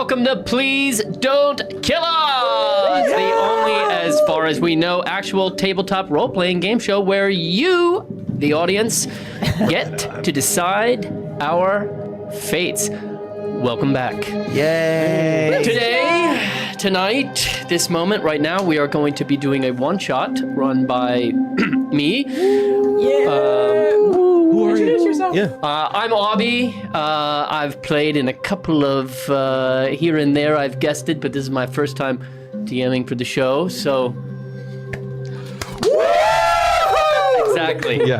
welcome to Please Don't Kill Us, the only, as far as we know, actual tabletop role-playing game show where you, the audience, get to decide our fates. Welcome back. Yay! Tonight, this moment right now, we are going to be doing a one-shot run by me. Who are you? Yourself. Yeah. I'm Aubie. I've played in a couple of here and there. I've guested, but this is my first time DMing for the show, so. Exactly. Yeah.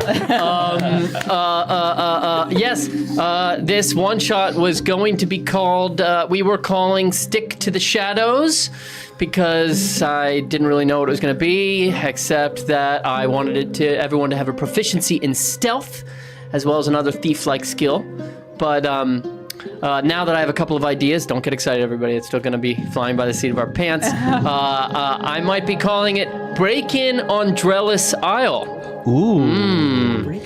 Yes. This one shot was going to be called. We were calling "Stick to the Shadows," because I didn't really know what it was going to be, except that I wanted everyone to have a proficiency in stealth, as well as another thief-like skill. But now that I have a couple of ideas, don't get excited, everybody. It's still going to be flying by the seat of our pants. I might be calling it "Break In on Drellis Isle." Ooh.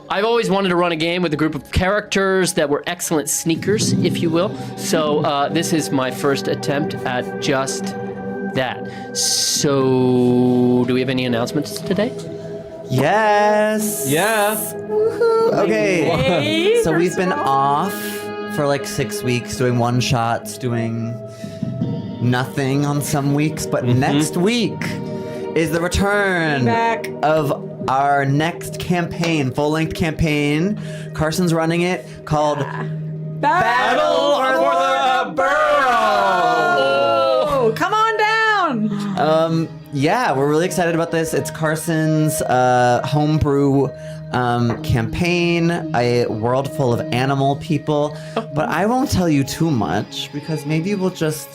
I've always wanted to run a game with a group of characters that were excellent sneakers, if you will. So this is my first attempt at just that. So, do we have any announcements today? Yes. Yeah. Okay. So we've been off for like 6 weeks doing one shots, doing nothing on some weeks, but next week is the return of our next campaign, full-length campaign. Carson's running it, called Battle for the Burrow. Come on down. Yeah, we're really excited about this. It's Carson's homebrew campaign, a world full of animal people. But I won't tell you too much because maybe we'll just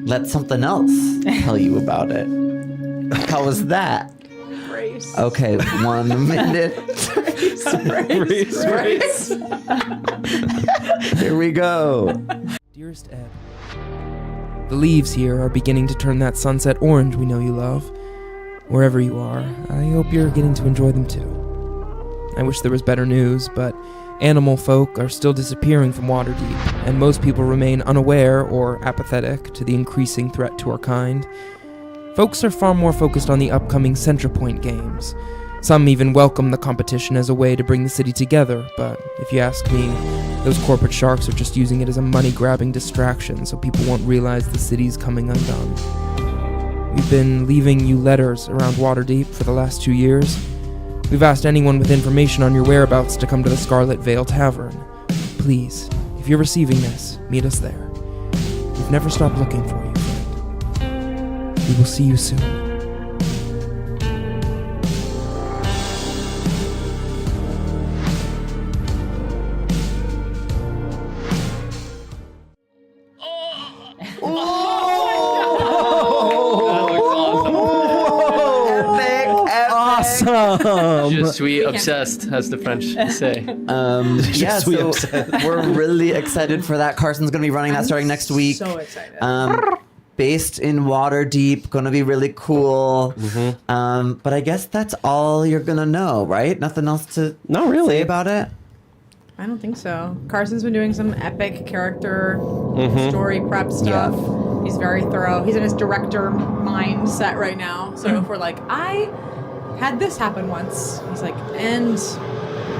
let something else tell you about it. How was that? Brace. Okay, 1 minute. Brace. Here we go. Dearest Ed, the leaves here are beginning to turn that sunset orange we know you love. Wherever you are, I hope you're getting to enjoy them too. I wish there was better news, but animal folk are still disappearing from Waterdeep, and most people remain unaware or apathetic to the increasing threat to our kind. Folks are far more focused on the upcoming Centrepoint games. Some even welcome the competition as a way to bring the city together, but if you ask me, those corporate sharks are just using it as a money-grabbing distraction so people won't realize the city's coming undone. We've been leaving you letters around Waterdeep for the last 2 years. We've asked anyone with information on your whereabouts to come to the Scarlet Vale Tavern. Please, if you're receiving this, meet us there. We've never stopped looking for you, friend. We will see you soon. Je suis obsessed, as the French say. Yeah, so we're really excited for that. Carson's going to be running that starting next week. So excited. Based in Waterdeep, going to be really cool. But I guess that's all you're going to know, right? Nothing else to say about it? I don't think so. Carson's been doing some epic character story prep stuff. Yeah. He's very thorough. He's in his director mindset right now. So if we're like, I had this happen once, he's like, and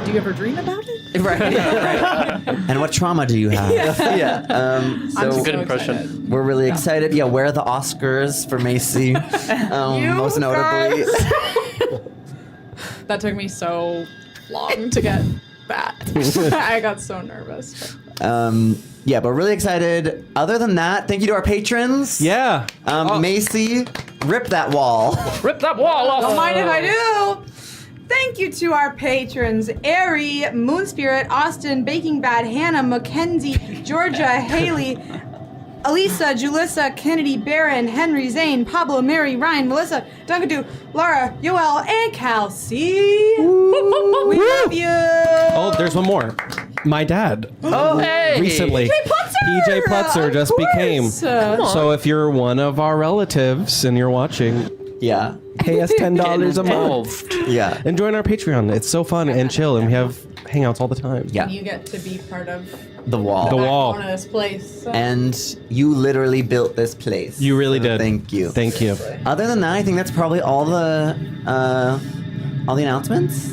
do you ever dream about it? Right. And what trauma do you have? So I'm good impression. Excited. We're really excited. Yeah, where are the Oscars for Macy? Most notably. That took me so long to get that. I got so nervous. Yeah, but really excited. Other than that, thank you to our patrons. Yeah. Macy, rip that wall. Rip that wall off. Don't mind if I do. Thank you to our patrons, Ari, Moonspirit, Austin, Baking Bad, Hannah, Mackenzie, Georgia, Haley, Elisa, Julissa, Kennedy, Barron, Henry, Zane, Pablo, Mary, Ryan, Melissa, Dunkadu, Laura, Yoel, and Kelsey. We love you. Oh, there's one more. My dad. Oh, hey. Recently. PJ Plutzer just became. So if you're one of our relatives and you're watching, Yeah. pay us $10 a month. Yeah. And join our Patreon. It's so fun and chill, and we have hangouts all the time. Yeah, You get to be part of the wall. The wall. backbone of this place. So. And you literally built this place. You really So did. Thank you. Thank you. Other than that, I think that's probably all the announcements.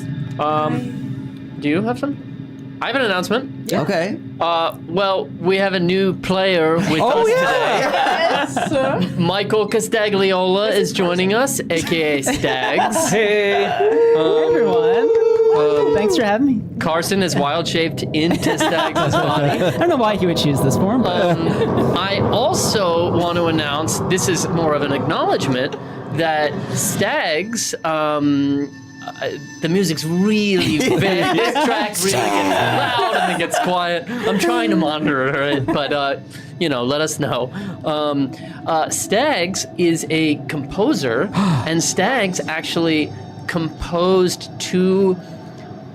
Do you have some? I have an announcement. Okay. Well, we have a new player with us today. Michael Castagliola is joining us, aka Stags. Hey. Everyone. Thanks for having me. Carson is wild shaped into Stags' body. I don't know why he would choose this form, but I also want to announce, this is more of an acknowledgement, that Stags, the music's really big. This track really gets loud and then gets quiet. I'm trying to monitor it, but let us know. Stags is a composer, and Stags actually composed 2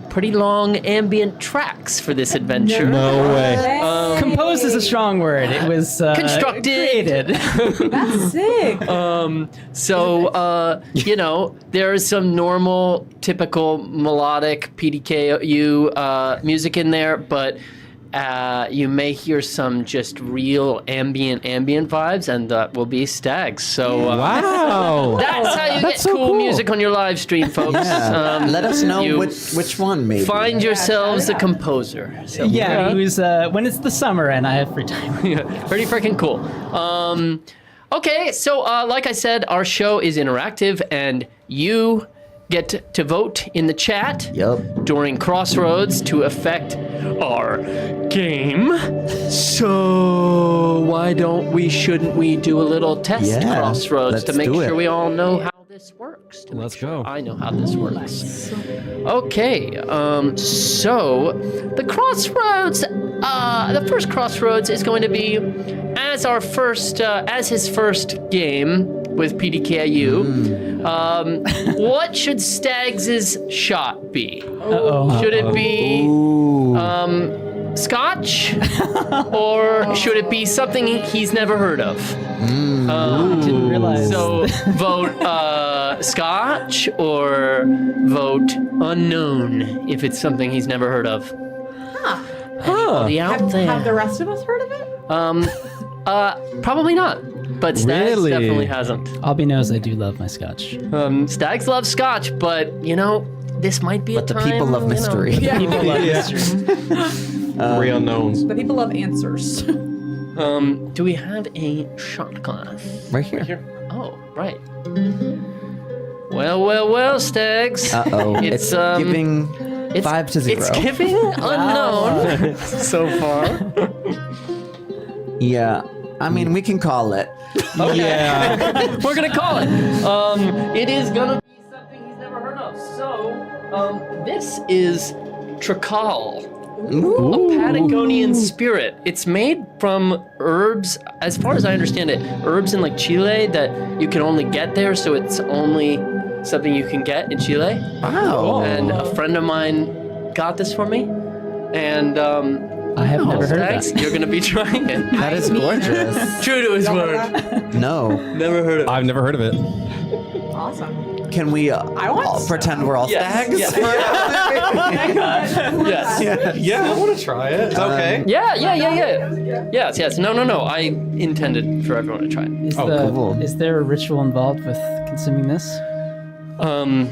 pretty long ambient tracks for this adventure. No way. composed is a strong word. It was Constructed. created. That's sick. So, there's some normal, typical melodic PDKU music in there, but you may hear some just real ambient vibes, and that will be Stags. So Wow. that's how you get so cool cool. music on your live stream, folks. Yeah. Let us know you which one, maybe. Find yourselves a composer. So, Yeah, it was when it's the summer and I have free time. pretty freaking cool. Okay, so like I said, our show is interactive, and you get to vote in the chat Yep. during Crossroads to affect our game. So shouldn't we do a little test Yeah, Crossroads to let's make do sure it. we all know how this works? To make Let's sure go. I know how this works. Okay, so the Crossroads, the first Crossroads is going to be as his first game with PDKU. What should Stags' shot be? Uh-oh. Should it be Ooh. Scotch, or should it be something he's never heard of? Didn't realize. So vote Scotch or vote unknown if it's something he's never heard of. Anybody out there? Have the rest of us heard of it? Probably not. But Stags Really? definitely hasn't. Aubie knows I do love my scotch. Stags love Scotch, but this might be But a the time. people love mystery. People love mystery. Three unknowns. The people love answers. Do we have a shot glass? Right here. Oh, right. Well, Stags. Uh-oh. It's, giving 5 to 0. It's giving unknown so far. Yeah. I mean, we can call it. Yeah. We're gonna call it. It is gonna be something he's never heard of. So, this is Trickal, a Patagonian spirit. It's made from herbs, as far as I understand it, herbs in like Chile that you can only get there. So it's only something you can get in Chile. Wow. And a friend of mine got this for me, and I have never heard of Stags, that. you're gonna be trying it. That is gorgeous. True to his word. No. Never heard of it. I've never heard of it. Awesome. Can we want all pretend we're all Yes, stags? yes. Yes. Yeah, I want to try it. It's okay. Yeah. Yes. No. I intended for everyone to try it. cool. Is there a ritual involved with consuming this?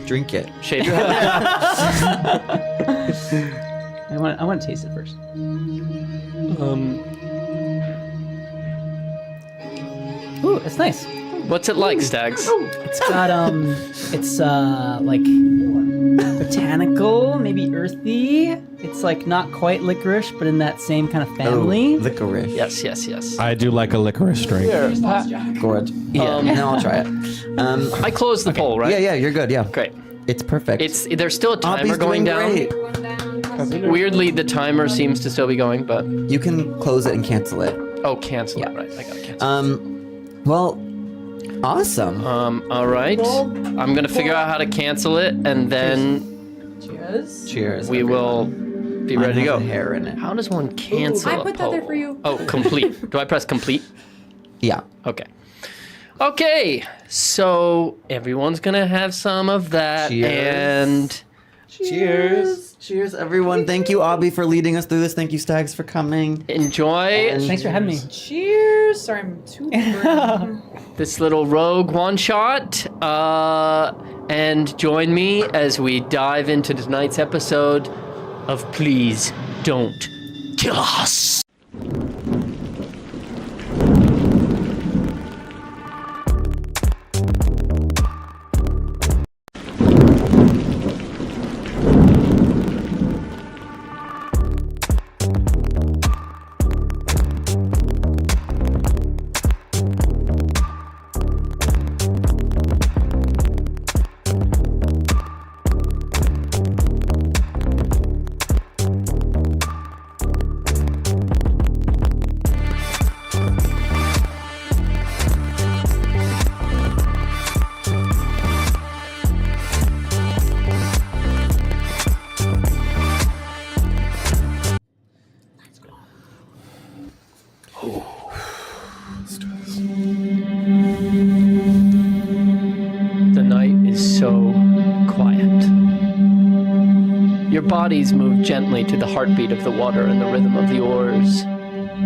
Drink it. Shave your head. I want to taste it first. Ooh, it's nice. What's it like, Stags? It's got it's like botanical, maybe earthy. It's like not quite licorice, but in that same kind of family. Oh, licorice. Yes. I do like a licorice drink. Gorgeous. Yeah, no, I'll try it. I closed the poll, right? Yeah, you're good, yeah. Great. It's perfect. There's still a timer Aubie's going doing down. great. Weirdly, the timer seems to still be going, but You can close it and cancel it. cancel it. Right, I gotta cancel. Well, awesome. All right. I'm gonna figure out how to cancel it, and then Cheers. Cheers. we will be Mine ready to has go. a hair in it. How does one cancel I a put that poll? there for you. Oh, complete. Do I press complete? Yeah. Okay, so everyone's gonna have some of that, Cheers. and Cheers. Cheers, everyone. Thank you, Aubie, for leading us through this. Thank you, Stags, for coming. Enjoy Thanks for having me. Cheers. Sorry, I'm too burnt. this little rogue one shot. And join me as we dive into tonight's episode of Please Don't Kill Us. The night is so quiet. Your bodies move gently to the heartbeat of the water and the rhythm of the oars,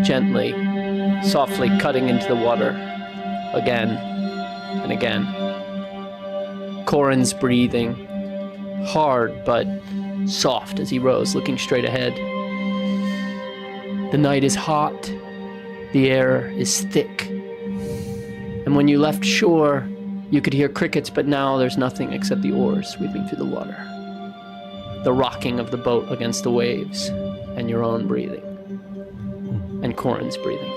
gently, softly cutting into the water again and again. Corin's breathing, hard but soft as he rows, looking straight ahead. The night is hot, the air is thick, and when you left shore, you could hear crickets, but now there's nothing except the oars sweeping through the water, the rocking of the boat against the waves, and your own breathing, and Corin's breathing.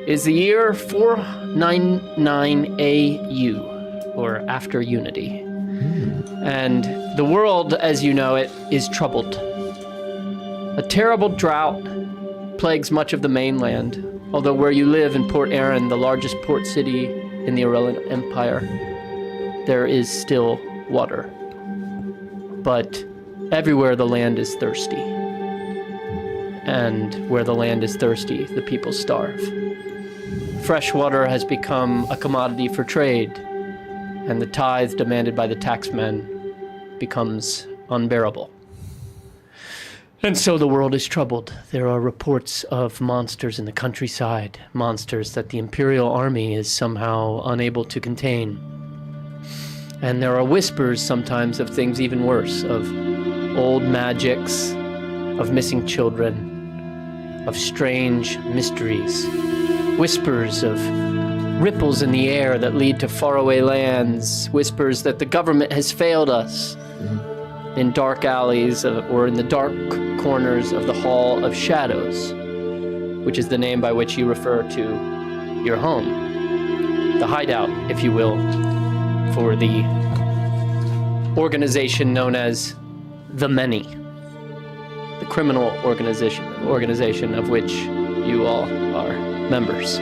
It is the year 499 AU, or after Unity, and the world, as you know it, is troubled. A terrible drought plagues much of the mainland, although where you live in Port Erin, the largest port city in the Aurelian Empire, there is still water. But everywhere the land is thirsty. And where the land is thirsty, the people starve. Fresh water has become a commodity for trade, and the tithe demanded by the taxmen becomes unbearable. And so the world is troubled. There are reports of monsters in the countryside, monsters that the Imperial Army is somehow unable to contain. And there are whispers sometimes of things even worse, of old magics, of missing children, of strange mysteries, whispers of ripples in the air that lead to faraway lands, whispers that the government has failed us, in dark alleys or in the dark corners of the Hall of Shadows, which is the name by which you refer to your home. The hideout, if you will, for the organization known as The Many, the criminal organization of which you all are members.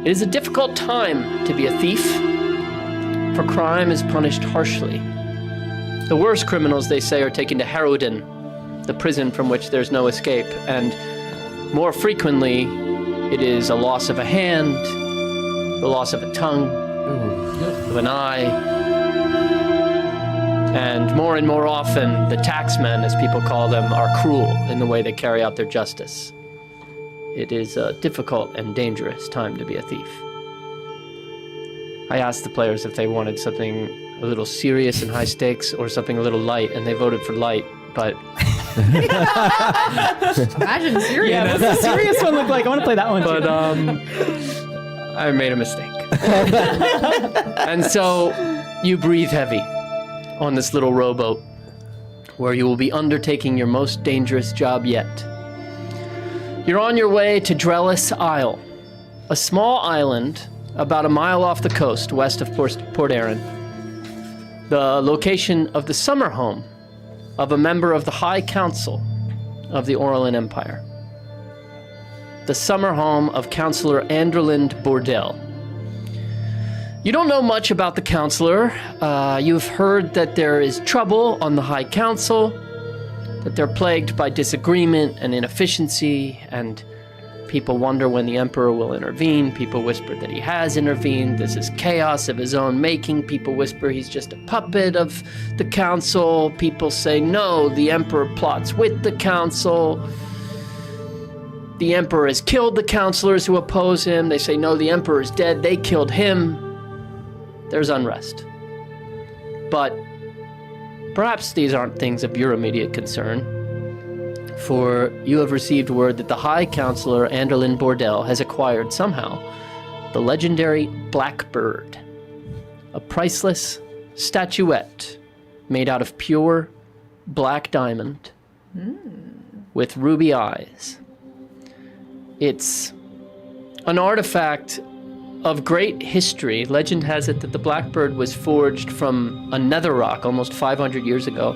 It is a difficult time to be a thief, for crime is punished harshly. The worst criminals, they say, are taken to Harrowden, the prison from which there's no escape, and more frequently, it is a loss of a hand, the loss of a tongue, of an eye, and more often, the taxmen, as people call them, are cruel in the way they carry out their justice. It is a difficult and dangerous time to be a thief. I asked the players if they wanted something a little serious and high stakes or something a little light, and they voted for light, but... Imagine serious. Yeah, what's the serious one look like? I want to play that one But, too. I made a mistake. And so, you breathe heavy on this little rowboat, where you will be undertaking your most dangerous job yet. You're on your way to Drellis Isle, a small island about a mile off the coast west of Port Erin, the location of the summer home of a member of the High Council of the Aurelian Empire, the summer home of Councillor Anderland Bordell. You don't know much about the Councillor. You've heard that there is trouble on the High Council, that they're plagued by disagreement and inefficiency, and People wonder when the Emperor will intervene. People whisper that he has intervened. This is chaos of his own making. People whisper he's just a puppet of the council. People say, no, the Emperor plots with the council. The Emperor has killed the counselors who oppose him. They say, no, the Emperor is dead. They killed him. There's unrest. But perhaps these aren't things of your immediate concern, for you have received word that the High Counselor Anderlin Bordel has acquired somehow the legendary Blackbird, a priceless statuette made out of pure black diamond with ruby eyes. It's an artifact of great history. Legend has it that the Blackbird was forged from a nether rock almost 500 years ago,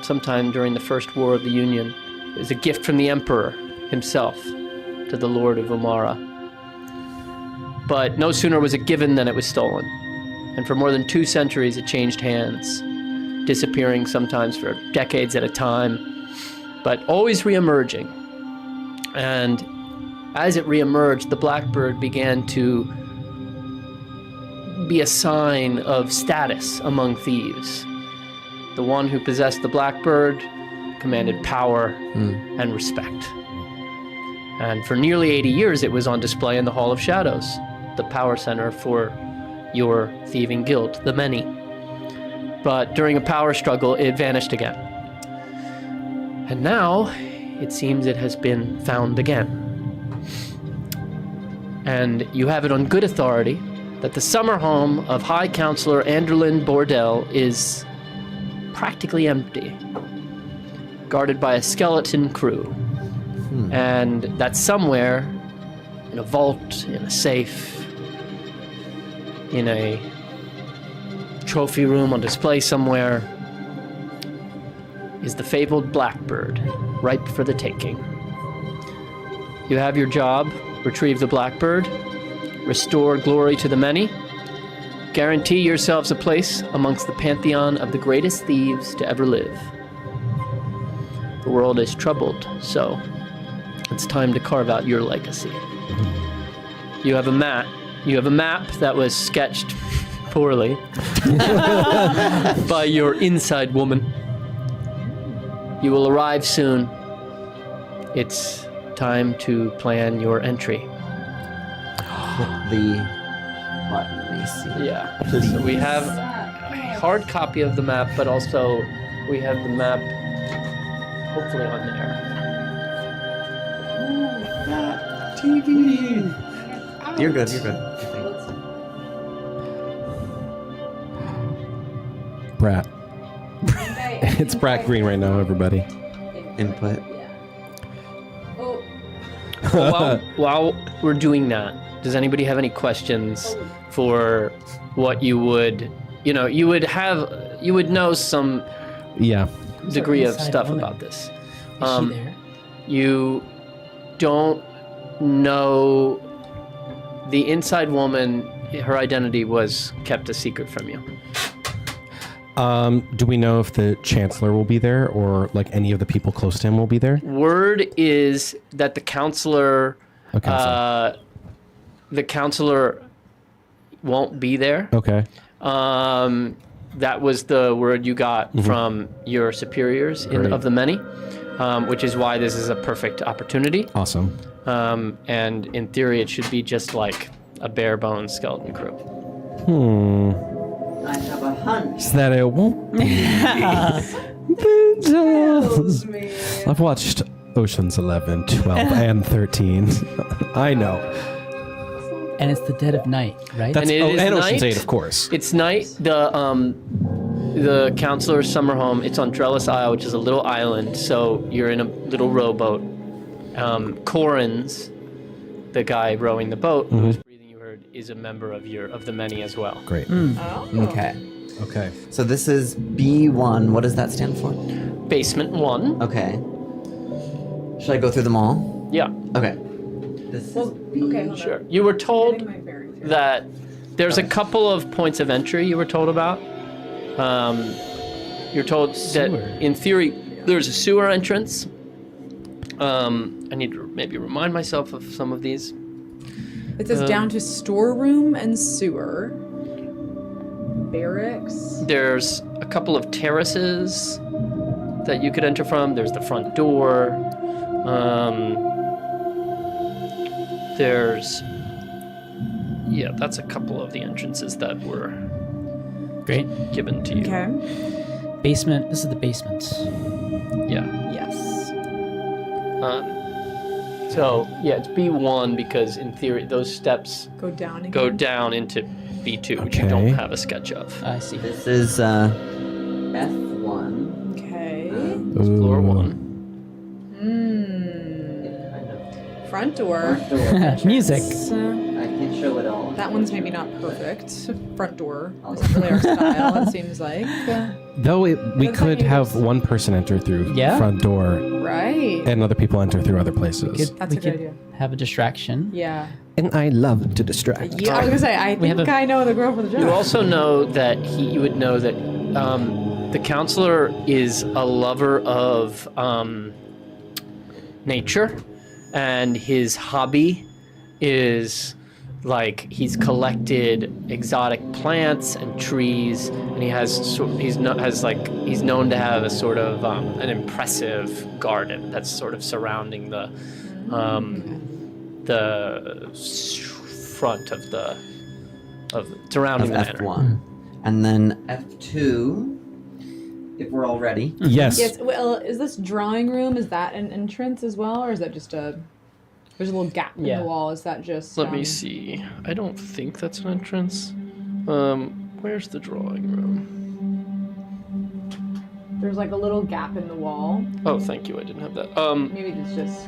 sometime during the First War of the Union. It was a gift from the Emperor himself to the Lord of Umara. But no sooner was it given than it was stolen. And for more than 2 centuries it changed hands, disappearing sometimes for decades at a time, but always re-emerging. And as it re-emerged, the Blackbird began to be a sign of status among thieves. The one who possessed the Blackbird commanded power and respect. And for nearly 80 years, it was on display in the Hall of Shadows, the power center for your thieving guild, the Many. But during a power struggle, it vanished again. And now, it seems it has been found again. And you have it on good authority that the summer home of High Counselor Anderlin Bordel is practically empty, guarded by a skeleton crew. And that somewhere, in a vault, in a safe, in a trophy room on display somewhere, is the fabled Blackbird, ripe for the taking. You have your job: retrieve the Blackbird, restore glory to the Many, guarantee yourselves a place amongst the pantheon of the greatest thieves to ever live. The world is troubled, so it's time to carve out your legacy. You have a map. You have a map that was sketched poorly by your inside woman. You will arrive soon. It's time to plan your entry. Click the button. Let me see. Yeah. So we have a hard copy of the map, but also we have the map hopefully on there. TV. You're good. You're good. Brat. It's Brat Green right now, everybody. Input. While we're doing that, does anybody have any questions for what you would, you would know some degree of stuff about this. Is she there? You don't know the inside woman. Her identity was kept a secret from you. Do we know if the Chancellor will be there, or like any of the people close to him will be there? Word is that the counselor won't be there. Okay. That was the word you got from your superiors of the Many, which is why this is a perfect opportunity. Awesome. And in theory, it should be just like a bare bones skeleton crew. I have a hunch. So that it won't be. I've watched Ocean's 11, 12, and 13. I know. And it's the dead of night, right? And it is and Ocean's night. 8, of course. It's night. The counselor's summer home, it's on Trellis Isle, which is a little island. So you're in a little rowboat. Corin's, the guy rowing the boat, whose breathing you heard, is a member of the Many as well. Great. Okay. Okay. So this is B1. What does that stand for? Basement 1. Okay. Should I go through them all? Yeah, Okay. This is B. Okay, hold sure. on. You were told Getting my bearings here. that there's a couple of points of entry you were told about. You're told that in theory there's a sewer entrance I need to maybe remind myself of some of these. It says down to storeroom and sewer. Barracks. There's a couple of terraces that you could enter from. There's the front door. That's a couple of the entrances that were Great. given to you. Okay. Basement. This is the basement. Yeah. Yes. It's B1 because in theory those steps Go down again. go down into B2, which you Okay. don't have a sketch of. I see. This is F1. Okay. It's floor Ooh. 1. Front door. Music. I can't show it all. That one's maybe not perfect. Front door isn't really our style, it seems like. Though we Looks could like have it's- one person enter through Yeah. front door Right. and other people enter through other places. That's a good idea. Have a distraction. Yeah. And I love to distract. Yeah, I was gonna say, I We have think a- I know the girl for the job. You also know that you would know that the counselor is a lover of nature, and his hobby is like he's collected exotic plants and trees, and he's known to have a sort of an impressive garden that's sort of surrounding the front of surrounding the manor. F1. And then F2, if we're all ready. Yes. Yes. Well, is this drawing room? Is that an entrance as well, or is that just a? There's a little gap in Yeah. the wall. Is that just? Let me see. I don't think that's an entrance. Where's the drawing room? There's like a little gap in the wall. Oh, thank you. I didn't have that. Maybe it's just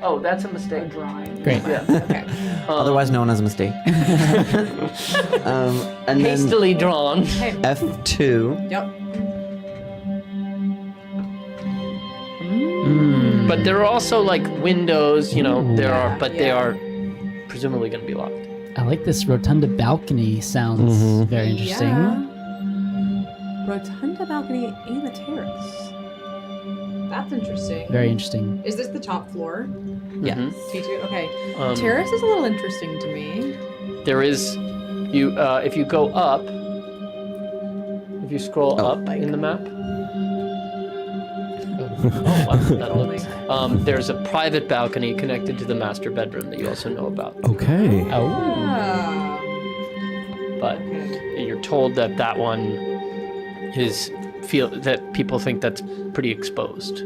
Oh, that's a a mistake. drawing. Great. Yeah. Okay. Otherwise known as a mistake. And then Hastily drawn. F2. Yep. But there are also like windows, they yeah. are presumably going to be locked. I like this rotunda balcony. Sounds very interesting. Yeah. Rotunda balcony and a terrace. That's interesting. Very interesting. Is this the top floor? Yeah. T2. Okay. Um, Terrace is a little interesting to me. There is, if you go up, if you scroll up in the map. Wow, that looks. There's a private balcony connected to the master bedroom that you also know about. Okay. Oh. Ah. But you're told that one that people think that's pretty exposed.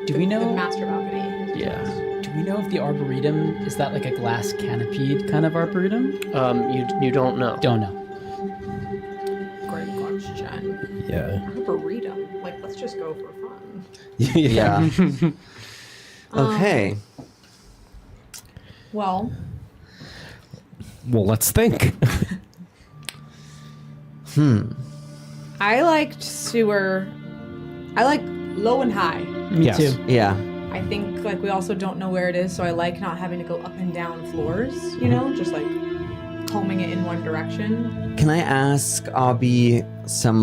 Do we The know? master balcony. Yeah. Do we know if the arboretum is that like a glass canopied kind of arboretum? You don't know. Don't know. Great question. Yeah. Arboretum. Like, let's just go for fun. Yeah. Okay. Well, Well, let's think. I liked sewer. I like low and high. Me Yes. too. Yeah. I think like we also don't know where it is, so I like not having to go up and down floors. You know, just like combing it in one direction. Can I ask Aubie some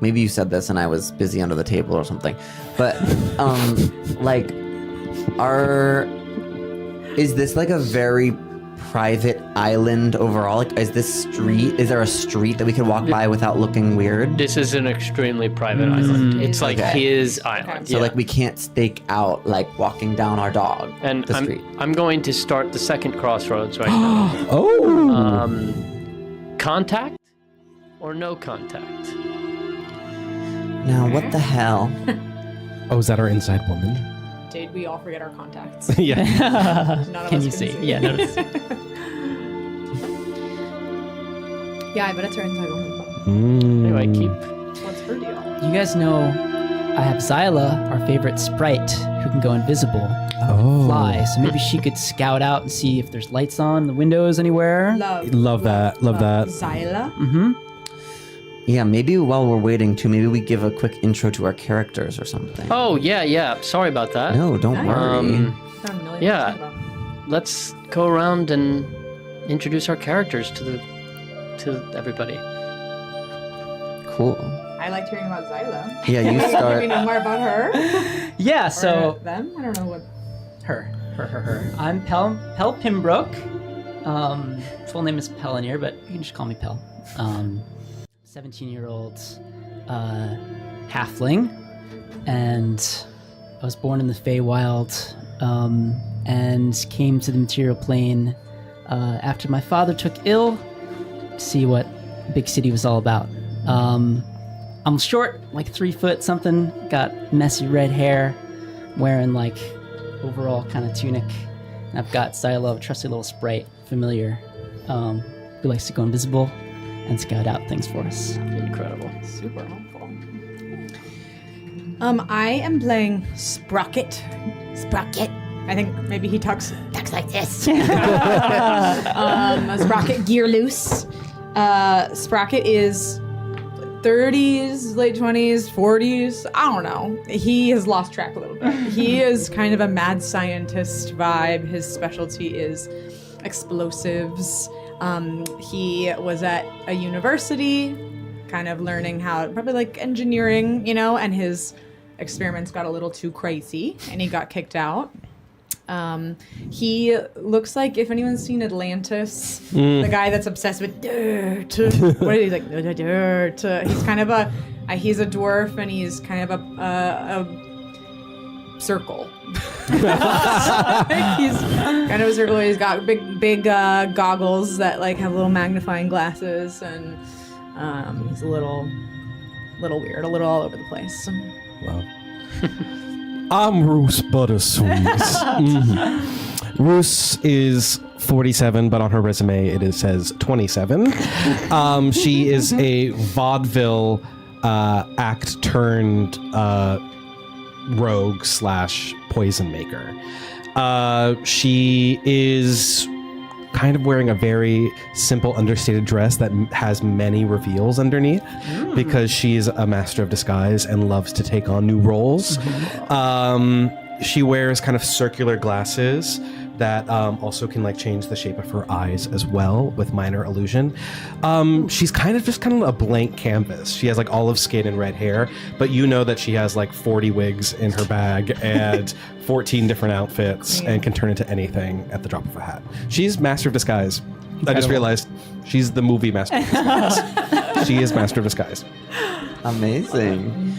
maybe you said this and I was busy under the table or something, but is this like a very private island overall? Like, is there a street that we could walk by without looking weird? This is an extremely private island. It's like Okay. his island. So yeah. we can't stake out walking down our dog And the street. I'm going to start the second crossroads right now. Oh. Contact or no contact? Now what the hell? Oh, is that our inside woman? Did we all forget our contacts? Yeah. None of Can us you see? Yeah, notice. Yeah, but it's her inside woman. Anyway, keep. What's her deal? You guys know I have Zyla, our favorite sprite, who can go invisible, Oh. fly. So maybe she could scout out and see if there's lights on the windows anywhere. Love that. Love that. Zyla. Mm-hmm. Yeah, maybe while we're waiting too, maybe we give a quick intro to our characters or something. Oh yeah. Sorry about that. No, don't worry. Got a million Yeah. to talk about. Let's go around and introduce our characters to everybody. Cool. I I liked hearing about Zyla. Yeah, you Can start. we know more about her? Yeah, so Or them? I don't know what. her. I'm Pel Pimbrook. Full name is Pelanier, but you can just call me Pel. 17-year-old halfling, and I was born in the Feywild, and came to the material plane after my father took ill to see what big city was all about. I'm short, like 3 foot something, got messy red hair, wearing like overall kind of tunic. And I've got Silo, a trusty little sprite, familiar, who likes to go invisible and scout out things for us. Incredible. Super helpful. I am playing Sprocket. I think maybe he talks like this. Sprocket Gear Loose. Sprocket is 30s, late 20s, 40s. I don't know. He has lost track a little bit. He is kind of a mad scientist vibe. His specialty is explosives. He was at a university, kind of learning how, probably like engineering, you know, and his experiments got a little too crazy and he got kicked out. He looks like, if anyone's seen Atlantis, the guy that's obsessed with dirt. What is he like? Dirt. He's kind of he's a dwarf and he's kind of a circle. He's kind of a circle. He's got big goggles that like have little magnifying glasses, and he's a little weird, a little all over the place. Wow. I'm Roos Buttersweet. Roos is 47, but on her resume it says 27. She is a vaudeville act turned rogue / poison maker. She is kind of wearing a very simple, understated dress that has many reveals underneath because she's a master of disguise and loves to take on new roles. She wears kind of circular glasses that also can like change the shape of her eyes as well with minor illusion. She's kind of a blank canvas. She has like olive skin and red hair, but you know that she has like 40 wigs in her bag and 14 different outfits and can turn into anything at the drop of a hat. She's Master of Disguise. I just realized she's the movie Master of Disguise. She is Master of Disguise. Amazing.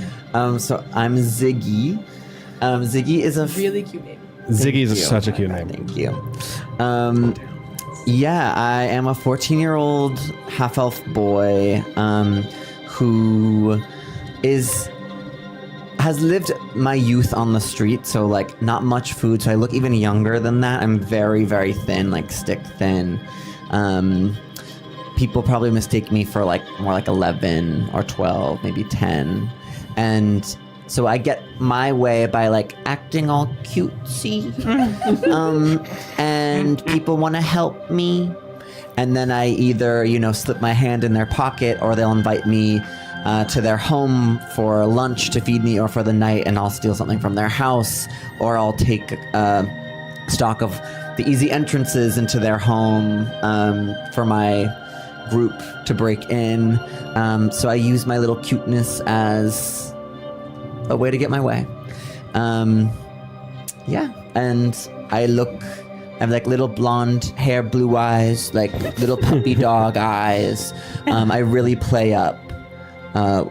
So I'm Ziggy. Ziggy is a Really cute name. Ziggy is such a cute name. Thank you. Yeah, I am a 14-year-old half-elf boy who has lived my youth on the street, so like not much food. So I look even younger than that. I'm very, very thin, like stick thin. People probably mistake me for like more like 11 or 12, maybe 10, and so I get my way by like acting all cutesy, and people want to help me, and then I either slip my hand in their pocket, or they'll invite me to their home for lunch to feed me, or for the night, and I'll steal something from their house, or I'll take stock of the easy entrances into their home for my group to break in. So I use my little cuteness as a way to get my way. Yeah, and I have like little blonde hair, blue eyes, like little puppy dog eyes. I really play up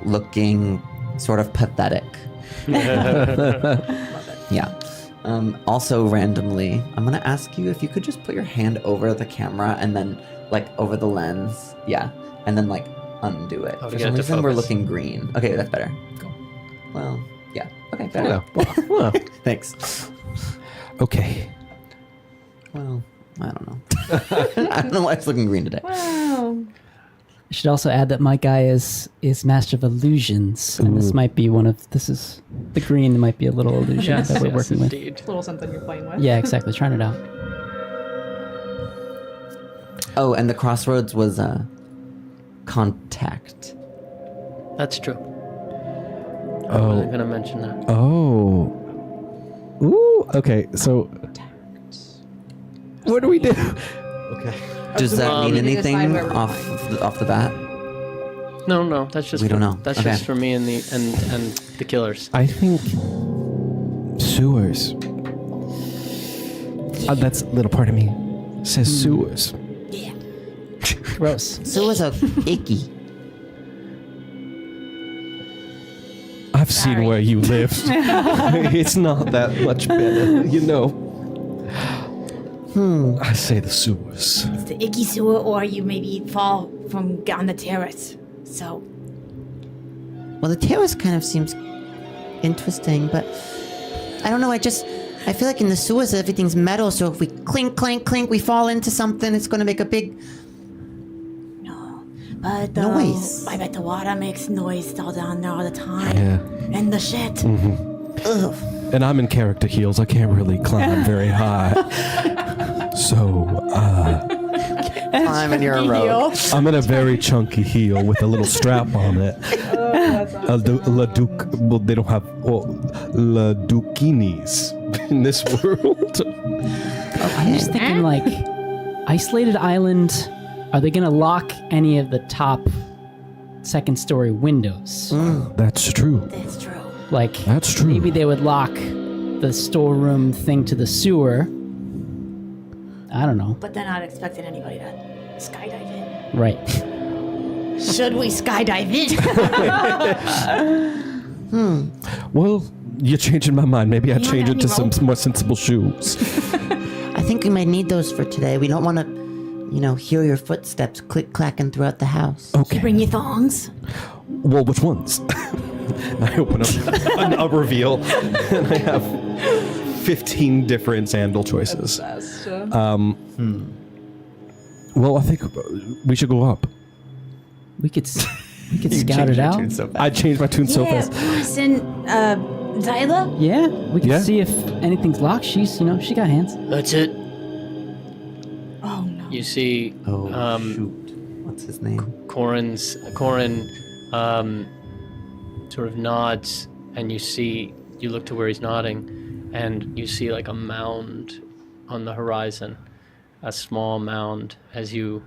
looking sort of pathetic. Yeah. Also randomly, I'm gonna ask you if you could just put your hand over the camera and then like over the lens. Yeah. And then like undo it. For some reason we're looking green. Okay, that's better. Cool. Well, yeah. Okay, better. Well. Thanks. Okay. Well, I don't know. I don't know why it's looking green today. Wow. I should also add that my guy is Master of Illusions, and this might be the green might be a little illusion that we're working with. A little something you're playing with. Yeah, exactly. Trying it out. Oh, and the crossroads was contact. That's true. I Oh. wasn't going to mention that. Oh. Ooh. Okay. So, what do we do? Okay. Does that mean we need to decide anything where we're off the bat? No, that's just We don't know. That's Okay. just for me and the killers. I think sewers. That's a little part of me says sewers. Gross. Sewers are icky. I've seen where you live. It's not that much better, you know. I say the sewers. It's the icky sewer, or you maybe fall from on the terrace. So, Well, the terrace kind of seems interesting, but I don't know. I feel like in the sewers everything's metal, so if we clink, clank, clink, we fall into something, it's going to make a big no. But noise. I bet the water makes noise all down there all the time. Yeah. And the shit. Ugh. And I'm in character heels. I can't really climb very high. So, Climb in your road. I'm in a very chunky heel with a little strap on it. Well, they don't have La Dukinis in this world. I'm just thinking, like, isolated island. Are they gonna lock any of the top second story windows? That's true. That's true. Like, That's true. maybe they would lock the storeroom thing to the sewer. I don't know. But they're not expecting anybody to skydive in. Right. Should we skydive in? Well, you're changing my mind. Maybe I You change want it to some any more sensible shoes. I think we might need those for today. We don't want to, hear your footsteps click-clacking throughout the house. Okay. Bring your thongs. Well, which ones? I open up a reveal, and I have 15 different sandal choices. Well, I think we should go up. We could scout it out. I changed my tune so Yeah, fast. Carson, Zyla? Yeah, we could Yeah. see if anything's locked. She's, she got hands. That's it. Oh no. You see, Oh, shoot. What's his name? Corin sort of nods, and you look to where he's nodding, and you see like a mound on the horizon, a small mound, as you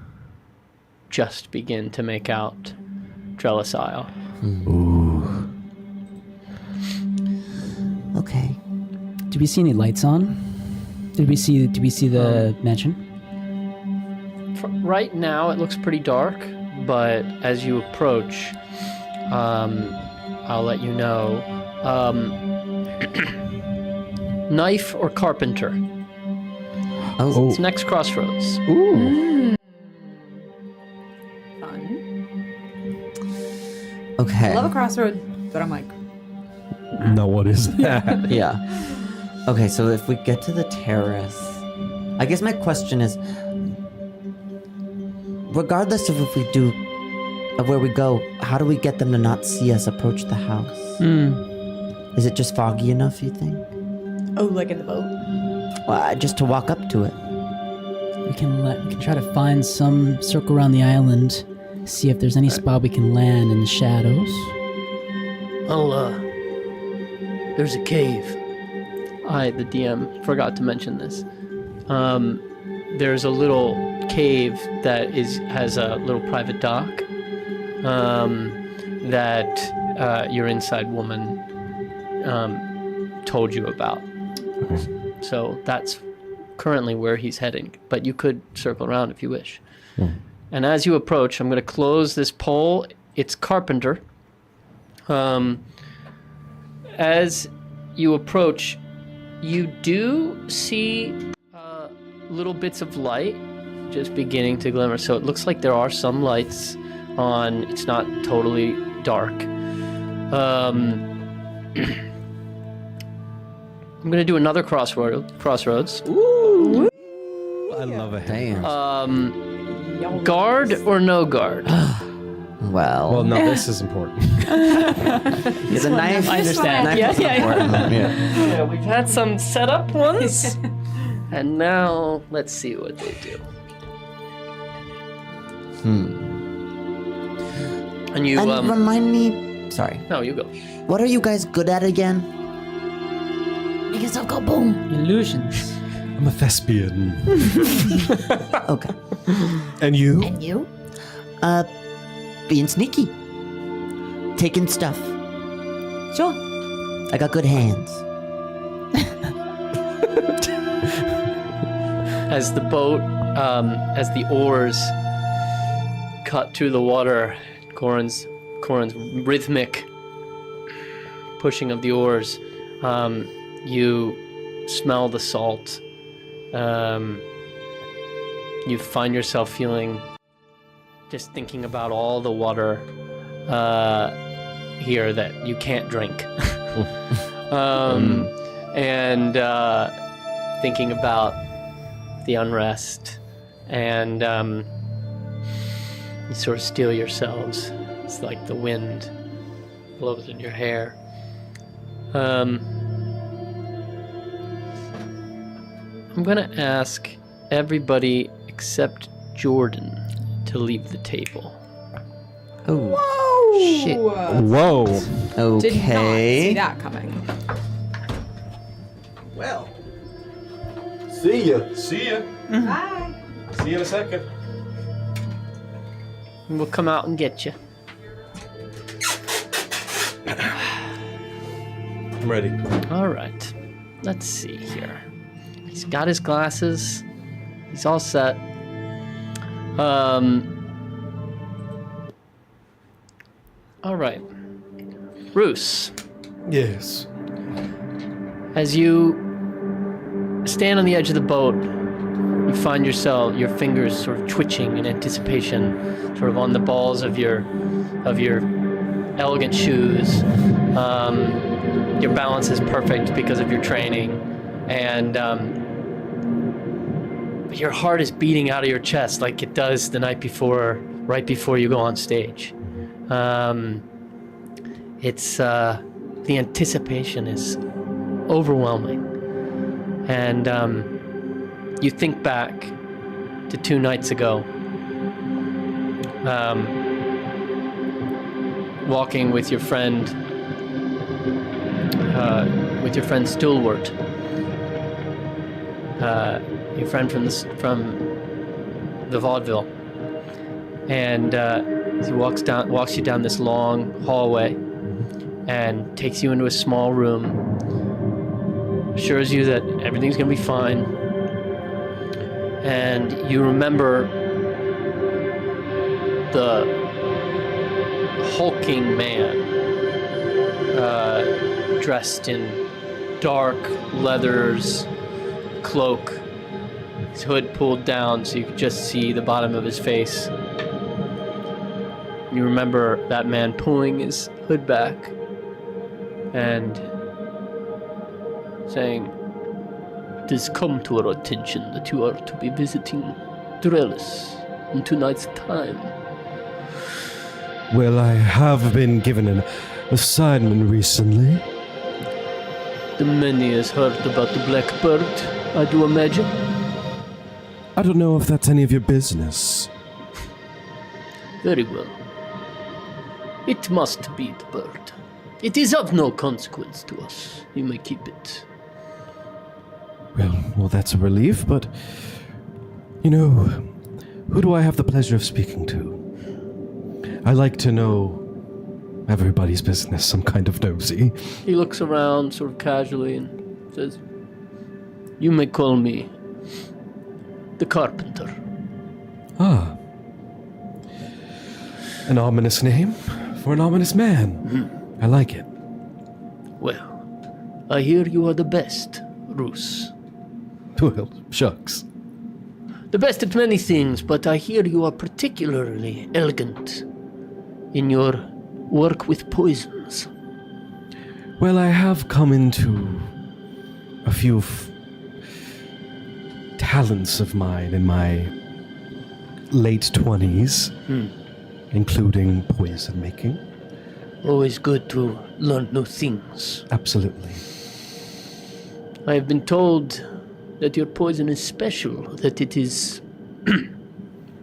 just begin to make out Trellis Isle. Okay. Did we see any lights on? Did we see the mansion? Right now, it looks pretty dark, but as you approach, I'll let you know. Knife or carpenter? Oh, It's next crossroads. Ooh. Fun. okay. I love a crossroad, but I'm like, No, what is that? Yeah. Okay, so if we get to the terrace, I guess my question is, regardless of if we do, of where we go, how do we get them to not see us approach the house? Is it just foggy enough, you think? oh, like in the boat. Just to walk up to it. We can try to find some circle around the island, see if there's any spot we can land in the shadows. There's a cave. The DM, forgot to mention this. There's a little cave that has a little private dock that your inside woman told you about. So that's currently where he's heading, but you could circle around if you wish. And as you approach, I'm going to close this pole. It's carpenter. As you approach, you do see little bits of light just beginning to glimmer. So it looks like there are some lights on. It's not totally dark. I'm going to do another crossroads. Ooh. I love it. Damn. Guard or no guard? Well, no, this is important. It's a knife. I understand. Knife is important. Yeah, we've had some setup ones. And now let's see what they do. And you And remind me. Sorry. no, you go. What are you guys good at again? Make yourself go boom. Illusions. I'm a thespian. Okay. And you? And you? Being sneaky. taking stuff. Sure. I got good hands. As the boat, as the oars cut through the water, Corin's rhythmic pushing of the oars, you smell the salt. You find yourself feeling, just thinking about all the water here that you can't drink. And thinking about the unrest, and you sort of steel yourselves. It's like the wind blows in your hair. I'm gonna ask everybody except Jordan to leave the table. Oh, Whoa! shit. Whoa. Did not see Okay. that coming. Well. See ya. See ya. Bye. See you in a second. We'll come out and get you. I'm ready. All right. Let's see here. He's got his glasses. He's all set. All right. Roos, Yes. as you stand on the edge of the boat, you find yourself, your fingers sort of twitching in anticipation, sort of on the balls of your elegant shoes. Your balance is perfect because of your training, and your heart is beating out of your chest like it does the night before, right before you go on stage. It's the anticipation is overwhelming, and you think back to 2 nights ago, walking with your friend Stillwart, your friend from the vaudeville, and he walks you down this long hallway and takes you into a small room, assures you that everything's gonna be fine, and you remember the hulking man dressed in dark leathers, cloak, his hood pulled down so you could just see the bottom of his face. You remember that man pulling his hood back and saying, "It has come to our attention that you are to be visiting Drellis in 2 nights' time." Well, I have been given an assignment recently. The many has heard about the Blackbird, I do imagine. I don't know if that's any of your business. Very well. It must be the bird. It is of no consequence to us. You may keep it. Well, that's a relief, but... You know, who do I have the pleasure of speaking to? I like to know everybody's business. I'm kind of nosy. He looks around sort of casually and says, "You may call me the Carpenter." Ah. An ominous name for an ominous man. I like it. Well, I hear you are the best, Roos. Well, shucks. The best at many things, but I hear you are particularly elegant in your work with poisons. Well, I have come into a few talents of mine in my late 20s, including poison making. Always good to learn new things. Absolutely. I have been told that your poison is special, that it is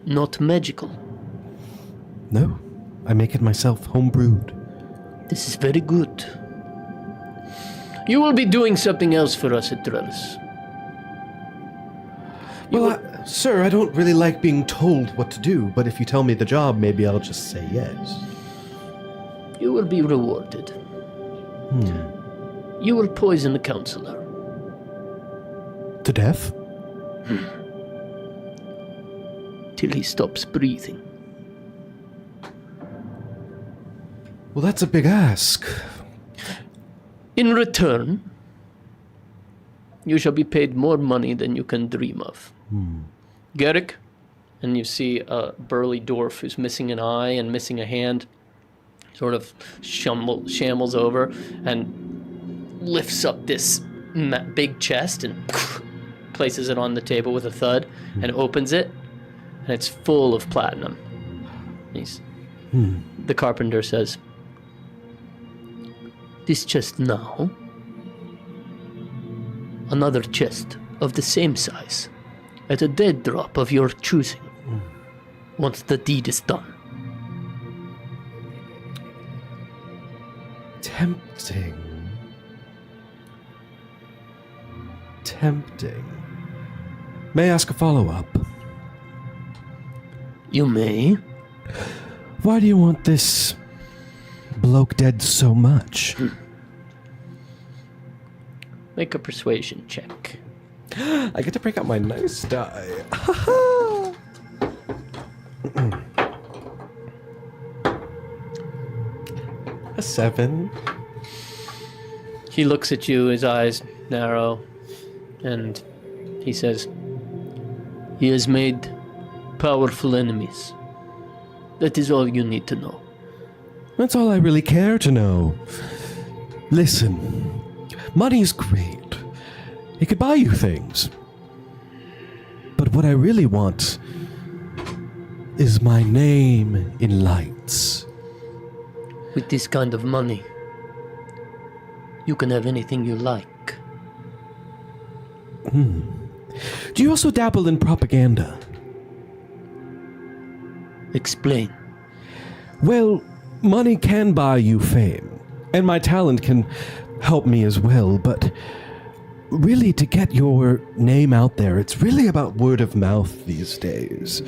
not magical. No, I make it myself, home-brewed. This is very good. You will be doing something else for us at Drellis. Well, sir, I don't really like being told what to do, but if you tell me the job, maybe I'll just say yes. You will be rewarded. You will poison the counselor. To death? Till he stops breathing. Well, that's a big ask. In return, you shall be paid more money than you can dream of. Garrick, and you see a burly dwarf who's missing an eye and missing a hand, sort of shambles over and lifts up this big chest and places it on the table with a thud and opens it, and it's full of platinum. The carpenter says, "This chest now, another chest of the same size, at a dead drop of your choosing, once the deed is done." Tempting. Tempting. May I ask a follow-up? You may. Why do you want this bloke dead so much? Make a persuasion check. I get to break out my nice die. A 7. He looks at you, his eyes narrow, and he says, "He has made powerful enemies. That is all you need to know." That's all I really care to know. Listen, money's great. It could buy you things. But what I really want is my name in lights. With this kind of money, you can have anything you like. Do you also dabble in propaganda? Explain. Well, money can buy you fame, and my talent can help me as well, but really to get your name out there, it's really about word of mouth these days.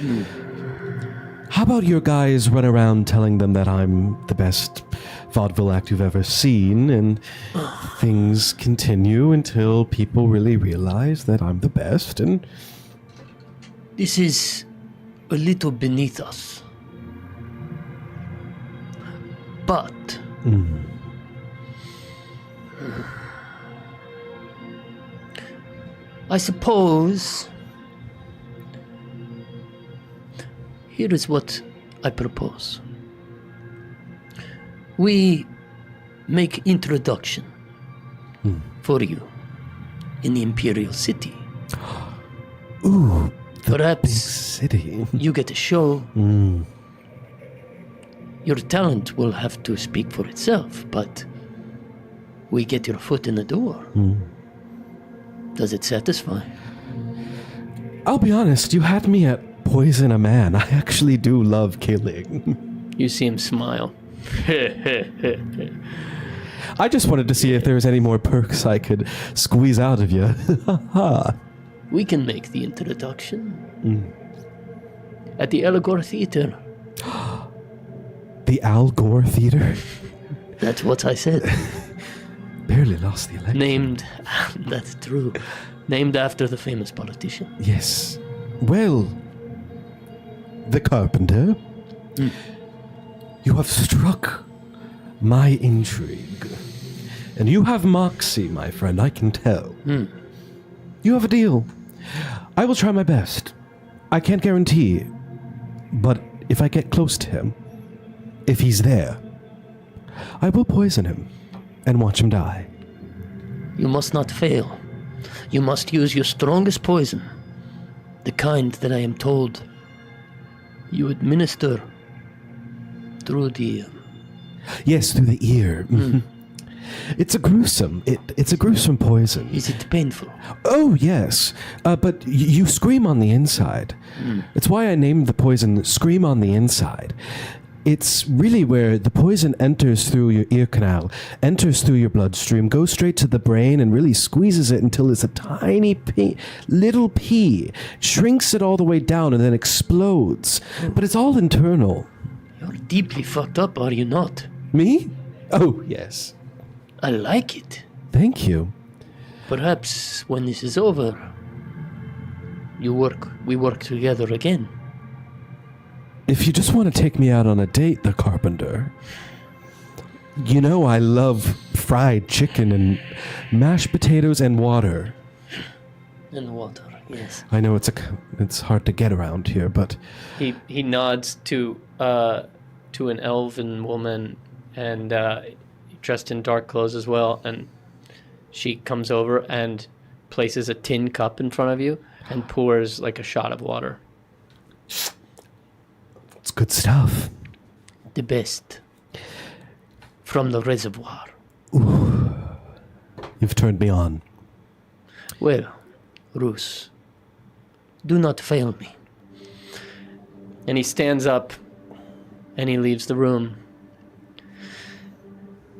How about your guys run around telling them that I'm the best vaudeville act you've ever seen, and things continue until people really realize that I'm the best, and... This is a little beneath us. But I suppose here is what I propose. We make introduction for you in the Imperial City. Ooh, the Perhaps big city. you get a show. Your talent will have to speak for itself, but we get your foot in the door. Does it satisfy? I'll be honest, you had me at poison a man. I actually do love killing. You see him smile. I just wanted to see if there was any more perks I could squeeze out of you. We can make the introduction. At the Al Gore Theater. The Al Gore Theater? That's what I said. Barely lost the election. Named, that's true. Named after the famous politician. Yes. Well, the carpenter, you have struck my intrigue. And you have moxie, my friend, I can tell. You have a deal. I will try my best. I can't guarantee, but if I get close to him, if he's there, I will poison him and watch him die. You must not fail. You must use your strongest poison. The kind that I am told you administer through the... Yes, through the ear. It's a gruesome poison. Is it painful? Oh, yes. But you scream on the inside. It's why I named the poison Scream on the Inside. It's really where the poison enters through your ear canal, enters through your bloodstream, goes straight to the brain and really squeezes it until it's a tiny little pea, shrinks it all the way down and then explodes. But it's all internal. You're deeply fucked up, are you not? Me? Oh, yes. I like it. Thank you. Perhaps when this is over, we work together again. If you just want to take me out on a date, the carpenter, you know I love fried chicken and mashed potatoes and water. And water, yes. I know it's hard to get around here, but He nods to an elven woman and dressed in dark clothes as well, and she comes over and places a tin cup in front of you and pours like a shot of water. it's good stuff. The best. From the reservoir. You've turned me on. Well, Roos, do not fail me. And he stands up and he leaves the room.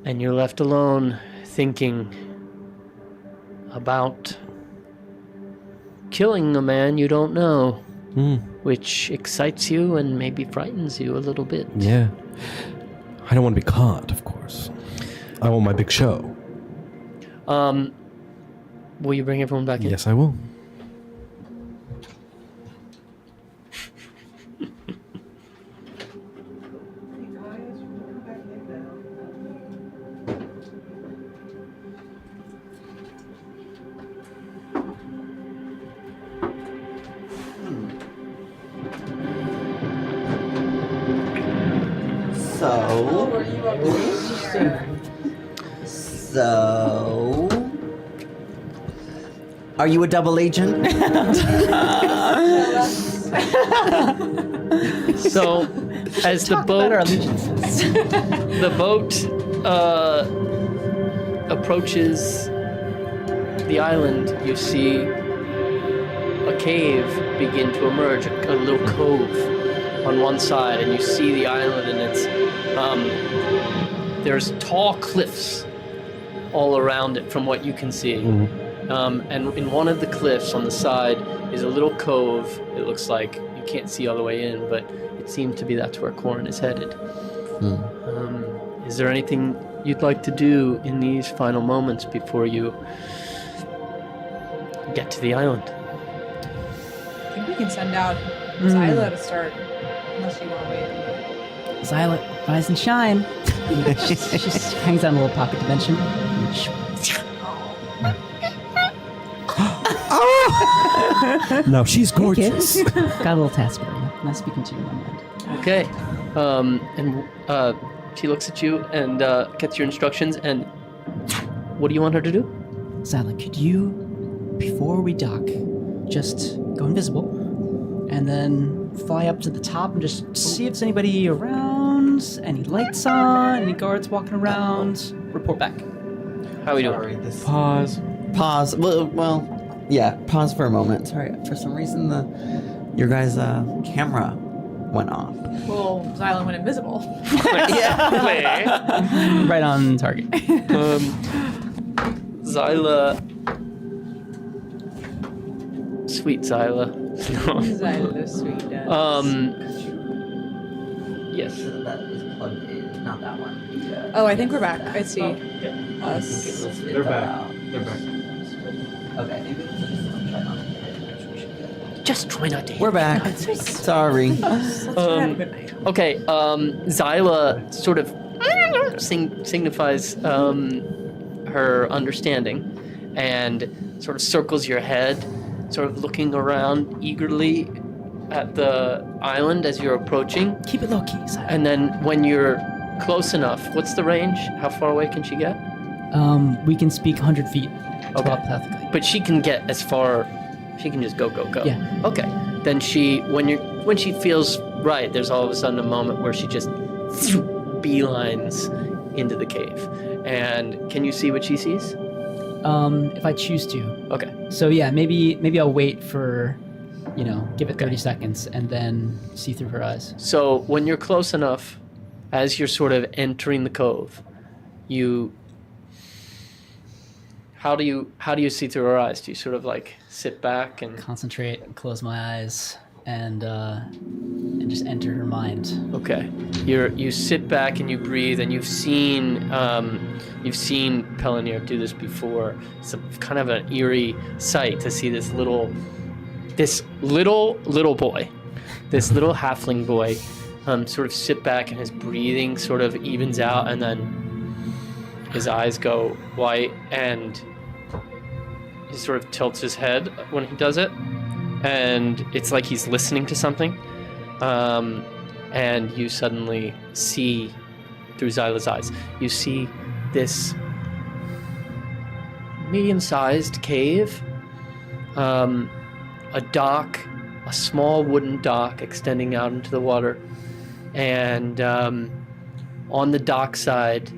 And you're left alone thinking about killing a man you don't know, which excites you and maybe frightens you a little bit. Yeah. I don't want to be caught, of course. I want my big show. Will you bring everyone back in? Yes, I will. So, are you a double agent? So, as the boat approaches the island, you see a cave begin to emerge, a little cove on one side, and you see the island, and it's there's tall cliffs all around it from what you can see. And in one of the cliffs on the side is a little cove. It looks like you can't see all the way in, but it seems to be that's where Corin is headed. Is there anything you'd like to do in these final moments before you get to the island? I think we can send out Zyla to start, unless you want to wait. Zyla, rise and shine. she just hangs out in a little pocket dimension. No, she's gorgeous. Got a little task for you. Not speaking to you, my mind. Okay. And she looks at you and gets your instructions. And what do you want her to do? Zyla, could you, before we dock, just go invisible and then fly up to the top and just see if there's anybody around, any lights on, any guards walking around, report back. How are we doing? Pause. Pause. Well, yeah. Pause for a moment. Sorry, for some reason your guys' camera went off. Well, Zyla went invisible. Right on target. Zyla. Sweet Zyla. Zyla, sweet. Yes. That is plugged in, not that one. Oh, I think we're back. I see us. They're back. Okay. Just try not to hit. We're back. Sorry. Let's have a good night. Okay, Zyla sort of signifies her understanding and sort of circles your head, sort of looking around eagerly at the island as you're approaching. Keep it low key, Zyla. And then when you're close enough, what's the range? How far away can she get? We can speak 100 feet telepathically. But she can get as far. She can just go. Yeah. Okay. Then when she feels right, there's all of a sudden a moment where she just beelines into the cave. And can you see what she sees? If I choose to. Okay. So yeah, maybe I'll wait for, give it 30 seconds and then see through her eyes. So when you're close enough, as you're sort of entering the cove, how do you see through her eyes? Do you sort of like sit back and Concentrate, close my eyes, and just enter her mind. Okay. You sit back and you breathe, and you've seen Pellinir do this before. It's kind of an eerie sight to see this little boy, this little halfling boy, sort of sit back, and his breathing sort of evens out, and then his eyes go white, and he sort of tilts his head when he does it, and it's like he's listening to something. And you suddenly see, through Zyla's eyes, you see this medium-sized cave, a dock, a small wooden dock extending out into the water, and on the dock side,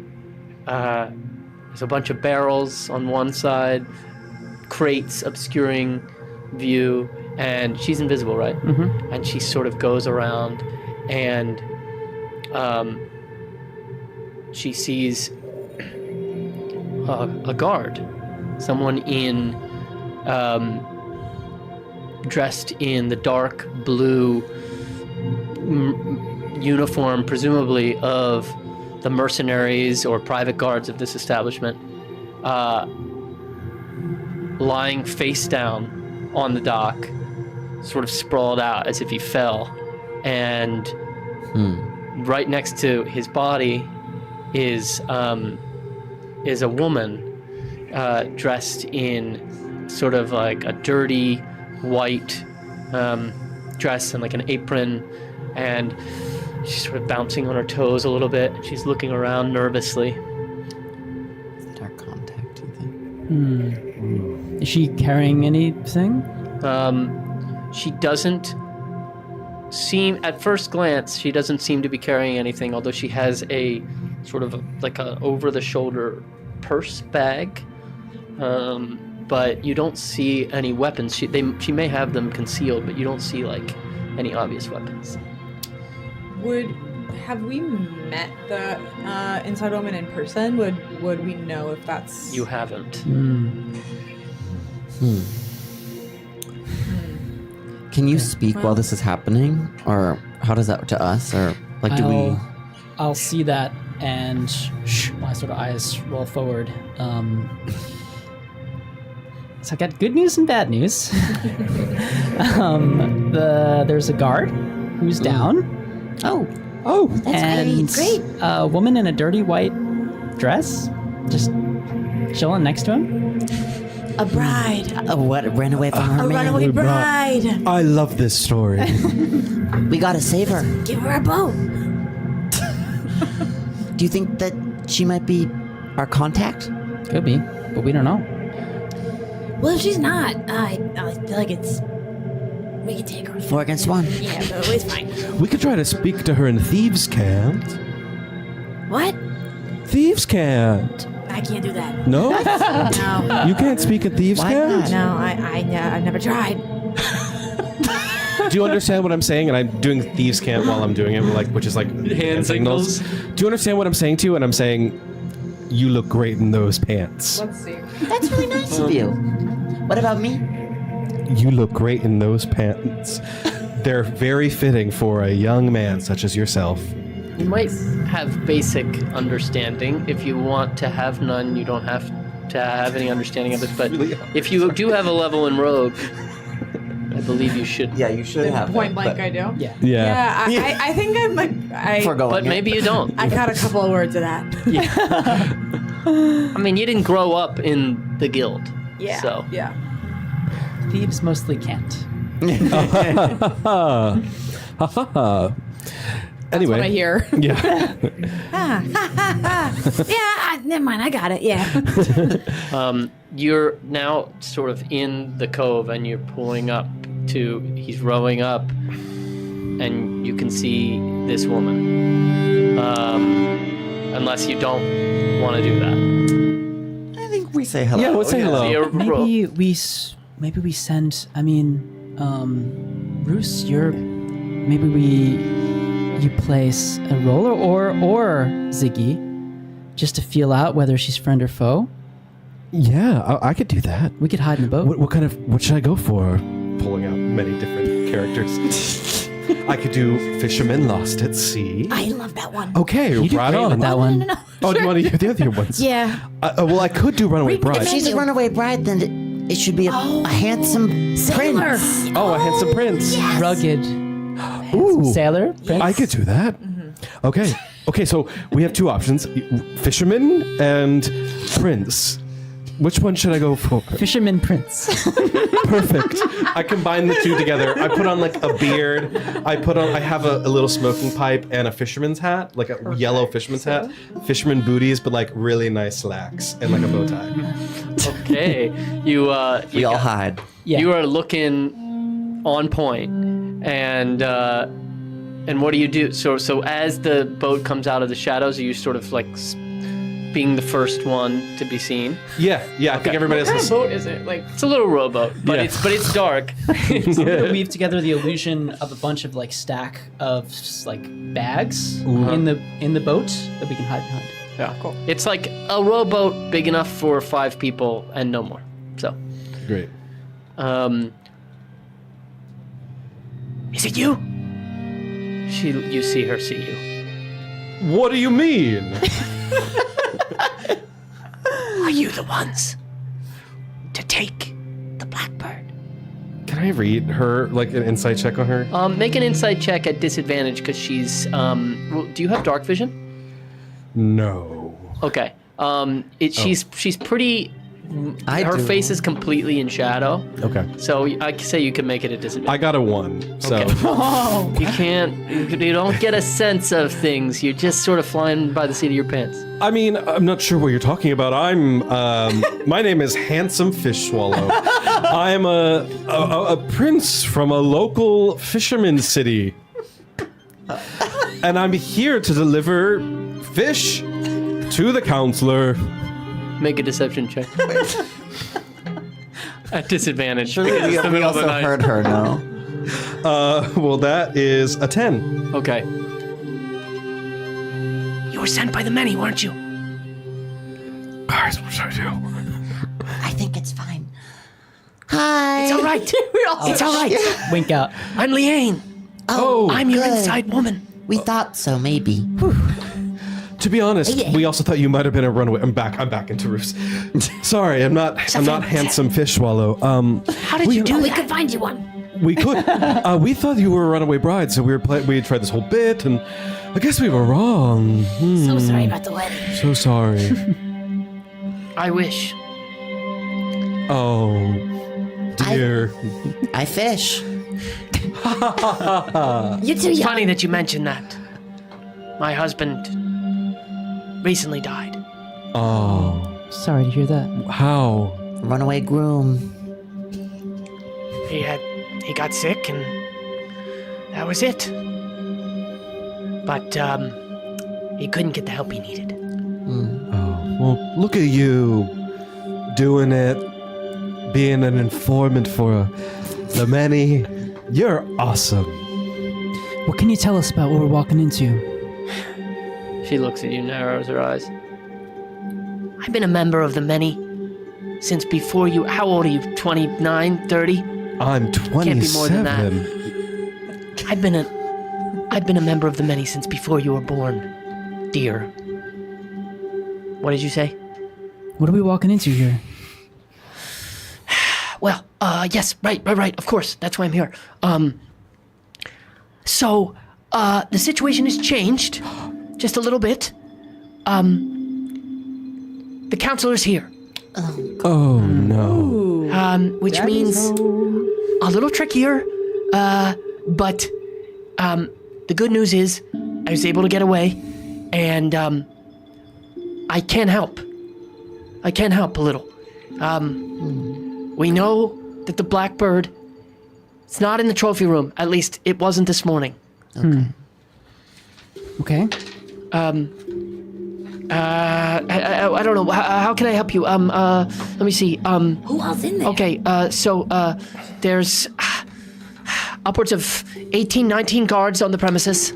there's a bunch of barrels on one side, crates obscuring view, and she's invisible, right? Mm-hmm. And she sort of goes around, and she sees a guard, someone dressed in the dark blue uniform, presumably of the mercenaries or private guards of this establishment, lying face down on the dock, sort of sprawled out as if he fell, and right next to his body is a woman dressed in sort of like a dirty white dress and like an apron, and she's sort of bouncing on her toes a little bit. She's looking around nervously. Is that our contact, do you think? Is she carrying anything? She doesn't seem, at first glance, she doesn't seem to be carrying anything, although she has a sort of like a over-the-shoulder purse bag. But you don't see any weapons. She may have them concealed, but you don't see like any obvious weapons. Have we met the Inside Woman in person? Would we know if that's... You haven't. Can you speak while this is happening, or how does that to us, or like do we? I'll see that, and my sort of eyes roll forward. So I got good news and bad news. There's a guard who's down. Oh, and great. a woman in a dirty white dress, just chilling next to him. A bride. what ran away from her A man? runaway bride. I love this story. We gotta save her. Give her a boat. Do you think that she might be our contact? Could be, but we don't know. Well, if she's not, I feel like we can take her. 4 against 1. Yeah, but it's fine. We could try to speak to her in Thieves' Cant. What? Thieves' Cant. I can't do that. No? No. You can't speak in Thieves' Why Cant? not? No, I've never tried. Do you understand what I'm saying? And I'm doing Thieves' Cant while I'm doing it, which is like Hand signals. Do you understand what I'm saying to you? And I'm saying, you look great in those pants. Let's see. That's really nice of you. What about me? You look great in those pants. They're very fitting for a young man such as yourself. You might have basic understanding. If you want to have none, you don't have to have any understanding of it. But if you do have a level in Rogue, I believe you should. Yeah, you should have. Point blank, I do. Yeah. Yeah, I think I'm like Forgoing But it. maybe you don't. I got a couple of words of that. I mean, you didn't grow up in the guild. Yeah. So. Yeah. Thieves mostly can't. Anyway. What I hear. Yeah. Yeah, never mind. I got it. Yeah. You're now sort of in the cove, and you're pulling up to. He's rowing up, and you can see this woman. Unless you don't want to do that. I think we say hello. Yeah, let's say hello. So Maybe we send. I mean, Roos, you place a roller or Ziggy, just to feel out whether she's friend or foe. Yeah, I could do that. We could hide in the boat. What should I go for? Pulling out many different characters. I could do Fisherman Lost at Sea. I love that one. Okay, You do right great on. with that one. No. Oh, do you want to hear the other ones? Yeah. Well, I could do Runaway Bride. If She's a runaway bride, then it should be a handsome Sailor. prince. Oh, a handsome prince. Rugged. Ooh, Sailor? Prince? I could do that. Okay. Okay, so we have two options: Fisherman and Prince. Which one should I go for? Fisherman Prince. Perfect. I combine the two together. I put on like a beard. I have a little smoking pipe and a fisherman's hat, like a yellow fisherman's hat. Fisherman booties, but like really nice slacks and like a bow tie. Okay. You We all hide. Yeah. You are looking on point, and what do you do? So as the boat comes out of the shadows, are you sort of like being the first one to be seen? Yeah. I think everybody What kind else of boat is it? Like, It's a little rowboat, but Yeah. it's dark. I'm gonna weave together the illusion of a bunch of like stack of like bags in the boat that we can hide behind. Yeah, cool. It's like a rowboat big enough for 5 people and no more. So, Great. is it you? You see her see you. What do you mean? Are you the ones to take the blackbird? Can I read her, like an insight check on her? Make an insight check at disadvantage because she's. Do you have dark vision? No. Okay. She's pretty. Her do. face is completely in shadow, Okay. so I say you can make it a disadvantage. I got a 1, so. Okay. You can't. You don't get a sense of things. You're just sort of flying by the seat of your pants. I mean, I'm not sure what you're talking about. My name is Handsome Fish Swallow. I'm a prince from a local fisherman city. And I'm here to deliver fish to the counselor. Make a deception check. At disadvantage. because We, it's the we middle of the also night. heard her, no? Well, that is a 10. Okay. You were sent by the many, weren't you? Guys, what should I do? I think it's fine. Hi. It's all right. It's all right. Wink out. I'm Liane. Oh, I'm your good. inside woman. We thought so, maybe. To be honest, we also thought you might have been a runaway. I'm back into roofs. Sorry, I'm not Handsome Fish Swallow. How did you do We that? could find you one. We could. We thought you were a runaway bride, so we tried this whole bit, and I guess we were wrong. So sorry about the wedding. So sorry. I wish. Oh, dear. I fish. You're too young. Funny that you mentioned that. My husband recently died. Oh, Sorry to hear that. how? Runaway groom. He got sick and that was it. But he couldn't get the help he needed. Oh, well, look at you doing it, being an informant for the many. You're awesome. What can you tell us about what we're walking into? She looks at you, narrows her eyes. I've been a member of the many since before you. How old are you? 29, 30? I'm 27. Can't be more than that. I've been a member of the many since before you were born, dear. What did you say? What are we walking into here? Well, yes, right, of course, that's why I'm here. So, the situation has changed, just a little bit. The counselor's here, Oh no. which means a little trickier, but, the good news is I was able to get away, and, I can help. I can help a little. We know that the blackbird, it's not in the trophy room. At least it wasn't this morning. Okay. I don't know. How can I help you? Let me see. Who else in there? Okay, so there's upwards of 18, 19 guards on the premises.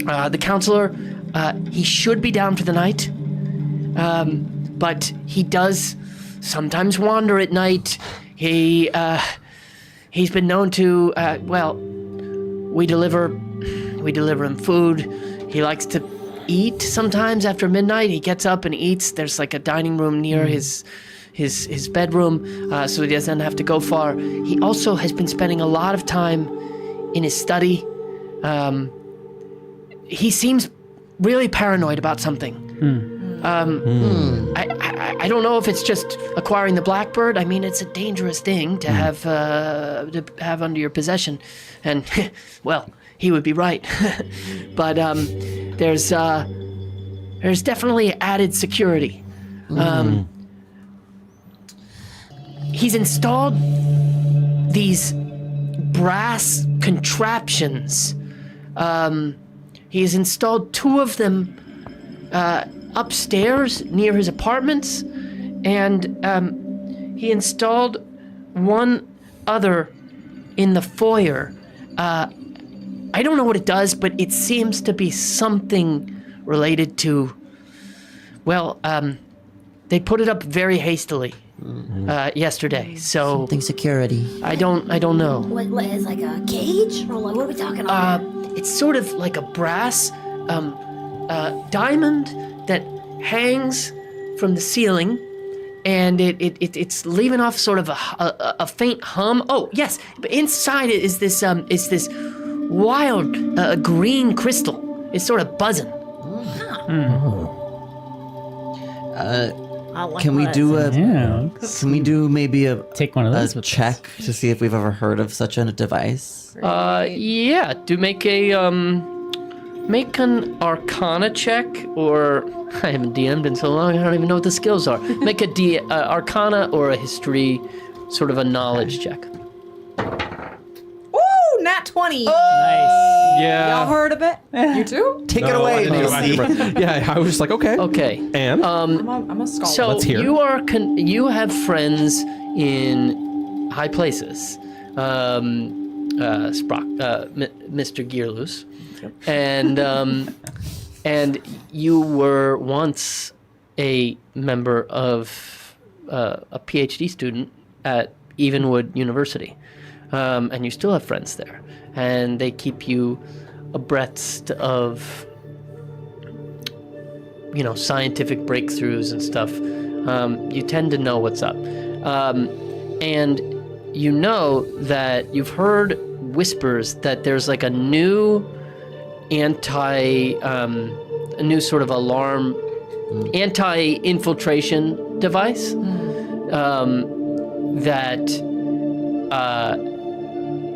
The counselor, he should be down for the night. But he does sometimes wander at night. He he's been known to, we deliver him food. He likes to eat sometimes after midnight. He gets up and eats. There's like a dining room near his bedroom, so he doesn't have to go far. He also has been spending a lot of time in his study. He seems really paranoid about something. I don't know if it's just acquiring the blackbird. I mean, it's a dangerous thing to have under your possession, and well, he would be right. But there's definitely added security. He's installed these brass contraptions. He's installed 2 of them upstairs near his apartments, and he installed 1 other in the foyer. I don't know what it does, but it seems to be something related to, they put it up very hastily yesterday, so Something security. I don't know. What is like a cage? Or what are we talking about? It's sort of like a brass diamond that hangs from the ceiling, and it's leaving off sort of a faint hum. Oh yes, but inside it is this wild green crystal. It's sort of buzzing. Can we do maybe a Take one of those with check to see if we've ever heard of such a device? Yeah. Do make an Arcana check, or I haven't DM'd in so long, I don't even know what the skills are. Make a Arcana or a History, sort of a knowledge check. Ooh, nat 20. Nice. Y'all heard of it? You too? Take it away, Lucy. Yeah, I was just like, okay. Okay. And? I'm a scholar. So Let's hear. you are you have friends in high places, Mr. Gearloose, and you were once a member of a PhD student at Evenwood University, and you still have friends there, and they keep you abreast of scientific breakthroughs and stuff. You tend to know what's up. And you know that you've heard whispers that there's like a new sort of alarm, anti-infiltration device that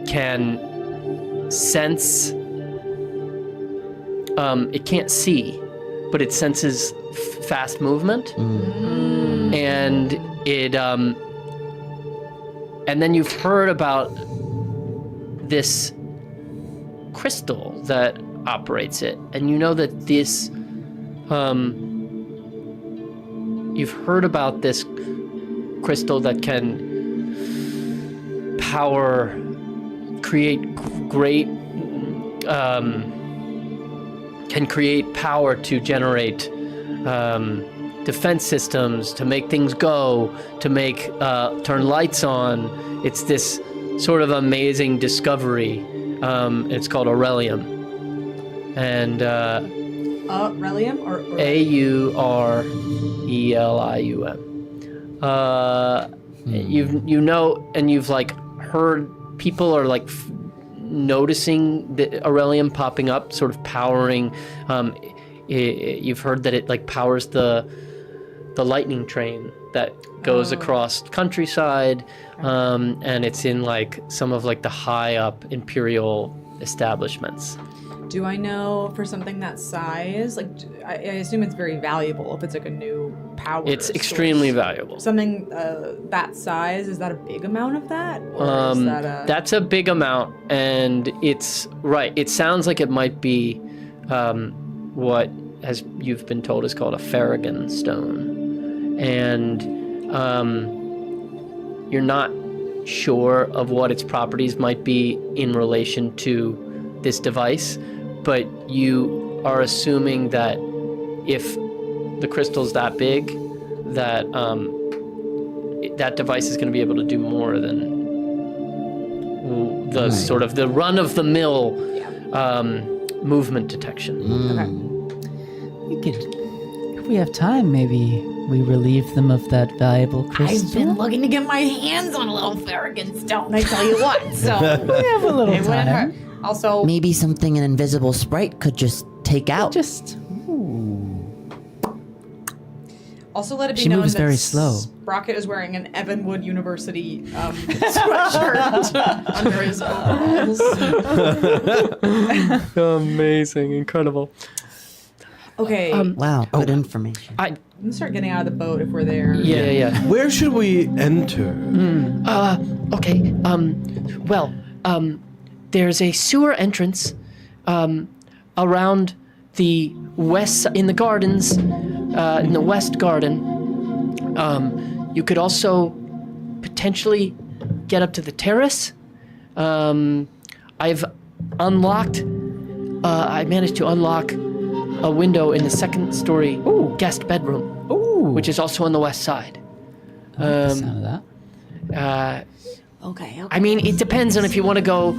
can sense, it can't see, but it senses fast movement, and it and then you've heard about this crystal that operates it, and you know that this you've heard about this crystal that can create power to generate defense systems, to make things go, to make turn lights on. It's this sort of amazing discovery. It's called Aurelium, and Relium or Aurelium. You've like heard people are like noticing the Aurelium popping up, sort of powering. You've heard that it like powers the lightning train that goes across countryside, and it's in like some of like the high up imperial establishments. Do I know for something that size? Like, I assume it's very valuable if it's like a new power. It's source. extremely valuable. Something that size, is that a big amount of that? Or is that That's a big amount, and it's right. It sounds like it might be what as you've been told is called a Farragon stone, and you're not sure of what its properties might be in relation to this device, but you are assuming that if the crystal's that big, that that device is going to be able to do more than the sort of the run-of-the-mill movement detection. Okay. We could, if we have time, maybe we relieve them of that valuable crystal. I've been looking to get my hands on a little Farragon stone, I tell you what. So We have a little it wouldn't hurt. time. Also, Maybe something an invisible sprite could just take out. Just Also, let it be She known moves that very slow. Sprocket is wearing an Evanwood University sweatshirt under his overalls. Amazing, incredible. Okay, Wow, good information. I I'm gonna start getting out of the boat if we're there. yeah. Where should we enter? Okay. Well, there's a sewer entrance around the west in the gardens, in the west garden. You could also potentially get up to the terrace. I've unlocked. I managed to unlock a window in the second-story guest bedroom, which is also on the west side. I like the sound of that. okay. I mean, it depends on if you want to go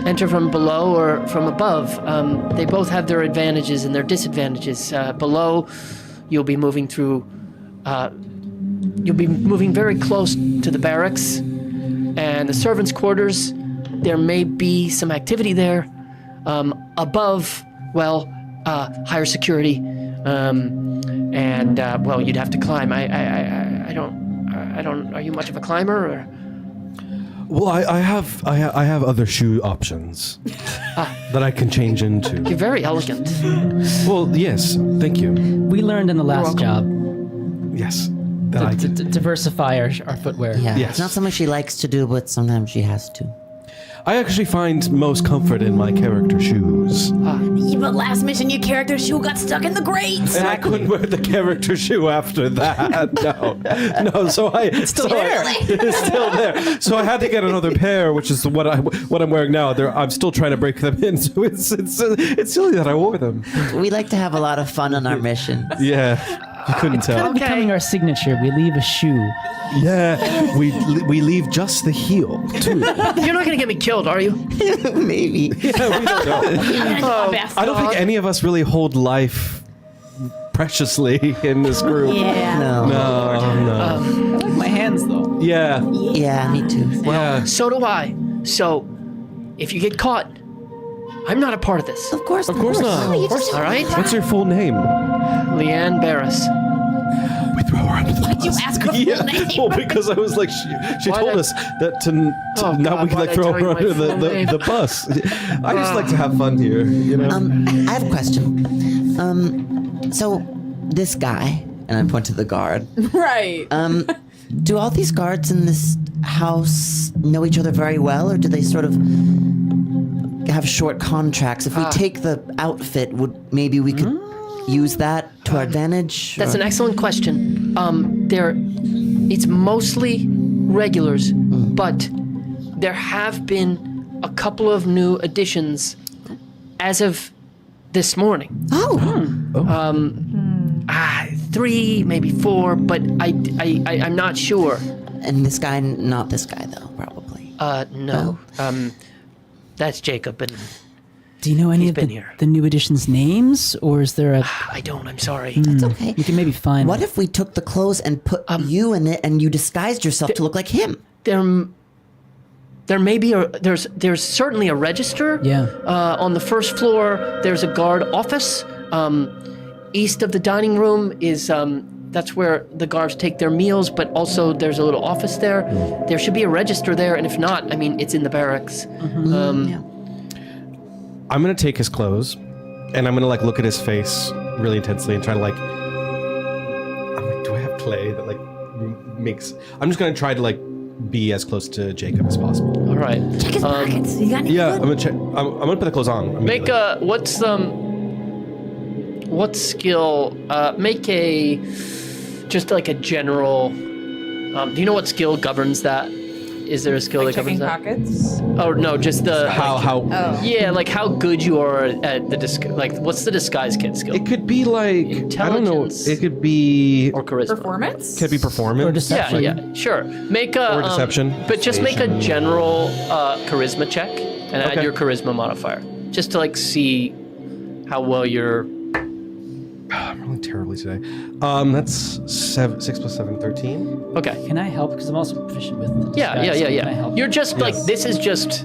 enter from below or from above. They both have their advantages and their disadvantages. Below, you'll be moving through. You'll be moving very close to the barracks and the servants' quarters. There may be some activity there. Above, well, higher security, and well, you'd have to climb. I don't. Are you much of a climber? Or? Well, I have other shoe options that I can change into. You're very elegant. Well, yes, thank you. We learned in the last job Yes, that I to can. diversify our footwear. Yeah, Yes. it's not something she likes to do, but sometimes she has to. I actually find most comfort in my character shoes, Yeah, but last mission, your character shoe got stuck in the grate. and I couldn't wear the character shoe after that. No. So it's still there. It's still there. So I had to get another pair, which is what I'm wearing now. I'm still trying to break them in. So it's silly that I wore them. We like to have a lot of fun on our mission. Yeah, you couldn't Kind tell. of becoming our signature. We leave a shoe. Yeah, we leave just the heel too. You're not gonna get me killed, are you? Maybe. Yeah, we don't know. I don't think any of us really hold life preciously in this group. Yeah. No. No. I like my hands though. Yeah. Yeah, me too. Yeah. So do I. So, if you get caught, I'm not a part of this. Of course. Of course not. All right, What's your full name? Leanne Barris. We throw her under the Why'd you bus. ask her full name? Well, because I was like, she Why told did- us that to Oh, now God, we can why'd like I throw tell her you my under full name? the bus. I just like to have fun here, you know. I have a question. So this guy, and I point to the guard. Right. Do all these guards in this house know each other very well, or do they sort of have short contracts? If we take the outfit, maybe we could use that to our advantage? That's an excellent question. It's mostly regulars, but there have been a couple of new additions as of this morning. Oh, 3, maybe 4, but I'm not sure. and this guy, not this guy though, probably. No. That's Jacob, and Do you know any He's of been here. the new additions' names, or is there a? I don't. I'm sorry. It's okay. You can maybe find. What if we took the clothes and put you in it, and you disguised yourself to look like him? There may be there's certainly a register. Yeah. On the first floor, there's a guard office. East of the dining room is that's where the guards take their meals, but also there's a little office there. There should be a register there, and if not, I mean, it's in the barracks. Yeah. I'm gonna take his clothes, and I'm gonna like look at his face really intensely and try to like. I'm like, do I have clay that like makes? I'm just gonna try to like be as close to Jacob as possible. All right. Check his pockets. You got any Yeah, good? I'm gonna check. I'm gonna put the clothes on. Make immediately. what skill? Make just like a general. Do you know what skill governs that? is there a skill that covers Checking that? pockets. Oh no, just the How yeah, like how good you are at the like what's the disguise kit skill it could be like I don't know. Intelligence. It could be or charisma? Performance. could be performance Or deception. Yeah, sure. Make a Or deception. but just make a general charisma check and add Okay. your charisma modifier, just to like see how well you're. I'm really terribly today. That's 6 + 7, 13. Okay. Can I help? Because I'm also proficient with Yeah. disguise, so Can I Yeah. help? You're just like Yes. this is just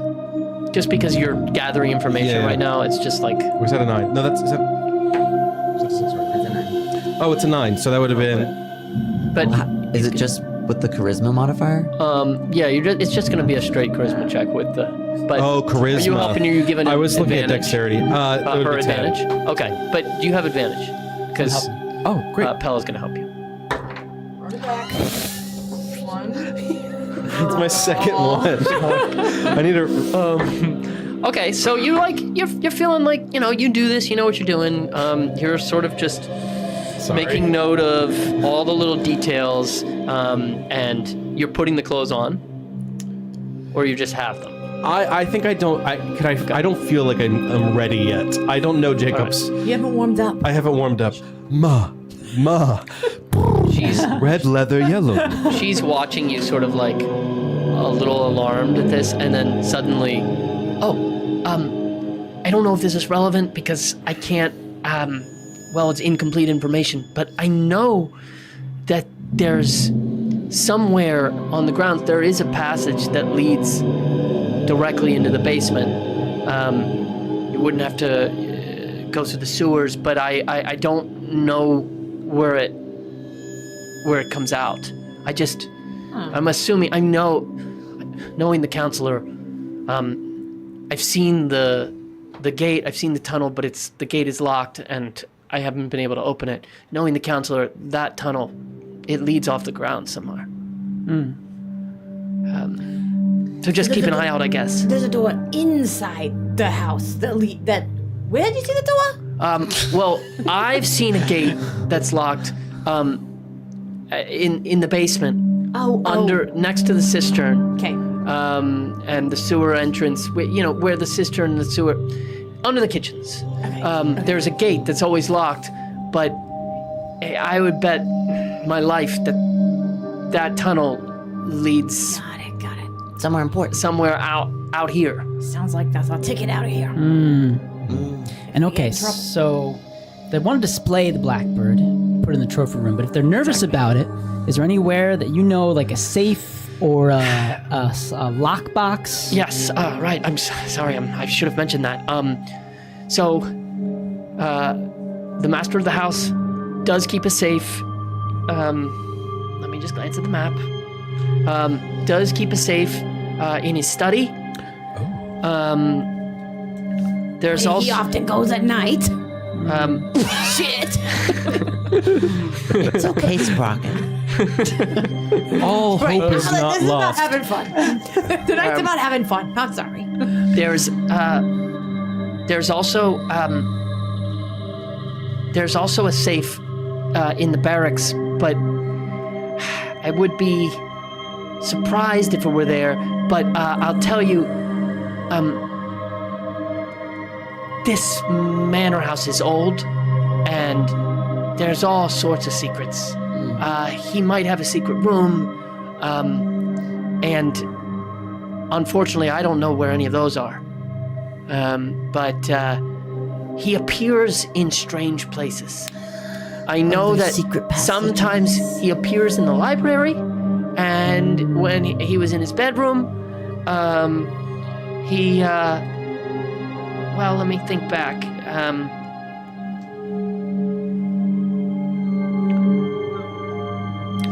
because you're gathering information Yeah. right now. It's just like Or is that a 9? No, is that a 6, right? That's a 9. Oh, it's a 9. So that would have been. but. Is it just with the charisma modifier? Yeah, it's just gonna be a straight charisma check with the. But Oh, charisma. Are you helping? Are you giving? I was looking at advantage? dexterity. It would Her be 10. advantage. Okay, but do you have advantage? Because Oh, great. Pella's gonna help you. One. It's my second one. I need a. Okay, so you're feeling like you do this. You know what you're doing. You're sort of just making note of all the little details, and you're putting the clothes on, or you just have them. I think I don't. I don't feel like I'm ready yet. I don't know, Jacobs. You haven't warmed up. I haven't warmed up. Ma. She's Red leather, yellow. she's watching you, sort of like a little alarmed at this, and then suddenly, I don't know if this is relevant because I can't. Well, it's incomplete information, but I know that there's somewhere on the grounds there is a passage that leads directly into the basement. You wouldn't have to go through the sewers, but I don't know where it comes out. I'm assuming knowing the counselor. I've seen the gate. I've seen the tunnel, but the gate is locked, and I haven't been able to open it. Knowing the counselor, that tunnel, it leads off the ground somewhere. So just keep an eye out, I guess. There's a door inside the house that where did you see the door? Well, I've seen a gate that's locked in the basement, next to the cistern. Okay. And the sewer entrance, where the cistern and the sewer, under the kitchens. Okay. There's a gate that's always locked, but I would bet my life that tunnel leads Got it. Somewhere important. somewhere out here. Sounds like that's our ticket out of here. And okay, so they want to display the blackbird, put it in the trophy room. But if they're nervous about it, is there anywhere that like a safe or a lockbox? Yes, right. I'm sorry. I should have mentioned that. So, the master of the house does keep a safe. Let me just glance at the map. Does keep a safe in his study. There's also He often goes at night. Shit. It's okay, Sprocket. All hope is not This is about lost. having fun. Tonight's about having fun. I'm sorry. there's also a safe in the barracks, but I would be surprised if it were there. But I'll tell you, this manor house is old, and there's all sorts of secrets. He might have a secret room, and unfortunately, I don't know where any of those are. But he appears in strange places. I know that secret passages. sometimes he appears in the library, and when he was in his bedroom, well, let me think back.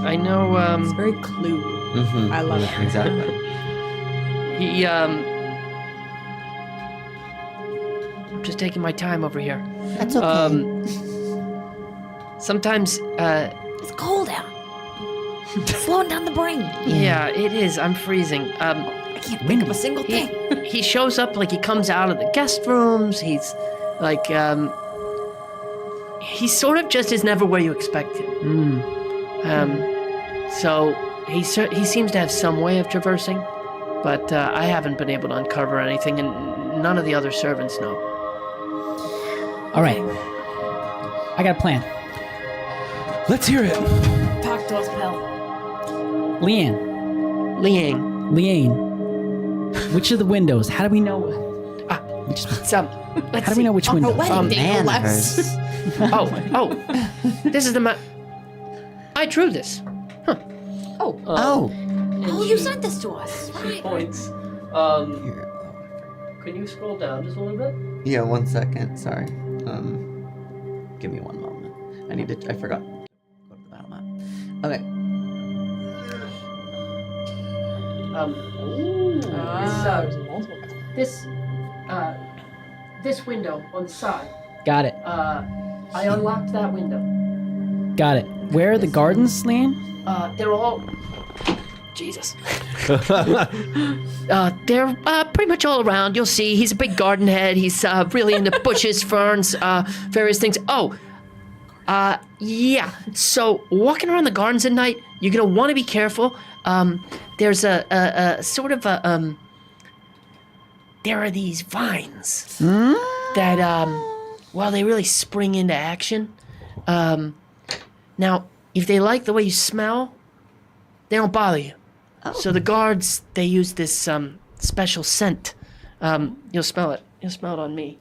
I know, It's very clue. Mm-hmm. I love it. Exactly. he, I'm just taking my time over here. That's okay. Sometimes, It's cold out. Slowing down the brain. yeah, it is. I'm freezing. I can't think of a single thing. He shows up, like, he comes out of the guest rooms. He's, like, he sort of just is never where you expect him. So he seems to have some way of traversing. but I haven't been able to uncover anything, and none of the other servants know. All right. I got a plan. Let's hear it. Talk to us, pal. Leanne. Liang. Which of the windows? How do we know? Let's How do we know which window? wedding day, no less. This is the map. I drew this. Oh. Oh, you sent this to us. Right. Points. Can you scroll down just a little bit? Yeah, 1 second. Sorry. Give me one moment. I forgot. Go to the battle map. Okay. This window on the side. Got it. I unlocked that window. Got it. Where are the gardens, Leanne? They're all. Jesus. They're pretty much all around. You'll see. He's a big garden head. He's really into bushes, ferns, various things. Yeah. So walking around the gardens at night, you're gonna want to be careful. There's a sort of a there are these vines that well, they really spring into action. Now, if they like the way you smell, they don't bother you. So the guards, they use this special scent. You'll smell it. You'll smell it on me.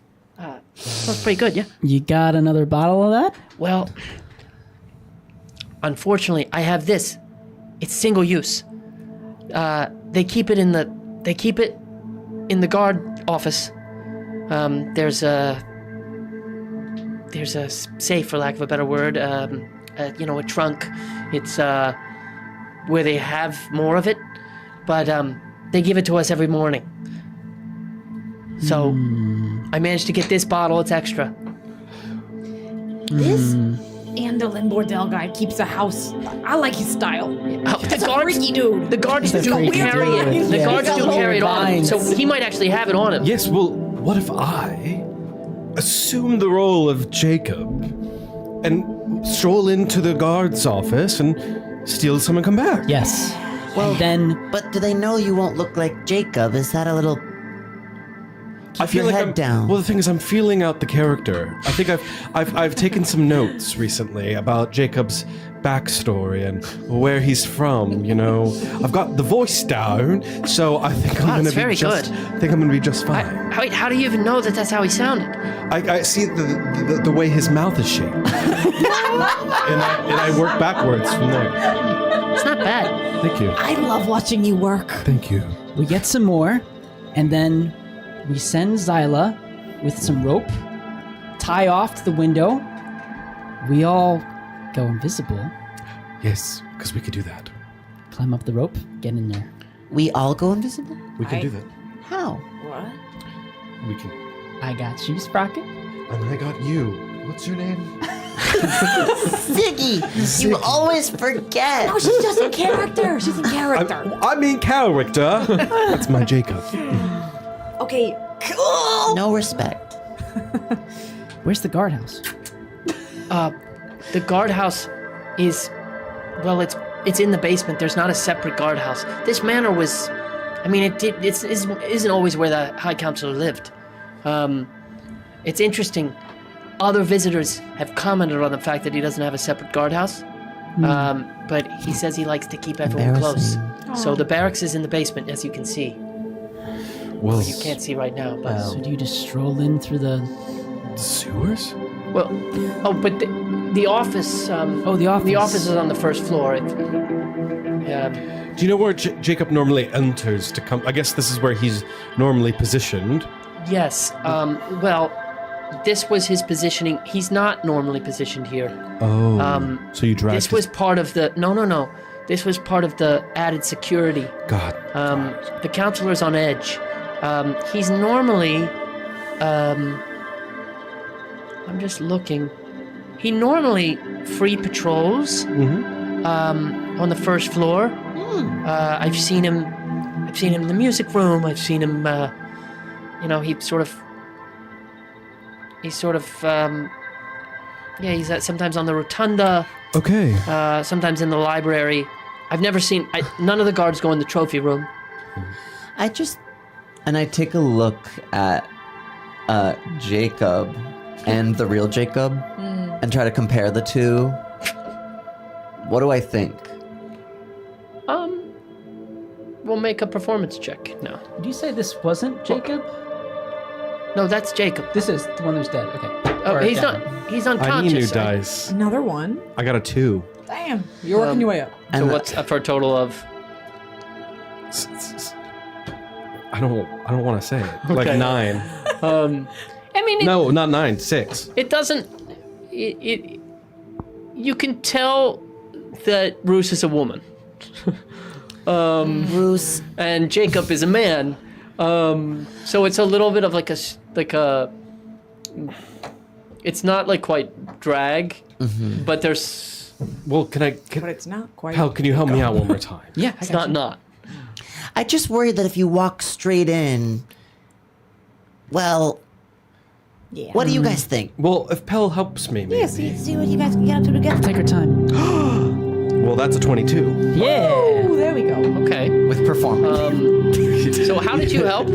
Smells pretty good, yeah? You got another bottle of that? Well, unfortunately, I have this. It's single use. They keep it in the guard office. There's a safe, for lack of a better word. A trunk. It's where they have more of it, but they give it to us every morning. So I managed to get this bottle. It's extra. This and the Lynn Bordell guy keeps a house. I like his style. The a freaky dude. The guards do carry it. The guards do carry it on him, so he might actually have it on him. Yes, well, what if I assume the role of Jacob and stroll into the guard's office and steal some and come back? Yes. Well, And then but do they know you won't look like Jacob? Is that a little... I feel your like head down. Well, the thing is, I'm feeling out the character. I think I've taken some notes recently about Jacob's backstory and where he's from. You know, I've got the voice down, so I think I'm gonna be just fine. How do you even know that that's how he sounded? I see the way his mouth is shaped, and I work backwards from there. It's not bad. Thank you. I love watching you work. Thank you. we get some more, and then we send Zyla with some rope, tie off to the window. We all go invisible, Yes, because we could do that. climb up the rope, get in there. We all go invisible? We can do that. How? What? We can. I got you, Sprocket. And I got you. What's your name? Ziggy! You always forget! No, she's just in character. She's in character. I mean character. That's my Jacob. Okay, cool. No respect. Where's the guardhouse? The guardhouse is, well, it's in the basement. There's not a separate guardhouse. This manor was, I mean, it isn't always where the High Counselor lived. It's interesting. Other visitors have commented on the fact that he doesn't have a separate guardhouse, but he says he likes to keep everyone close. So the barracks is in the basement, as you can see. Well, You can't see right now, but So do you just stroll in through the... sewers? well, but the office. the office. The office is on the first floor. Do you know where Jacob normally enters to come? I guess this is where he's normally positioned. Yes. Well, this was his positioning. He's not normally positioned here. Oh. So you dragged This was part of the. No. This was part of the added security. God. The counselor's on edge. He's normally. I'm just looking. He normally free patrols. On the first floor. I've seen him in the music room. I've seen him. He's he's sometimes on the rotunda. Okay. Sometimes in the library. I've never seen. None of the guards go in the trophy room. I take a look at Jacob and the real Jacob and try to compare the two. What do I think? We'll make a performance check now. Did you say this wasn't Jacob? No, that's Jacob. This is the one who's dead. Okay. Oh, Or he's down. not. He's I need unconscious. new right? dice. Another one. I got a 2. Damn. You're working your way up. So And what's for a total of? I don't want to say it. Like Okay. 9. I mean, No, not 9. 6. it doesn't. It. You can tell that Roos is a woman. Bruce. And Jacob is a man. So it's a little bit of like a. It's not like quite drag, but there's. Well, But it's not quite. Hal, can you help me out one more time? Yeah, It's not. I just worry that if you walk straight in, well, Yeah. what do you guys think? Well, if Pell helps me, maybe. Yeah, see what you guys can get up to together. take our time. Well, that's a 22. Yeah. Oh, there we go. Okay. With performance. So how did you help?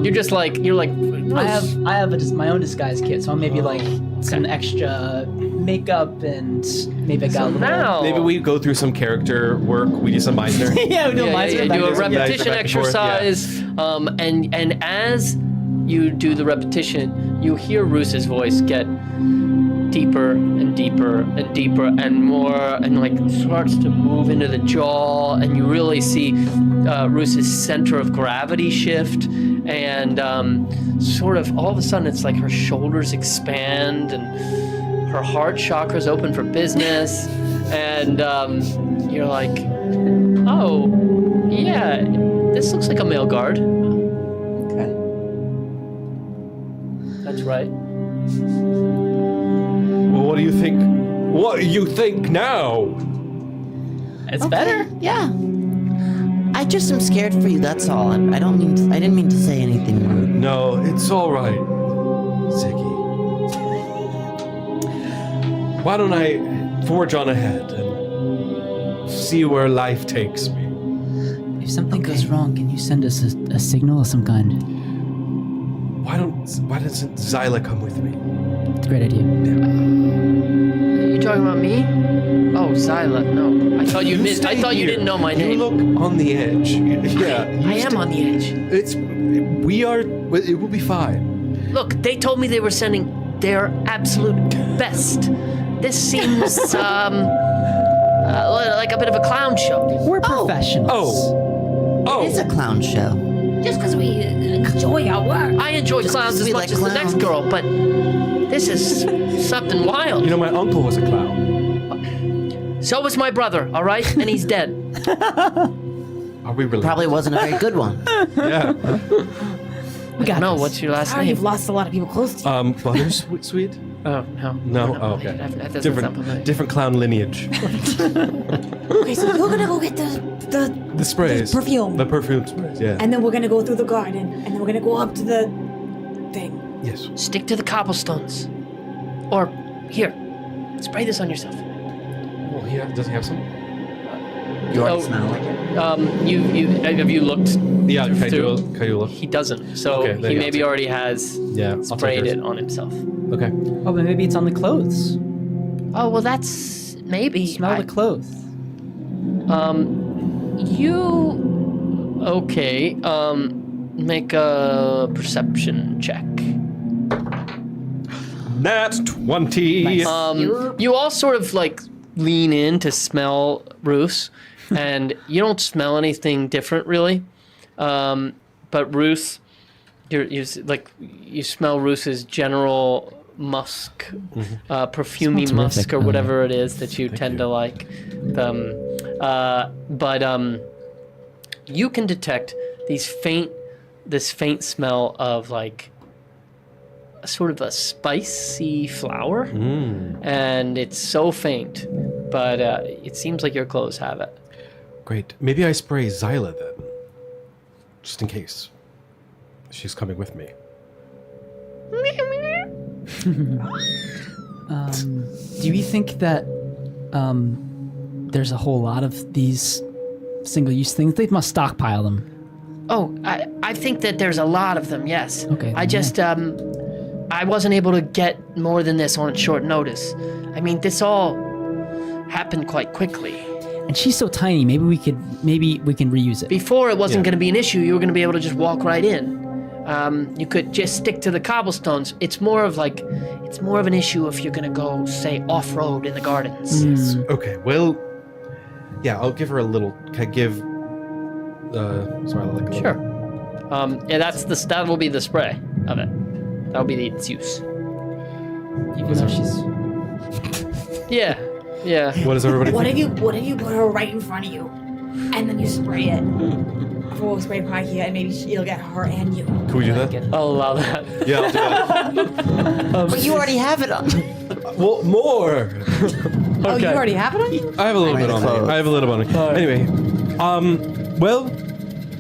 You're just like I have just my own disguise kit, so I'm maybe like some extra makeup and maybe I got a little. now. Maybe we go through some character work. We do some Meisner. Yeah, we do a Yeah, Meisner you back do a there. repetition back and forth, yeah. exercise, and as you do the repetition, you hear Roos's voice get deeper and deeper and deeper and more, and like starts to move into the jaw, and you really see Roos's center of gravity shift, and sort of all of a sudden it's like her shoulders expand and her heart chakra's open for business, and you're like, oh, yeah, this looks like a male guard. Okay. That's right. Well, what do you think? What do you think now? It's better. Yeah. I just am scared for you. That's all. I didn't mean to say anything rude. No, it's all right, Ziggy. Why don't I forge on ahead and see where life takes me? If something goes wrong, can you send us a signal of some kind? Why doesn't Zyla come with me? It's a great idea. Are you talking about me? Oh, Zyla. No, I thought you missed. I thought you didn't know my You name. look on the edge. Yeah, I am on the edge. We are. It will be fine. Look, they told me they were sending their absolute best. This seems like a bit of a clown show. We're professionals. It's a clown show. Just because we enjoy our work. I enjoy Just clowns 'cause as we much like as the next clowns. girl, but this is something wild. You know, my uncle was a clown. So was my brother, all right? And he's dead. Are we related? Probably wasn't a very good one. Yeah. I don't know. What's your last Sorry, name? you've lost a lot of people close to you. Butters sweet? Oh, no. No. Oh, okay. That doesn't sound familiar. Different clown lineage. Okay, so you're gonna go get The sprays. perfume. The perfume sprays. Yeah. and then we're gonna go through the garden, and then we're gonna go up to the thing. yes. Stick to the cobblestones. Or, here, spray this on yourself. Well, does he have some? You already Oh. smell like it. Have you looked? Yeah. Can I do through? a look? He doesn't. So Okay, then he yeah, maybe I'll already has Yeah. I'll take sprayed yours. it on himself. Okay. Oh, but maybe it's on the clothes. Oh well, that's maybe. Smell the clothes. Okay. Make a perception check. Nat 20. You all sort of like lean in to smell Roos, and you don't smell anything different really. But Roos, you smell Roos's general musk, perfumey Smells musk terrific. or whatever it is that you tend to like. But you can detect this faint smell of like sort of a spicy flower, and it's so faint, but it seems like your clothes have it. Great. Maybe I spray Zyla then, just in case she's coming with me. Do you think that there's a whole lot of these single-use things? They must stockpile them. I think that there's a lot of them, yes. Okay, I just, I wasn't able to get more than this on short notice. I mean, this all happened quite quickly. And she's so tiny. Maybe we can reuse it. Before, it wasn't going to be an issue. You were going to be able to just walk right in. You could just stick to the cobblestones. It's more of an issue if you're going to go, say, off-road in the gardens. Okay, well, yeah, I'll give her a little. Can I give? Sorry, like a little. Sure. Yeah, that will be the spray of it. That'll be its use. Even though she's. Yeah. Yeah. What is everybody? What if you put her right in front of you, and then you spray it? Full spray Pikey, and maybe it'll get her and you. Can we do that? I'll allow that. Yeah, I'll do that. But you already have it on. Well, more. Oh, you already have it on? I have a little bit on me. I have a little on me. Anyway, well,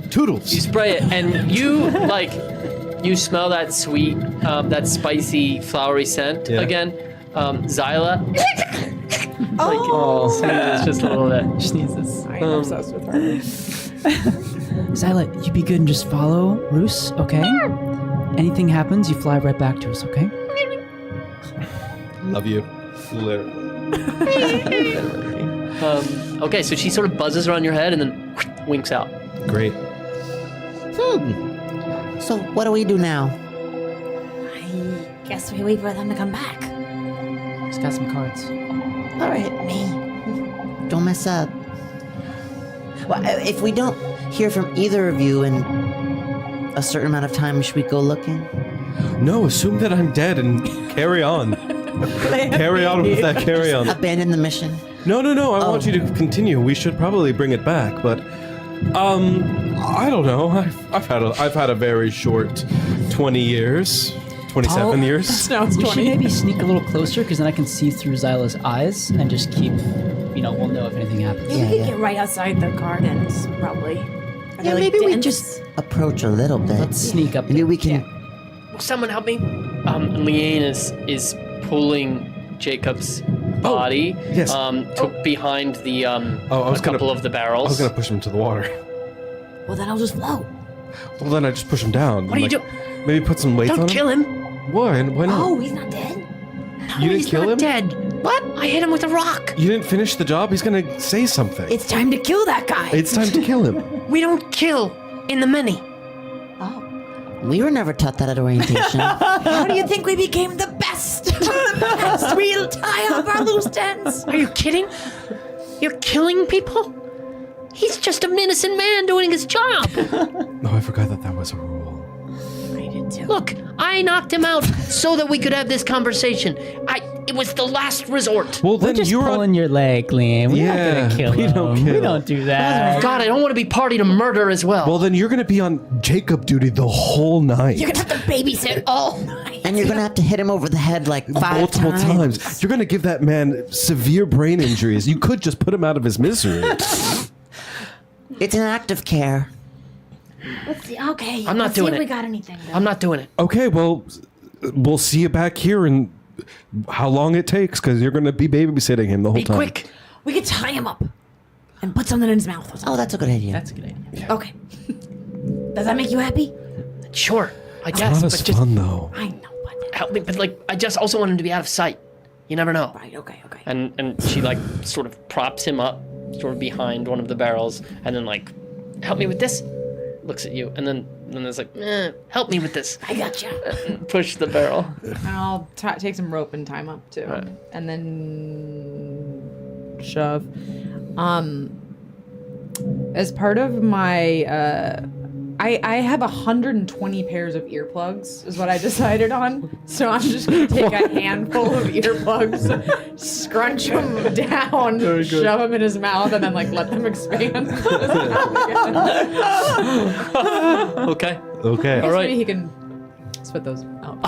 Toodles. You spray it, and you smell that sweet, that spicy, flowery scent again. Zyla. It's just a little bit. She needs this. I'm obsessed with her. Zyla, you be good and just follow Roos, okay? Anything happens, you fly right back to us, okay? Love you. Literally. Okay, so she sort of buzzes around your head and then winks out. Great. So what do we do now? I guess we wait for them to come back. Just got some cards. All right, me. Don't mess up. Well, if we don't hear from either of you in a certain amount of time, should we go looking? No, assume that I'm dead and carry on. Carry on with that. Carry on. Abandon the mission. No. I want you to continue. We should probably bring it back, but I don't know. I've had a very short 20 years. 27 years. No, it's We should 20. maybe sneak a little closer, because then I can see through Zyla's eyes and just keep, we'll know if anything happens. Yeah, we could get right outside the gardens, probably. Yeah, maybe we just approach a little bit. Let's sneak up Maybe there. we can. Will someone help me? Leanne is pulling Jacob's body yes. behind the I was a couple of the barrels. I was gonna push him to the water. Well, then I'll just float. Well, then I just push him down. What are you doing? Maybe put some weights on Don't him. kill him. Why? Why not? Oh, he's not dead? You didn't kill him? Dead. What? I hit him with a rock. You didn't finish the job? He's gonna say something. It's time to kill that guy. It's time to kill him. We don't kill in the many. We were never taught that at orientation. How do you think we became the best? The best. We'll tie up our loose ends. Are you kidding? You're killing people? He's just an innocent man doing his job. No, I forgot that was a rule. I did too. Look, I knocked him out so that we could have this conversation. It was the last resort. Well, We're then just you're pulling your leg, Liam. We're not gonna kill we him. don't We kill. don't do that. God, I don't want to be party to murder as well. Well, then you're gonna be on Jacob duty the whole night. You're gonna have to babysit all night. And you're gonna have to hit him over the head like Multiple five times. You're gonna give that man severe brain injuries. You could just put him out of his misery. It's an act of care. Let's see. Okay. I'm not let's see doing if it. we got anything. Though. I'm not doing it. Okay, well, we'll see you back here in how long it takes, because you're gonna be babysitting him the whole Be time. quick. We could tie him up and put something in his mouth or something. Oh, that's a good idea. That's a good idea. Okay. Does that make you happy? Sure, I It's guess. not But as just fun though. I know, but help me. But I just also want him to be out of sight. You never know. right. Okay. And she sort of props him up, sort of behind one of the barrels, and then help me with this. Looks at you, and then there's help me with this. I gotcha. Push the barrel. I'll take some rope and tie him up too, Right. and then shove. As part of my, I have 120 pairs of earplugs, is what I decided on. So I'm just gonna take a handful of earplugs, scrunch them down, shove them in his mouth, and then let them expand. Okay. Okay. All right. Maybe he can spit those out.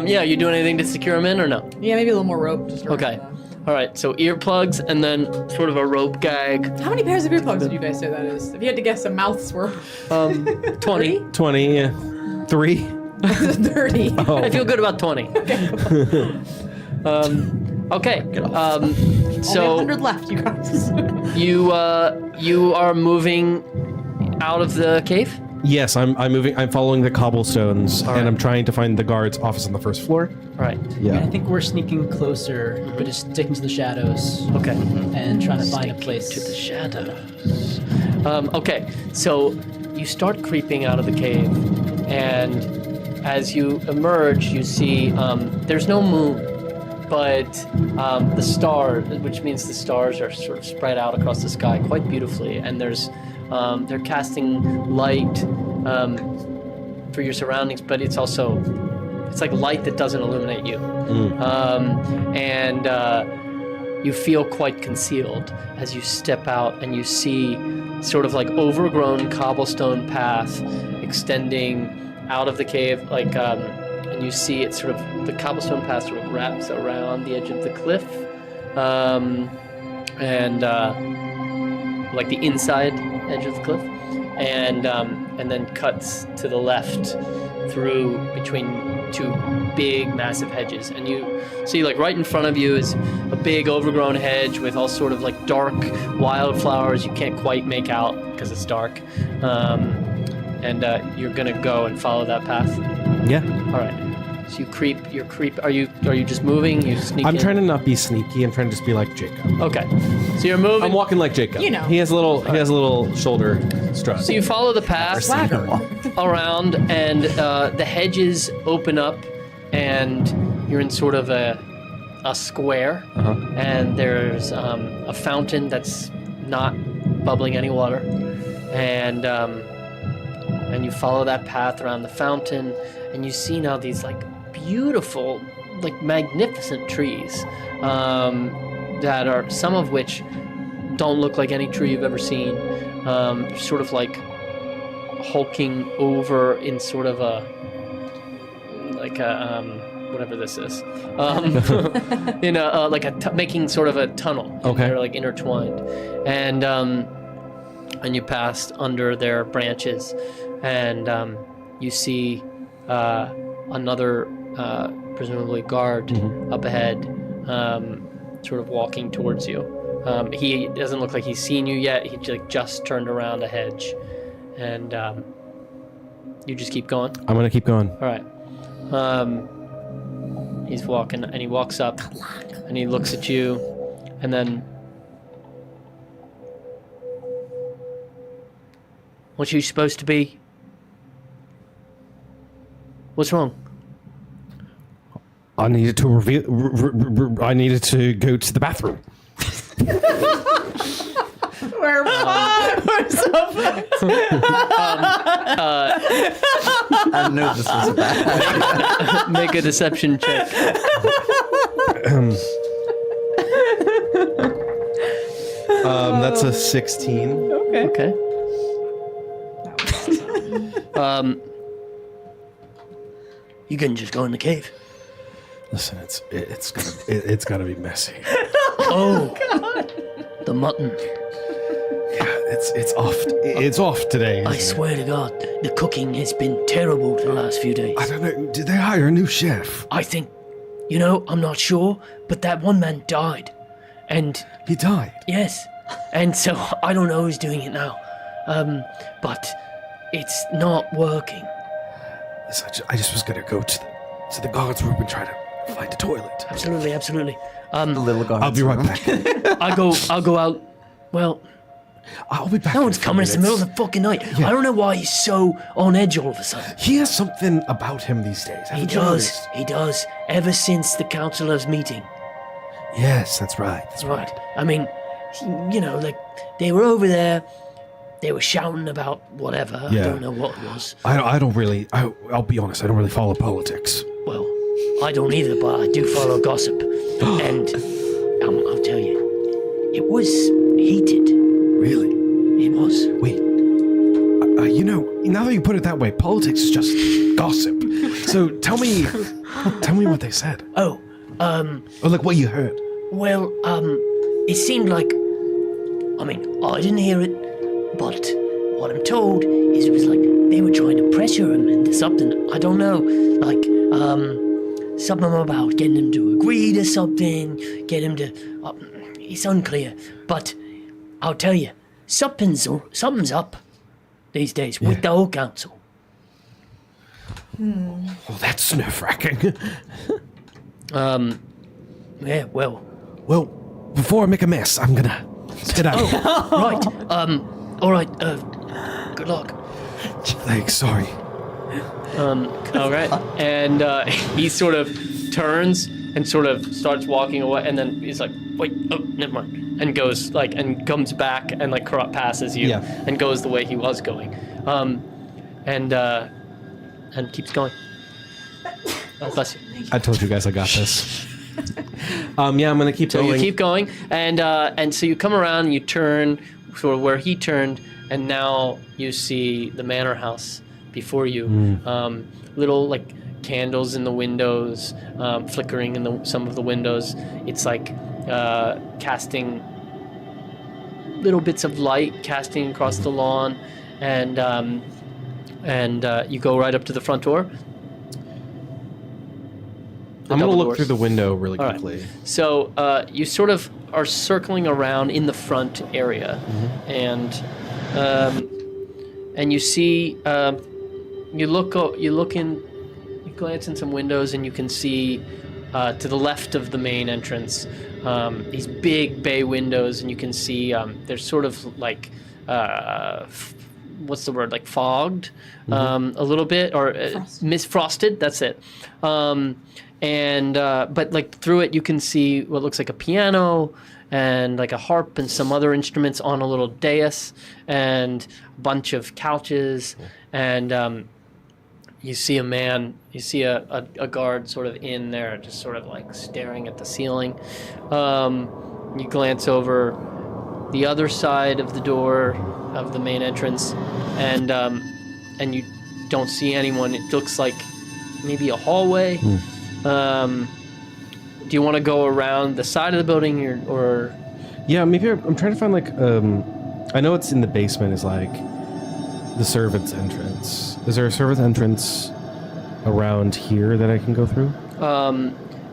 Yeah. You doing anything to secure him in or no? Yeah, maybe a little more rope. Just around Okay. the- All right. So earplugs and then sort of a rope gag. How many pairs of earplugs did you guys say that is? If you had to guess a mouth's worth, 20. 20. Yeah. 3. 30. I feel good about 20. Okay. Only So 100 left, you guys. you are moving out of the cave? Yes, I'm moving. I'm following the cobblestones, right. and I'm trying to find the guard's office on the first floor. All right. Yeah. I think we're sneaking closer, but just sticking to the shadows Okay. and trying to find a place. To the shadows. Okay, so you start creeping out of the cave, and as you emerge, you see there's no moon, but the stars, which means the stars are sort of spread out across the sky quite beautifully, and there's they're casting light for your surroundings, but it's like light that doesn't illuminate you, and you feel quite concealed as you step out and you see sort of like overgrown cobblestone path extending out of the cave, like and you see it sort of, the cobblestone path sort of wraps around the edge of the cliff, and like the inside edge of the cliff, and then cuts to the left through between two big massive hedges, and you see like right in front of you is a big overgrown hedge with all sort of like dark wildflowers you can't quite make out because it's dark, and you're gonna go and follow that path. Yeah. All right, so you're creep. Are you just moving? You sneak I'm in? trying to not be sneaky. I'm trying to just be like Jacob. Okay, so you're moving. I'm walking like Jacob. You know. He has a little shoulder strut. So you follow the path around, and the hedges open up, and you're in sort of a square, and there's a fountain that's not bubbling any water, and you follow that path around the fountain, and you see now these like beautiful, like magnificent trees that are, some of which don't look like any tree you've ever seen, sort of like hulking over in sort of a whatever this is, in a like making sort of a tunnel. Okay. They're like intertwined, and you passed under their branches, and you see another presumably guard up ahead, sort of walking towards you. He doesn't look like he's seen you yet. He just turned around a hedge, and you just keep going. I'm gonna keep going. All right. He's walking, and he walks up, and he looks at you, and then, what you supposed to be? What's wrong? I needed to I needed to go to the bathroom. We're fucked. We're so fucked. I knew this was bad. Make a deception check. That's a 16. Okay. You can just go in the cave. Listen, it's gonna be messy. Oh, the mutton. Yeah, it's off today. I swear to God, the cooking has been terrible the last few days. I don't know. Did they hire a new chef? I think, I'm not sure, but that one man died. And He died. yes, and so I don't know who's doing it now. But it's not working. Listen, I just was gonna go to the guards room and try to find a toilet. Absolutely. The little guard. I'll be right back. I'll go out. Well, I'll be back. no in one's a few coming. It's the middle minutes. of the fucking night. Yeah. I don't know why he's so on edge all of a sudden. He has something about him these days. He haven't you does. noticed? He does. Ever since the councillors' meeting. Yes, that's right. That's Right. I mean, like, they were over there. They were shouting about whatever. Yeah. I don't know what it was. I don't really. I'll be honest. I don't really follow politics. Well, I don't either, but I do follow gossip. And I'll tell you, it was heated. Really? It was. Wait. Now that you put it that way, politics is just gossip. So tell me what they said. Oh, Or like what you heard. well, it seemed like, I didn't hear it, but what I'm told is it was like they were trying to pressure him into something. I don't know, like, something about getting him to agree to something, get him to, it's unclear, but I'll tell you, something's up. these days with the whole council. Oh, that's nerve-wracking. Yeah, well. Well, before I make a mess, I'm gonna head out. Right. All right. Good luck. Thanks, sorry. All right. And he sort of turns and sort of starts walking away, and then he's like, "Wait, oh, never mind," and goes like, and comes back and like passes you, and goes the way he was going, and keeps going. Bless you. I told you guys I got this. I'm gonna keep So going. you keep going, and so you come around, and you turn sort of where he turned, and now you see the manor house before you. Little like candles in the windows, flickering in some of the windows. It's like casting little bits of light, casting across the lawn, and you go right up to the front door. I'm gonna double look doors. through the window really All right. quickly. So you sort of are circling around in the front area, and you see you glance in some windows, and you can see to the left of the main entrance these big bay windows, and you can see there's sort of like what's the word, like fogged a little bit, or frosted. That's it. But like through it you can see what looks like a piano and like a harp and some other instruments on a little dais and a bunch of couches, and you see a guard sort of in there just sort of like staring at the ceiling. You glance over the other side of the door of the main entrance, and you don't see anyone. It looks like maybe a hallway. Do you want to go around the side of the building, or? Yeah, maybe I'm trying to find like I know it's in the basement is like the servant's entrance. Is there a servant's entrance around here that I can go through?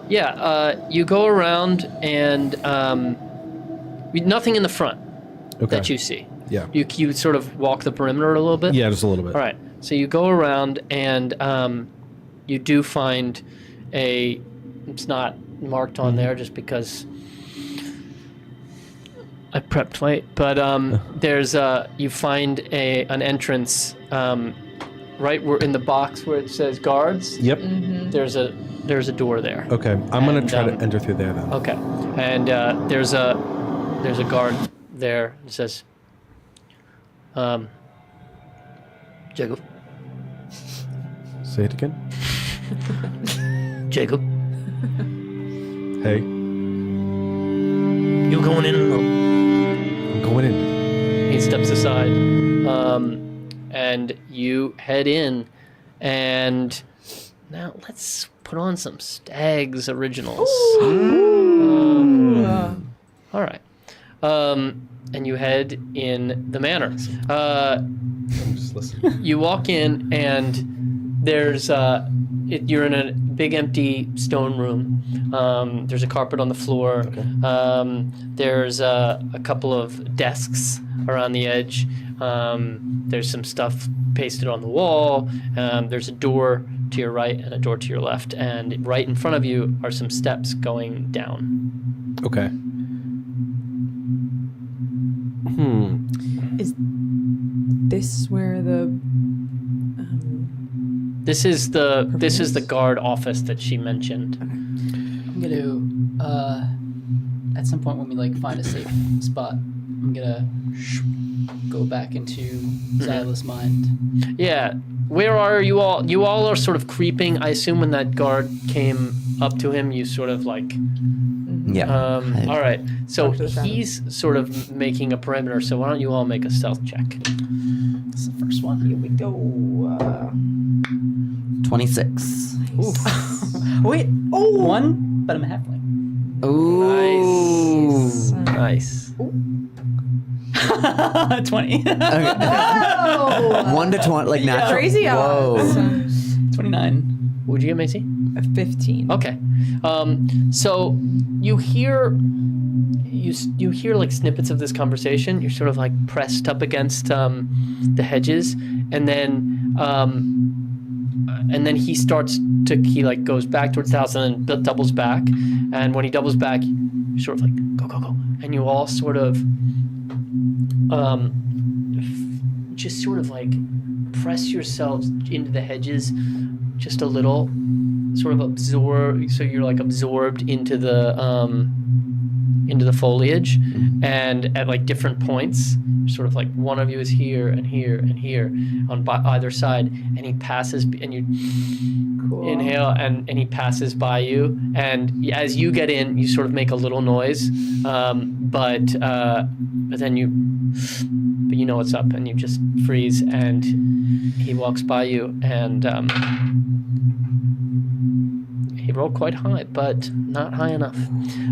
You go around, and nothing in the front that you see. Yeah. You sort of walk the perimeter a little bit? Yeah, just a little bit. All right. So you go around, and you do find it's not marked on there just because I prepped late, but there's you find an entrance right where in the box where it says guards. Yep. There's a door there. Okay, I'm gonna try to enter through there then. Okay, and there's a guard there. It says, Jacob. Say it again. Jacob, Hey, you going in? I'm going in. He steps aside, and you head in, and now let's put on some Stags originals. All right, and you head in the manor. I'm just listening. You walk in, and there's you're in a big empty stone room. There's a carpet on the floor. Okay. There's a couple of desks around the edge. There's some stuff pasted on the wall. There's a door to your right and a door to your left. And right in front of you are some steps going down. Okay. Is this where the This is the guard office that she mentioned. I'm gonna at some point when we like find a safe spot, I'm gonna go back into Xyla's mind. Yeah. Where are you all? You all are sort of creeping. I assume when that guard came up to him, you sort of like. Yeah. All right. So Talk to the shadows. he's sort of making a perimeter. So why don't you all make a stealth check? That's the first one. Here we go. 26. Wait. Oh. One, but I'm a halfling. Ooh. Nice. 20. Oh. 1 to 20, like natural. Crazy odds. Whoa. 29. What'd you get, Macy? 15. Okay. So you hear you hear like snippets of this conversation. You're sort of like pressed up against the hedges, and then he starts to goes back towards the house and then doubles back. And when he doubles back, you're sort of like go, and you all sort of just sort of like press yourselves into the hedges just a little, sort of absorb. So you're like absorbed into the foliage, and at like different points, sort of like one of you is here and here and here on either side, and he passes, and you inhale, and he passes by you, and as you get in, you sort of make a little noise, but then you know what's up, and you just freeze, and he walks by you, and he rolled quite high, but not high enough.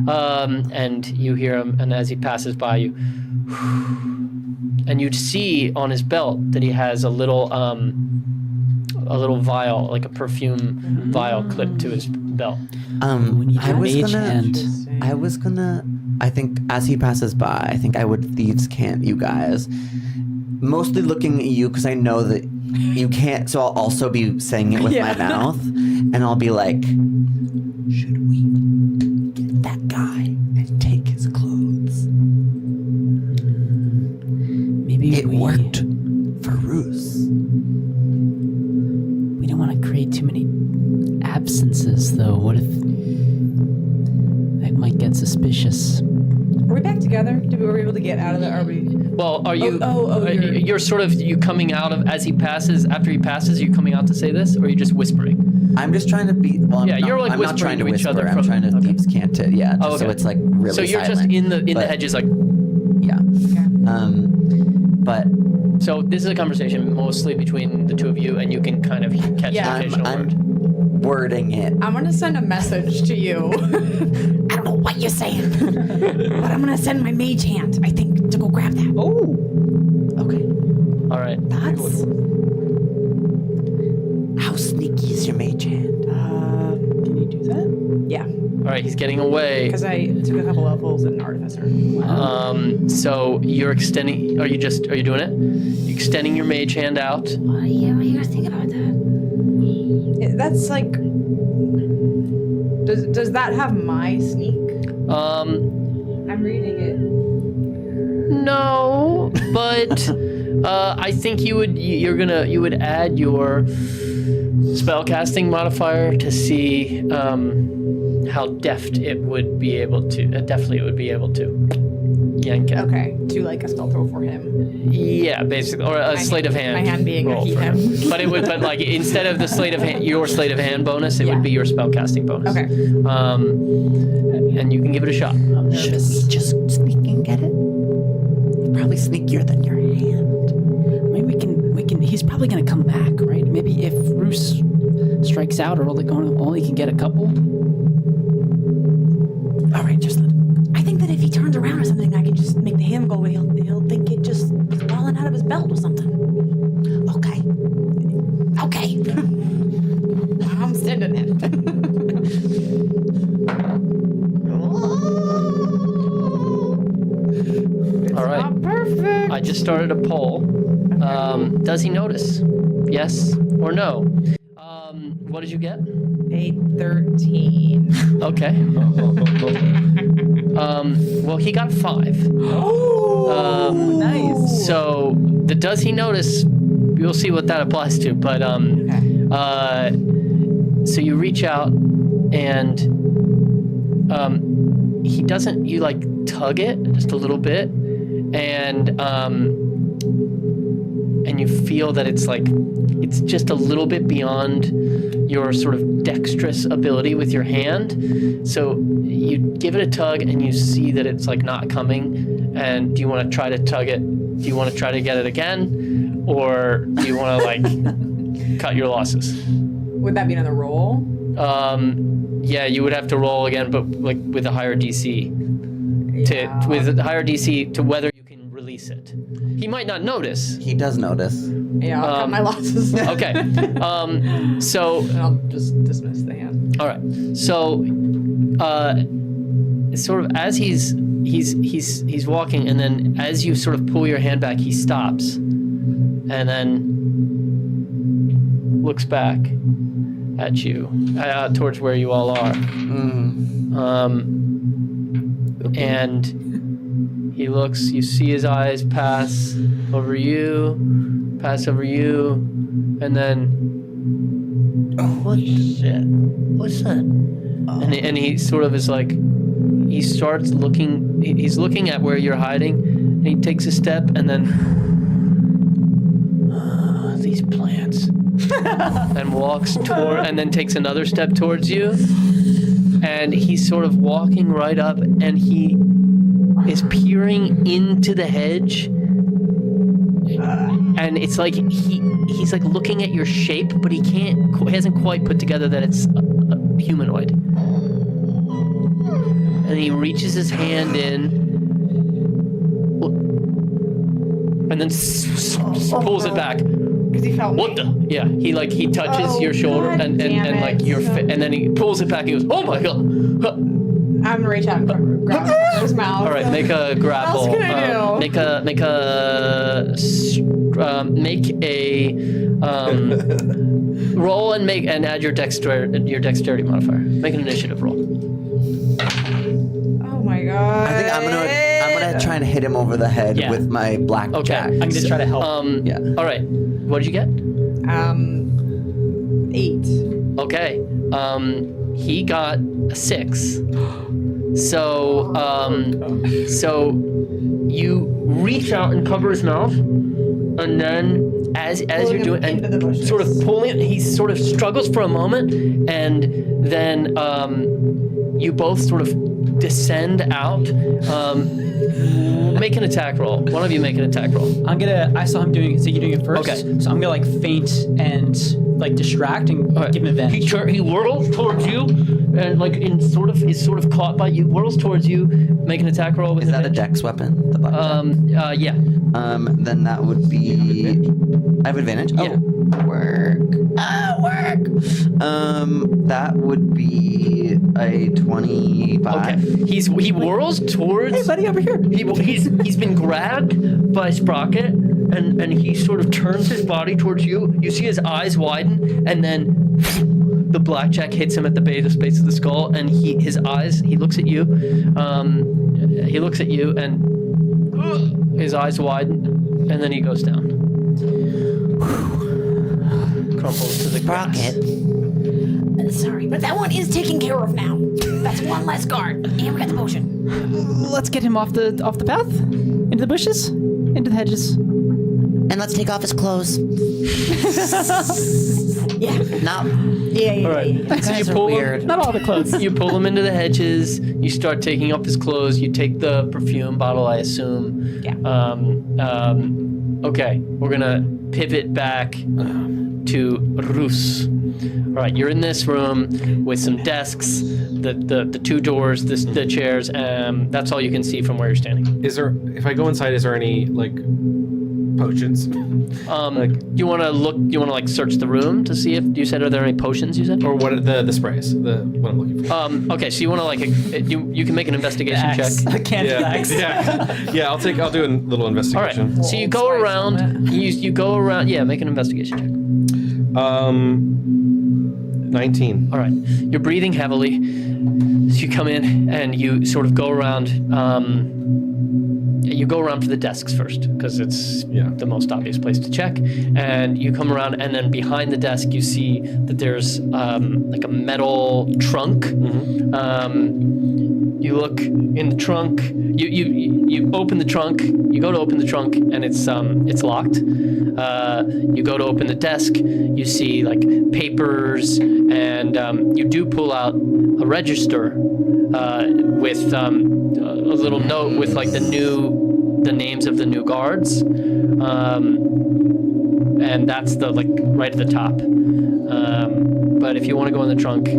And you hear him, and as he passes by you, and you'd see on his belt that he has a little vial, like a perfume vial, clipped to his belt. When you do mage hand, I think as he passes by, I think I would thieves cant you guys. Mostly looking at you because I know that you can't, so I'll also be saying it with my mouth, and I'll be like, should we get that guy and take his clothes? maybe It worked for Roos. We don't want to create too many absences, though. What if that might get suspicious? Are we back together? Were we able to get out of the? Are we? Well, are you? You're You're sort of coming out of as he passes. After he passes, are you coming out to say this, or are you just whispering? I'm just trying to be. Well, Yeah, you're like I'm not trying to whispering to each whisper. other I'm trying to from- thieves cant it. Yeah, just Oh, okay. so it's like really. So you're just silent, in the but- hedges, like. Yeah. But So this is a conversation mostly between the two of you, and you can kind of catch the occasional word. I'm wording it. I'm gonna send a message to you. I don't know what you're saying, but I'm gonna send my mage hand, I think, to go grab that. Oh, Okay. All right. Thoughts? How sneaky is your mage hand? can you do that? Yeah, All right. He's getting away. because I took a couple levels in Artificer. So you're extending. Are you doing it? You're extending your mage hand out. What do you guys think about that? That's like. Does that have my sneak? I'm reading it. No, but I think you would add your spellcasting modifier to see how deftly it would be able to yank it. Okay, to like a spell throw for him. Yeah, basically, or a sleight of hand. My hand being a roll heat for him. But like instead of the sleight of hand, your sleight of hand bonus, it would be your spellcasting bonus. Okay. And you can give it a shot. I'm Should nervous. we just sneak and get it? Probably sneakier than your hand. Maybe we can. He's probably gonna come back, right? Maybe if Roos strikes out, or only can get a couple. All right, just let. I think that if he turns around or something, I can just make the hand go away. He'll think it just is falling out of his belt or something. Okay. Okay. I'm sending it. All right. Not perfect. I just started a poll. Does he notice? Yes or no? What did you get? A 13. Okay. Well, he got 5. Nice. So the does he notice? You'll see what that applies to. But so you reach out and he doesn't. You like tug it just a little bit, and you feel that it's just a little bit beyond your sort of dexterous ability with your hand. So you give it a tug and you see that it's like not coming. And do you want to try to tug it? Do you want to try to get it again? Or do you want to like cut your losses? Would that be another roll? Yeah, you would have to roll again, but like with a higher DC. With a higher DC to whether you can release it. He might not notice. He does notice. Yeah, I'll cut my losses. Okay. So And I'll just dismiss the hand. all right. So, sort of as he's he's walking, and then as you sort of pull your hand back, he stops, and then looks back at you, towards where you all are. And he looks. You see his eyes pass over you, and then. What shit? What's that? And he sort of is like, he starts looking, he's looking at where you're hiding, and he takes a step, and then, these plants, and walks toward, and then takes another step towards you, and he's sort of walking right up, and he is peering into the hedge, and it's like he's like looking at your shape, but he hasn't quite put together that it's a humanoid. And he reaches his hand in, and then pulls it back. Because he felt What the? Yeah, he touches your shoulder, God and damn like it. and then he pulls it back. And he goes, "Oh my god!" I'm gonna reach out and grab his mouth. All right, make a grapple. What else can I do? Make a roll and add your dexterity modifier. Make an initiative roll. Oh my god. I think I'm gonna try and hit him over the head Yeah. with my blackjack. Okay. I'm gonna try to help. Yeah. All right. What did you get? 8. Okay. He got a 6. So you reach out and cover his mouth, and then as you're doing into the and bushes. sort of pulling it, he sort of struggles for a moment, and then you both sort of descend out. Make an attack roll. One of you make an attack roll. I saw him doing it, so you're doing it first. Okay. So I'm gonna like feint and like distract and give him advantage. He whirls towards you, and like is sort of caught by you. Whirls towards you. Make an attack roll with Is that a advantage. dex weapon? The blackjack? Yeah. Then that would be. I have advantage. Yeah. Oh, work. Work. That would be a 25. Okay. He whirls towards. Hey, buddy, over here. He's been grabbed by Sprocket, and he sort of turns his body towards you. You see his eyes widen, and then the blackjack hits him at the base of the skull, and he looks at you. He looks at you, and his eyes widen, and then he goes down. Crumples to the grass. Sprocket. Sorry, but that one is taken care of now. That's one less guard. And we got the potion. Let's get him off the path, into the bushes, into the hedges. And let's take off his clothes. Yeah. No. Yeah. All right. So you pull him. Not all the clothes. You pull him into the hedges. You start taking off his clothes. You take the perfume bottle, I assume. Yeah. Okay, we're gonna pivot back to Rus. All right, you're in this room with some desks, the two doors, the chairs. That's all you can see from where you're standing. If I go inside, is there any like potions? You want to look? You want to like search the room to see if you said are there any potions? You said. Or what are the sprays? What I'm looking for. Okay, so you want to like you can make an investigation check. Can't axe. Yeah. I'll do a little All investigation. right. So you go around. You go around. Yeah, make an investigation check. 19. All right. You're breathing heavily. So you come in and you sort of go around. You go around to the desks first because it's the most obvious place to check. And you come around, and then behind the desk you see that there's like a metal trunk. You look in the trunk. You open the trunk. You go to open the trunk, and it's locked. You go to open the desk. You see like papers, and you do pull out a register with a little note with like the names of the new guards, and that's the like right at the top. But if you want to go in the trunk,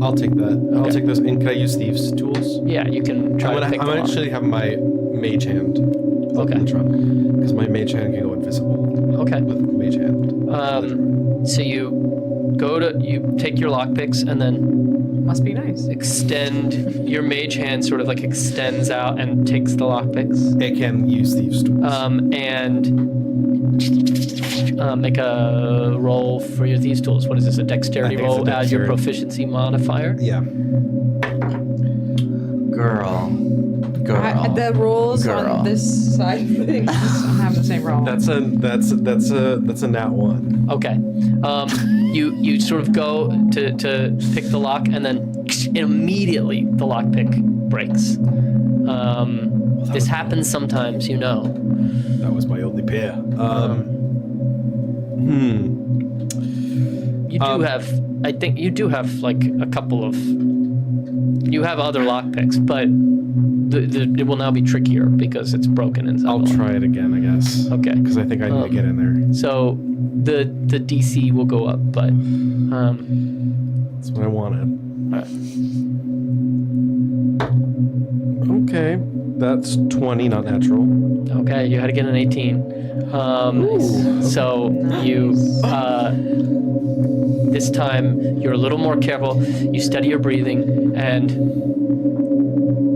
I'll take that. Okay. I'll take those. And can I use thieves' tools? yeah, you can try to pick I'm them gonna up. actually have my mage hand Okay. in the trunk because my mage hand can go invisible. Okay. With mage hand. So you take your lockpicks and then Must be nice. extend your mage hand, sort of like extends out and takes the lockpicks. It can use thieves' tools. And make a roll for your thieves' tools. What is this? A dexterity I think it's a roll? Add your dexterity. proficiency modifier. Yeah. Girl. The rolls Girl. on this side of things don't have the same roll. That's a nat 1. Okay. You sort of go to pick the lock, and then immediately the lockpick breaks. This happens sometimes, you know. That was my only pair. You do have, I think you do have like a couple of. You have other lockpicks, but it will now be trickier because it's broken inside. I'll try it again, I guess. Okay. Because I think I need to get in there. So the DC will go up, but That's what I wanted. Okay. That's 20, not natural. okay, you had to get an 18. So you this time you're a little more careful. You steady your breathing, and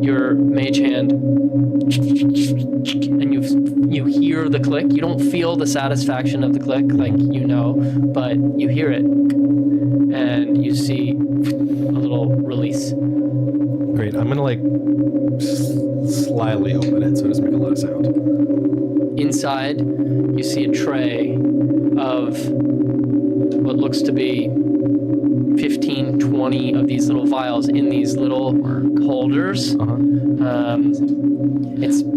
your mage hand, and you hear the click. You don't feel the satisfaction of the click, like you know, but you hear it, and you see a little release. Great. I'm gonna like slyly open it so it doesn't make a lot of sound. Inside, you see a tray of what looks to be 15, 20 of these little vials in these little holders.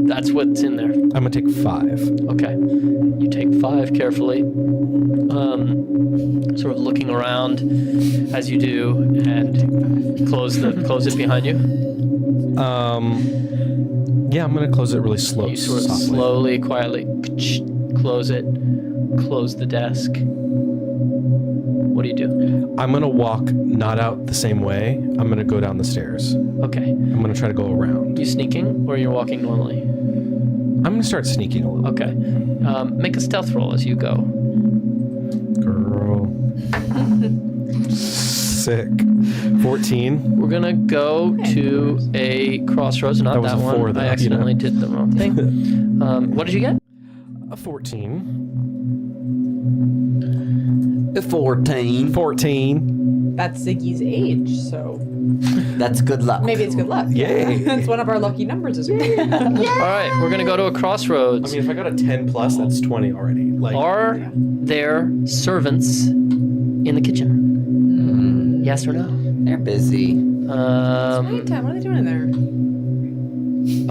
That's what's in there. I'm gonna take 5. Okay. You take 5 carefully, sort of looking around as you do, and close it behind you. Yeah, I'm gonna close it really slow. You sort of softly. slowly, quietly close it. Close the desk. What do you do? I'm gonna walk not out the same way. I'm gonna go down the stairs. Okay. I'm gonna try to go around. You sneaking, or you're walking normally? I'm gonna start sneaking a little. Okay. Make a stealth roll as you go. Girl. Sick. 14. We're gonna go to a crossroads. Not That was that a one. 4 though, I you accidentally know. did the wrong thing. What did you get? A 14. 14. 14. That's Ziggy's age, so That's good luck. maybe it's good luck. Yay. That's one of our lucky numbers this week. All right, we're gonna go to a crossroads. I mean, if I got a 10 plus, that's 20 already. Like, Are there servants in the kitchen? Yes or no? They're busy. Nighttime, what are they doing in there?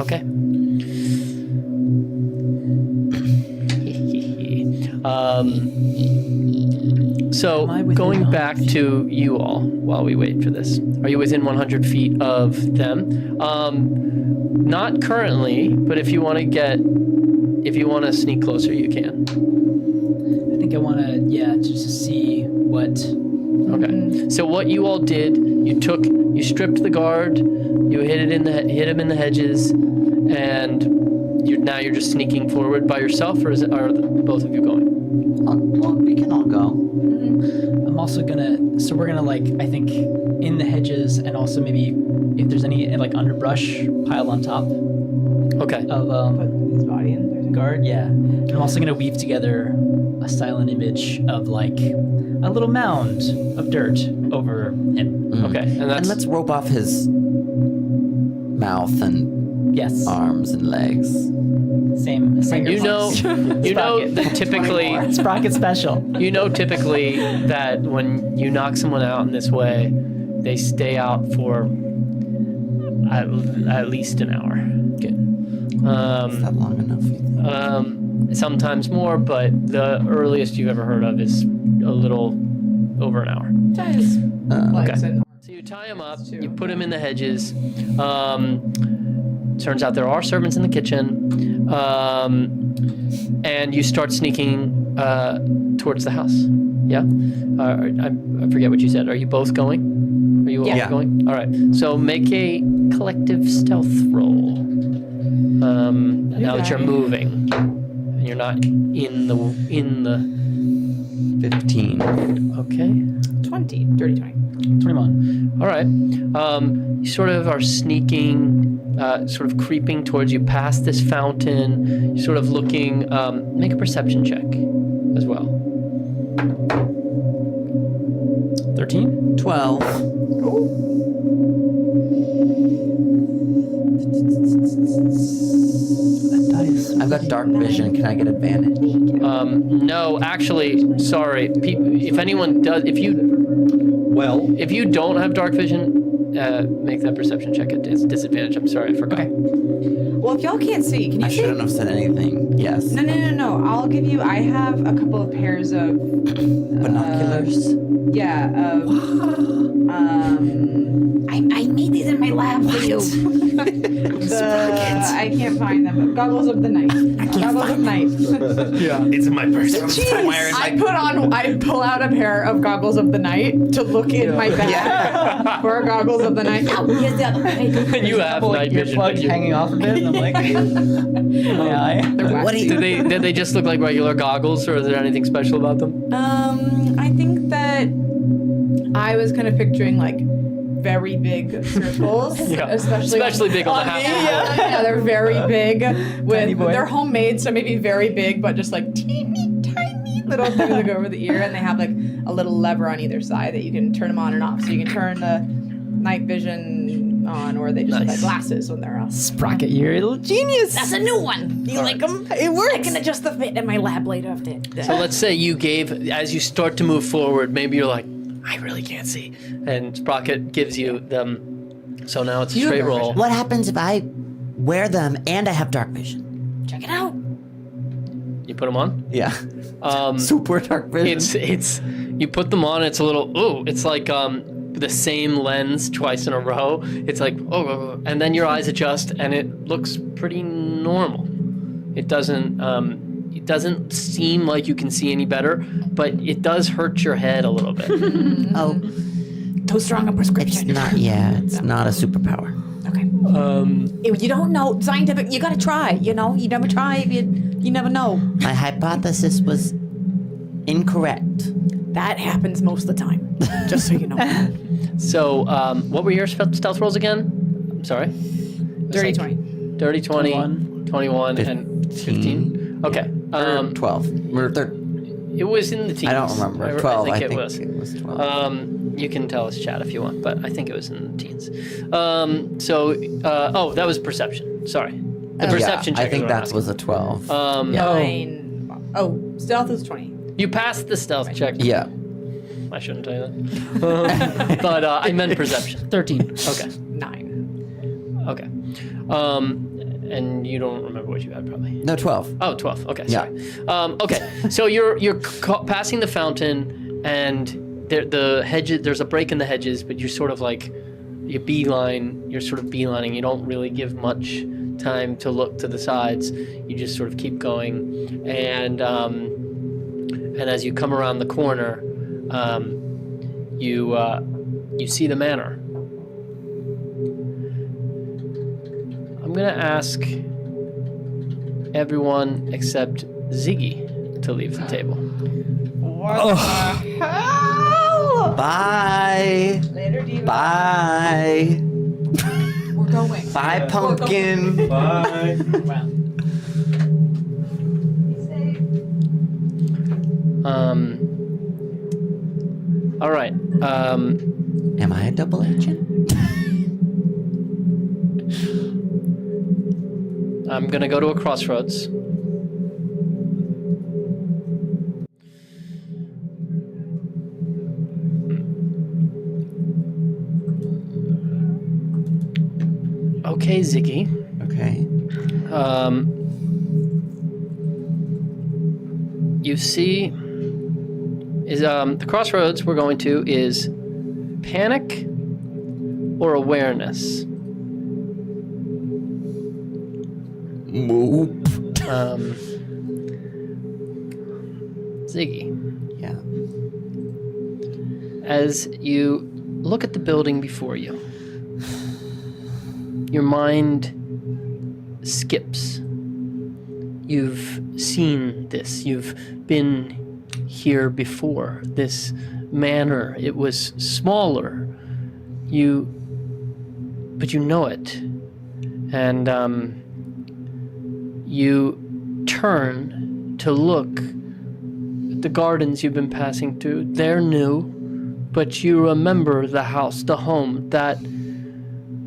Okay. So Am I within going 100 back to you all while we wait for this, are you within 100 feet of them? Not currently, but if you want to sneak closer, you can. I think I want to, just to see what. Okay. So what you all did, you stripped the guard, you hit him in the hedges, and now you're just sneaking forward by yourself, or are both of you going? Well, we can all go. I'm also gonna. So we're gonna I think in the hedges, and also maybe if there's any underbrush pile on top Okay. of Put his body in there. guard. Yeah. And I'm also gonna weave together a silent image of a little mound of dirt over him. Okay. And that's And let's rope off his mouth and Yes. arms and legs. Same. you know that typically Sprocket special. you know typically that when you knock someone out in this way, they stay out for at least an hour. Good. Is that long enough? Sometimes more, but the earliest you've ever heard of is a little over an hour. Tie his legs Okay. and So you tie him up, you put him in the hedges. Turns out there are servants in the kitchen, and you start sneaking towards the house. Yeah? I forget what you said. Are you both going? Are you all Yeah. going? All right. So make a collective stealth roll. Now that you're moving, and you're not in the 15. Okay. 20. Dirty 20. 21. All right. You sort of are sneaking, sort of creeping towards you past this fountain. You're sort of looking. Make a perception check as well. 13. 12. That dice. I've got dark vision. Can I get advantage? No, actually, sorry. If anyone does, if you don't have dark vision, make that perception check at disadvantage. I'm sorry, I forgot. Okay. Well, if y'all can't see, can you I see? shouldn't have said anything. Yes. No. I'll give you. I have a couple of pairs of Binoculars. I made these in my lab for you. I can't find them. Goggles of the night. Goggles of night. It's in my purse. I pull out a pair of goggles of the night to look in my bag for goggles of the night. Oh, here's the other one. You have night vision. but you- hanging off of it, and I'm like, my eye. What do you? Did they just look like regular goggles, or is there anything special about them? I think that I was kind of picturing like very big circles, Yeah. especially big on the me. half. Yeah, they're very big. With boy. they're homemade, so maybe very big, but just like teeny tiny little things that go over the ear, and they have like a little lever on either side that you can turn them on and off. So you can turn the night vision on, or they just look like glasses when they're off. Sprocket, you're a little genius. That's a new one. You like them? It works. I can adjust the fit in my lab later. So let's say you gave, as you start to move forward, maybe you're like, I really can't see. And Sprocket gives you them. So now it's a straight roll. What happens if I wear them and I have dark vision? Check it out. You put them on? Yeah. Super dark vision. It's you put them on, it's a little, it's like the same lens twice in a row. It's like, and then your eyes adjust and it looks pretty normal. It doesn't seem like you can see any better, but it does hurt your head a little bit. Oh, Too strong a prescription. it's not. Yeah, it's not a superpower. Okay. You don't know scientific. You gotta try. You know, you never try. You never know. My hypothesis was incorrect. That happens most of the time. Just so you know. So, what were your stealth rolls again? I'm sorry. Dirty 20. Dirty 20, 21. 21, and 15. Okay. 12. Or 13. It was in the teens. I don't remember. 12. I think it was. It was 12. You can tell us chat if you want, but I think it was in the teens. That was perception. Sorry. The perception check. I think is what I'm that was a 12. Nine. Oh, stealth is 20. You passed the stealth check. Yeah. I shouldn't tell you that. But I meant perception. 13. Okay. 9. Okay. And you don't remember what you had, probably. No, 12. Oh, 12. Okay, Yeah. sorry. Okay, so you're passing the fountain, and the hedges. There's a break in the hedges, but you're sort of like you're sort of beelining. You don't really give much time to look to the sides. You just sort of keep going, and as you come around the corner, you see the manor. I'm gonna ask everyone except Ziggy to leave the table. Bye. Later, Diva. Bye. We're going. Bye, pumpkin. Bye. All right. Am I a double agent? I'm gonna go to a crossroads. Okay, Ziggy. Okay. You see, is the crossroads we're going to is panic or awareness. Move. Ziggy, Yeah. as you look at the building before you, your mind skips. You've seen this. You've been here before. This manor, it was smaller. But you know it. And you turn to look at the gardens you've been passing through. They're new, but you remember the house, the home, that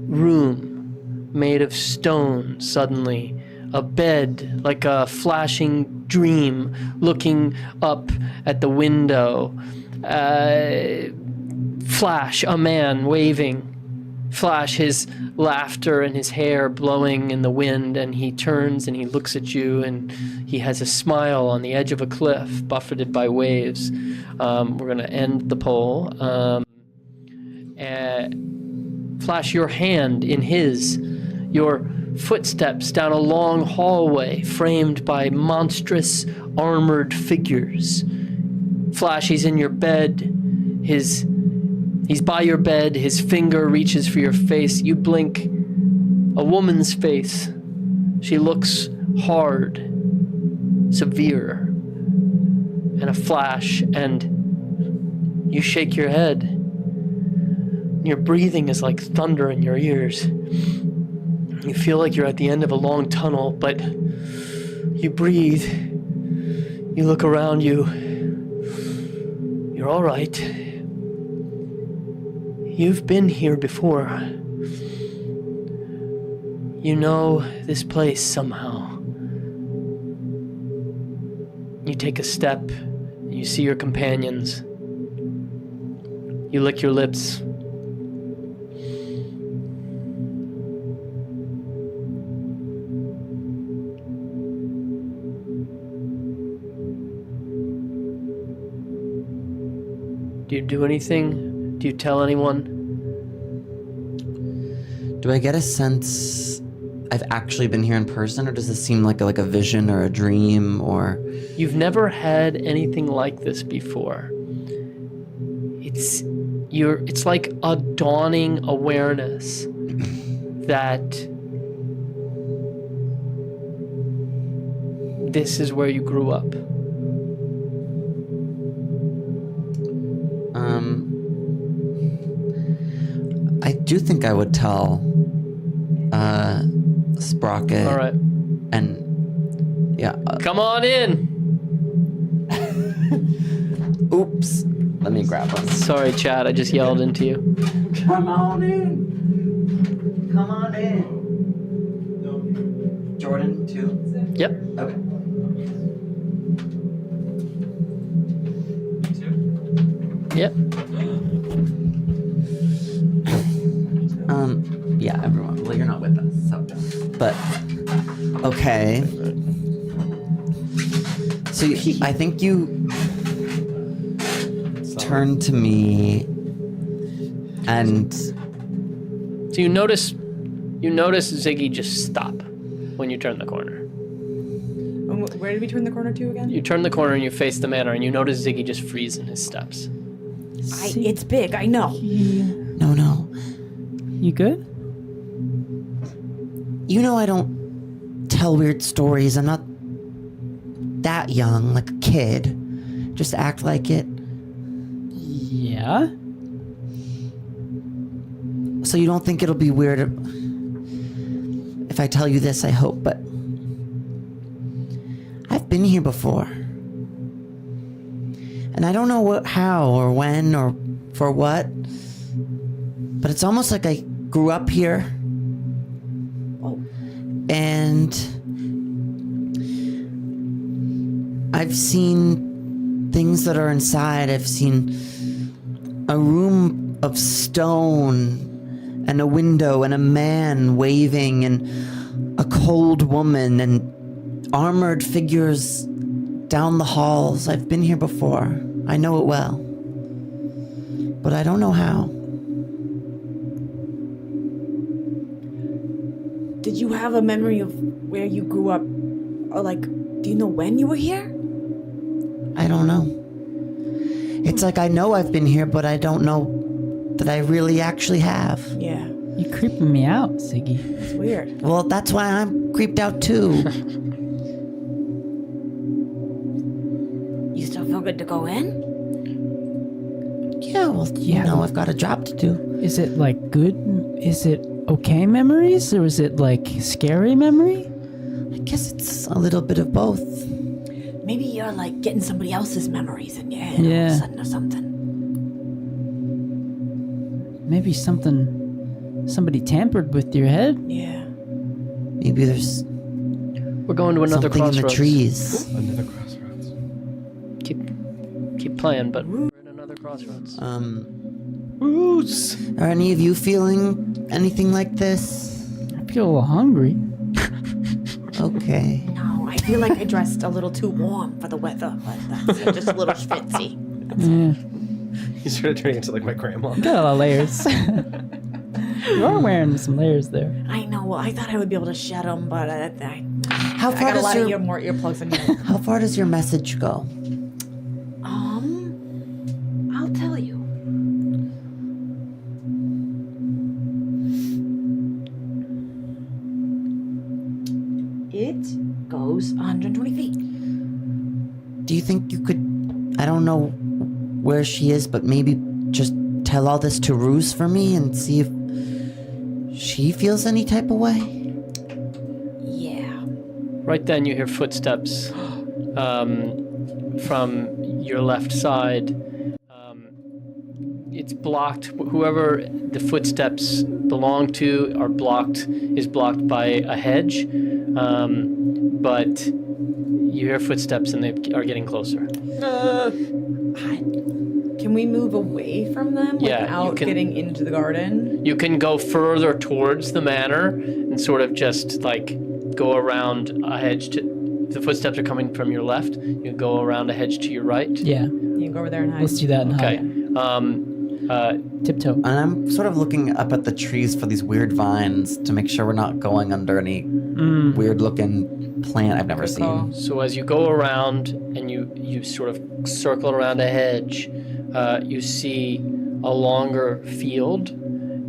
room made of stone suddenly. A bed, like a flashing dream, looking up at the window. Flash, a man waving. Flash, his laughter and his hair blowing in the wind, and he turns and he looks at you, and he has a smile on the edge of a cliff, buffeted by waves. We're going to end the poll. Flash, your hand in his, your footsteps down a long hallway framed by monstrous armored figures. Flash, he's in your bed. He's by your bed. His finger reaches for your face. You blink. A woman's face. She looks hard, severe, and a flash, and you shake your head. Your breathing is like thunder in your ears. You feel like you're at the end of a long tunnel, but you breathe. You look around you. You're all right. You've been here before. You know this place somehow. You take a step. You see your companions. You lick your lips. Do you do anything? Do you tell anyone? Do I get a sense I've actually been here in person, or does this seem like a vision or a dream, or... You've never had anything like this before. It's like a dawning awareness that this is where you grew up. I do think I would tell Sprocket. All right. And yeah. Come on in. Oops. Let me grab one. Sorry, Chad. I just yelled into you. Come on in. Come on in. Jordan, too? Yep. Okay. Yep. Yeah, everyone. Well, you're not with us, so. But, okay. So I think you turned to me and... So you notice Ziggy just stop when you turn the corner. Where did we turn the corner to again? You turn the corner and you face the manor, and you notice Ziggy just freeze in his steps. It's big, I know. No. You good? You know I don't tell weird stories. I'm not that young, like a kid. Just act like it. Yeah? So you don't think it'll be weird if I tell you this, I hope, but I've been here before. And I don't know how or when or for what, but it's almost like I grew up here. And I've seen things that are inside. I've seen a room of stone and a window and a man waving and a cold woman and armored figures down the halls. I've been here before. I know it well. But I don't know how. Did you have a memory of where you grew up? Or do you know when you were here? I don't know. It's like I know I've been here, but I don't know that I really actually have. Yeah. You're creeping me out, Ziggy. It's weird. Well, that's why I'm creeped out too. You still feel good to go in? Yeah, well, you know, I've got a job to do. Is it like good? Is it okay memories, or is it like scary memory? I guess it's a little bit of both. Maybe you're like getting somebody else's memories in your head all of a sudden or something. Maybe somebody tampered with your head. Yeah. Maybe there's We're going to another something in crossroads. the trees. Another crossroads. Keep playing, but we're in another crossroads. Roots. Are any of you feeling anything like this? I feel a little hungry. Okay. No, I feel like I dressed a little too warm for the weather, but that's just a little schwitzy. Yeah, You started turning into like my grandma. got a lot of layers. You are wearing some layers there. I know. Well, I thought I would be able to shed them, but How I far got a does lot of your more earplugs than you. How far does your message go? I'll tell you. It goes 120 feet. Do you think you could, I don't know where she is, but maybe just tell all this to Ruse for me and see if she feels any type of way? Yeah. Right then, you hear footsteps from your left side. It's blocked. Whoever the footsteps belong to is blocked by a hedge. But you hear footsteps and they are getting closer. Can we move away from them Yeah, you without can- getting into the garden? You can go further towards the manor and sort of just like go around a hedge to. If the footsteps are coming from your left, you go around a hedge to your right. Yeah, You can go over there and hide. let's do that and Okay. hide. Tiptoe. And I'm sort of looking up at the trees for these weird vines to make sure we're not going under any weird looking plant I've never seen. So as you go around and you sort of circle around a hedge, you see a longer field,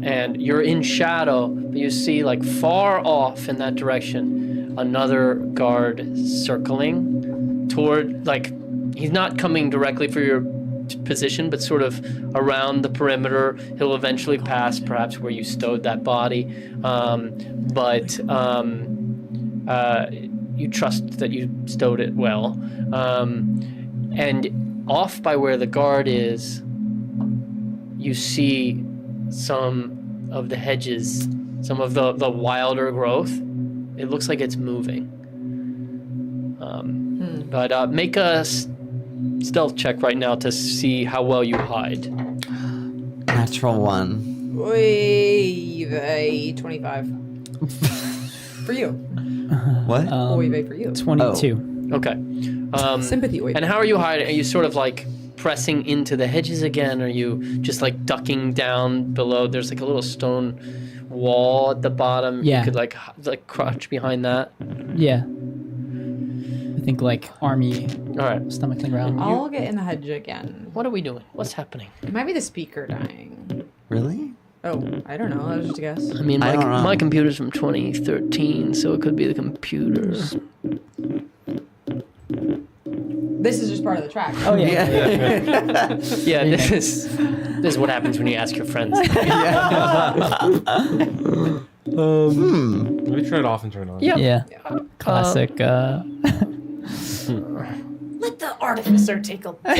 and you're in shadow, but you see like far off in that direction another guard circling toward, like, he's not coming directly for your position, but sort of around the perimeter. He'll eventually pass perhaps where you stowed that body, but you trust that you stowed it well. And off by where the guard is, you see some of the hedges, some of the wilder growth. It looks like it's moving. But make a stealth check right now to see how well you hide. Natural one. Wave a 25. For you. What? Wave for you. 22. Okay. Sympathy wave. And how are you hiding? Are you sort of like pressing into the hedges again? Are you just like ducking down below? There's like a little stone wall at the bottom. Yeah. You could like crouch behind that. Yeah. I think like army All right. stomach thing around. I'll get in the hedge again. What are we doing? What's happening? It might be the speaker dying. Really? Oh, I don't know. That was just a guess. I mean, I don't know. my computer's from 2013, so it could be the computer. This is just part of the track. Oh yeah. Yeah, this is what happens when you ask your friends. Let me turn it off and turn it on. Yep. Yeah. Classic. Let the artificer take a look at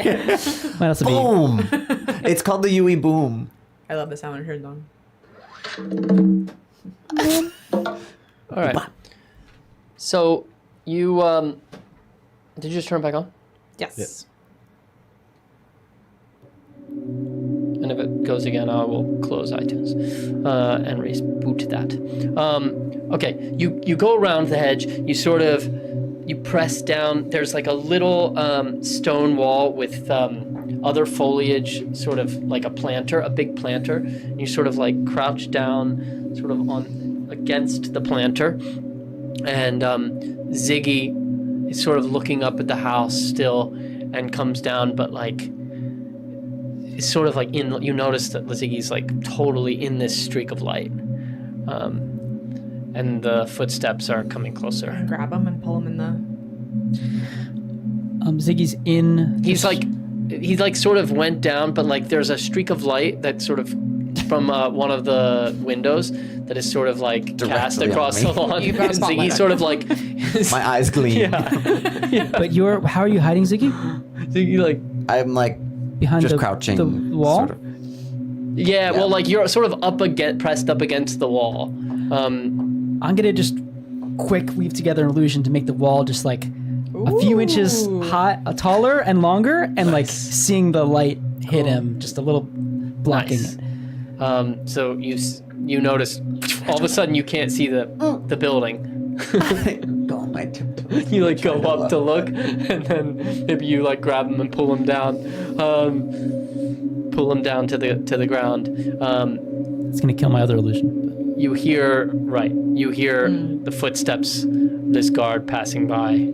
it. Might also be. Boom! It's called the Yui Boom. I love the sound it turns on. All right. So you did you just turn it back on? Yes. And if it goes again, I will close iTunes and reboot that. Okay, you go around the hedge. You press down. There's like a little stone wall with other foliage, sort of like a big planter. And you sort of like crouch down, sort of on against the planter. And Ziggy is sort of looking up at the house still, and comes down, but like. It's sort of like you notice that Ziggy's like totally in this streak of light. And the footsteps are coming closer. Grab him and pull him in Ziggy's in. He's like sort of went down, but like there's a streak of light that sort of from one of the windows that is sort of like cast Directly across on the me. lawn. You've got a And spotlight Ziggy on sort you. of like My eyes gleam. But how are you hiding, Ziggy? Ziggy like I'm like Behind just the, crouching. the wall? Sort of. yeah, well like you're sort of pressed up against the wall. I'm gonna just quick weave together an illusion to make the wall just like a few inches high, taller and longer, and like seeing the light hit him, just a little blocking Nice. it. So you notice all of a sudden you can't see the building. Go on my tiptoes. You like go up to look, and then maybe you like grab him and pull him down, to the ground. It's gonna kill my other illusion. You hear the footsteps of this guard passing by.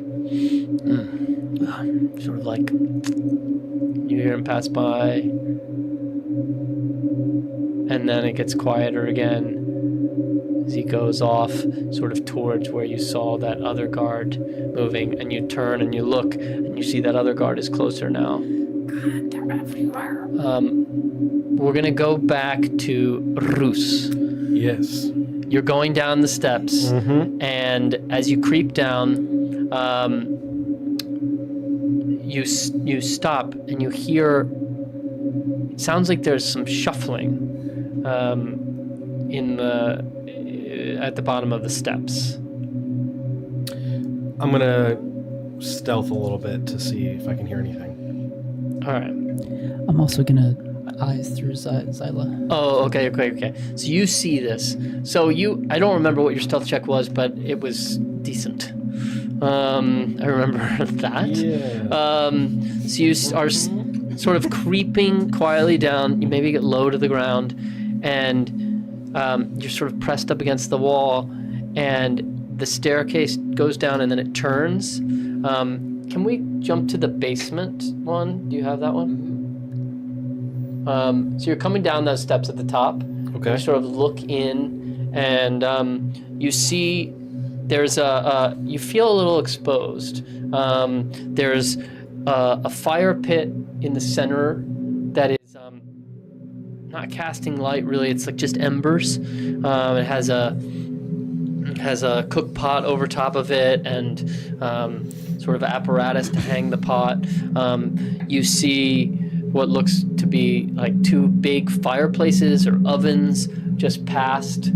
Sort of like you hear him pass by, and then it gets quieter again as he goes off sort of towards where you saw that other guard moving, and you turn and you look and you see that other guard is closer now. We're gonna go back to Roos. Yes. You're going down the steps, and as you creep down, you stop and you hear. It sounds like there's some shuffling at the bottom of the steps. I'm gonna stealth a little bit to see if I can hear anything. All right. I'm also gonna eyes through Zyla. Oh, okay. So you see this. So I don't remember what your stealth check was, but it was decent. I remember that. Yeah. So you are sort of creeping quietly down. You maybe get low to the ground, and you're sort of pressed up against the wall, and the staircase goes down, and then it turns. Can we jump to the basement one? Do you have that one? So you're coming down those steps at the top. Okay. You sort of look in, and you see there's you feel a little exposed. There's a fire pit in the center that is not casting light really. It's like just embers. It has a cook pot over top of it, and sort of apparatus to hang the pot. You see what looks to be like two big fireplaces or ovens just past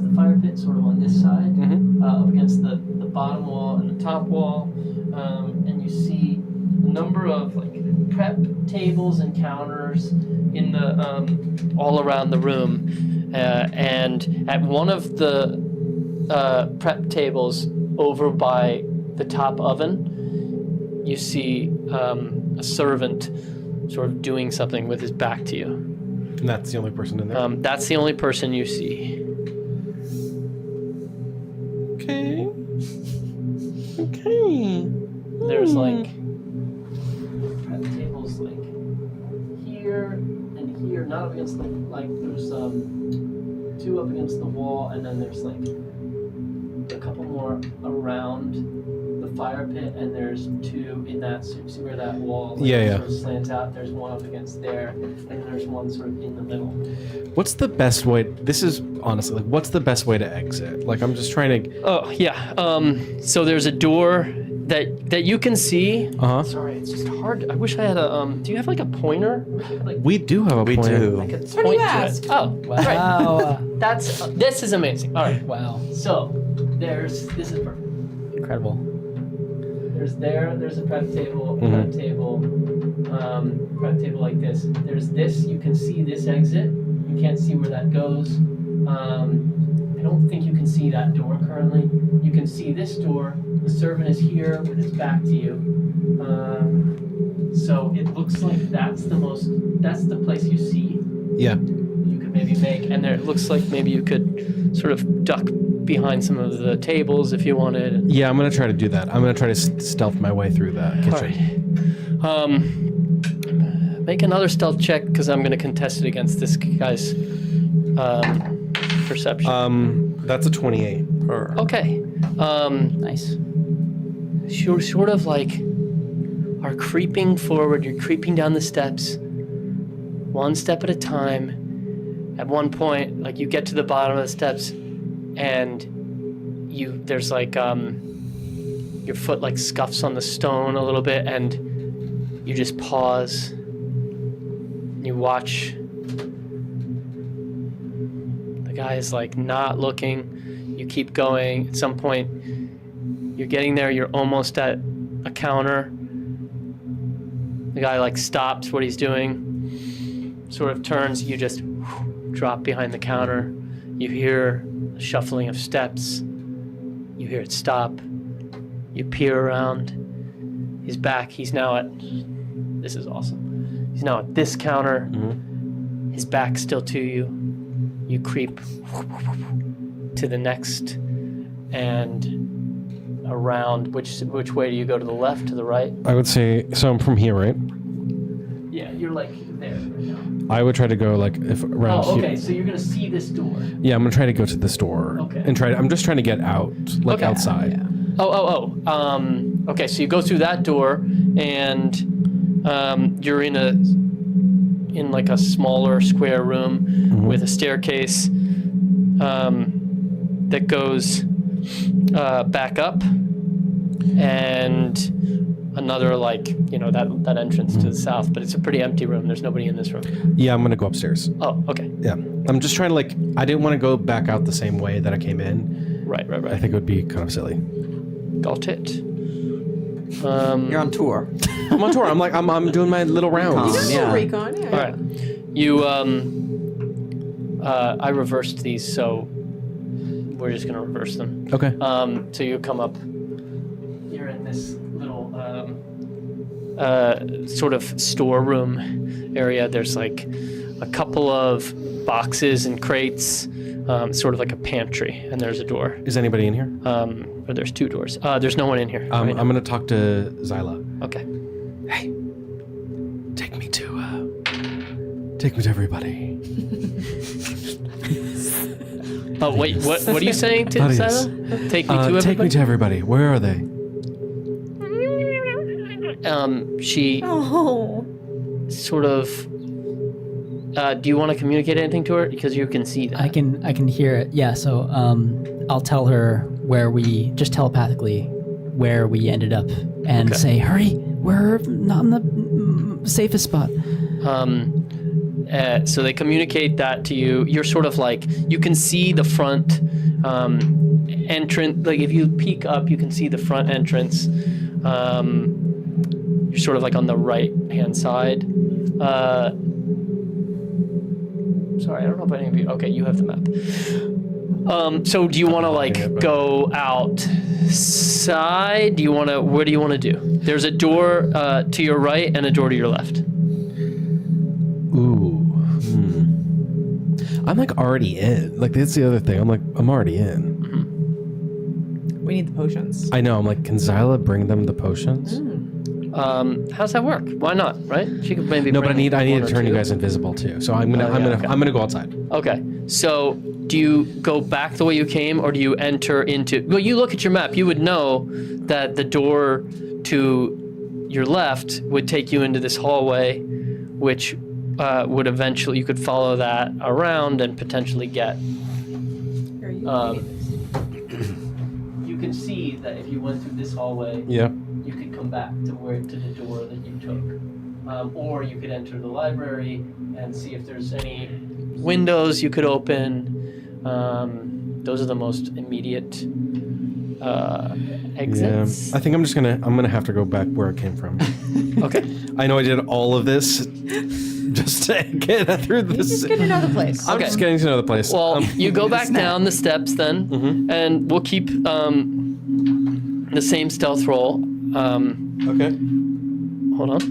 the fire pit, sort of on this side, up against the bottom wall and the top wall. And you see a number of like prep tables and counters in the all around the room. And at one of the prep tables over by the top oven, you see a servant sort of doing something with his back to you. And that's the only person in there. That's the only person you see. Okay. There's like prep tables like here and here, not up against the there's two up against the wall, and then there's like a couple more around the fire pit, and there's two in that. See where that wall sort of slants out? There's one up against there, and then there's one sort of in the middle. What's the best way? This is honestly like, what's the best way to exit? Like, I'm just trying to. Oh yeah. So there's a door that you can see. Sorry, it's just hard. I wish I had a. Do you have like a pointer? Like We do have a We pointer. do. I could So point do you to ask? it. Oh, Wow. right. This is amazing. All right. Wow. So this is perfect. Incredible. There's a prep table, prep table like this. There's this. You can see this exit. You can't see where that goes. I don't think you can see that door currently. You can see this door. The servant is here with his back to you. So it looks like that's the place you see. Yeah. You could maybe make, and there it looks like maybe you could sort of duck behind some of the tables if you wanted. Yeah, I'm gonna try to do that. I'm gonna try to stealth my way through that kitchen. All right. Make another stealth check because I'm gonna contest it against this guy's perception. That's a 28. Okay. Nice. you're sort of like are creeping forward. You're creeping down the steps, one step at a time. At one point, like you get to the bottom of the steps, and there's like your foot like scuffs on the stone a little bit, and you just pause. You watch. The guy is like not looking. You keep going. At some point, you're getting there. You're almost at a counter. The guy like stops what he's doing, sort of turns. You just drop behind the counter. You hear the shuffling of steps. You hear it stop. You peer around. He's back. He's now at. This is awesome. He's now at this counter. Mm-hmm. His back's still to you. You creep to the next and around. Which way do you go? To the left, to the right? I would say, so I'm from here, right? Yeah, you're like there right now. I would try to go like if around here. Oh, okay, so you're gonna see this door. Yeah, I'm gonna try to go to this door. Okay. And I'm just trying to get out, like Okay. outside. Yeah. Okay, so you go through that door, and you're in like a smaller square room with a staircase that goes back up, and another that entrance to the south. But it's a pretty empty room. There's nobody in this room. Yeah, I'm gonna go upstairs. Oh, okay. Yeah, I'm just trying to I didn't want to go back out the same way that I came in. Right. I think it would be kind of silly. Got it. You're on tour. I'm on tour. I'm doing my little rounds. Yeah. Recon, yeah. All right. You I reversed these, so we're just gonna reverse them. Okay. So you come up. You're in this little sort of storeroom area. There's like a couple of boxes and crates, sort of like a pantry, and there's a door. Is anybody in here? Or there's two doors. There's no one in here. I'm gonna talk to Zyla. Okay. Hey, take me to everybody. Oh wait, what are you saying to Thaddeus. Zyla? Take me to everybody. Take me to everybody. Where are they? She Oh. sort of. Do you want to communicate anything to her? Because you can see that. I can hear it. Yeah. So I'll tell her where we just telepathically where we ended up and Okay. say, hurry, we're not in the safest spot. So they communicate that to you. You're sort of like, you can see the front entrance. Like if you peek up, you can see the front entrance. You're sort of like on the right-hand side. Sorry, I don't know about any of you. Okay, you have the map. So do you want to go outside? Where do you want to do? There's a door to your right and a door to your left. Ooh. I'm already in. That's the other thing. I'm already in. We need the potions. I know. Can Zyla bring them the potions? How's that work? Why not? Right? She could maybe. No, but I need one to or turn you two. guys invisible too. So I'm gonna go outside. Okay. So do you go back the way you came, or do you enter into? Well, you look at your map. You would know that the door to your left would take you into this hallway, which would eventually, you could follow that around and potentially get. Here, you You can see that if you went through this hallway, Yeah. you could come back to the door that you took, or you could enter the library and see if there's any windows you could open. Those are the most immediate exits. Yeah. I think I'm gonna have to go back where I came from. Okay. I know I did all of this just to get through this. just get to know the place. I'm Okay. just getting to know the place. Well, you go back down the steps then, and we'll keep the same stealth roll. Okay. Hold on.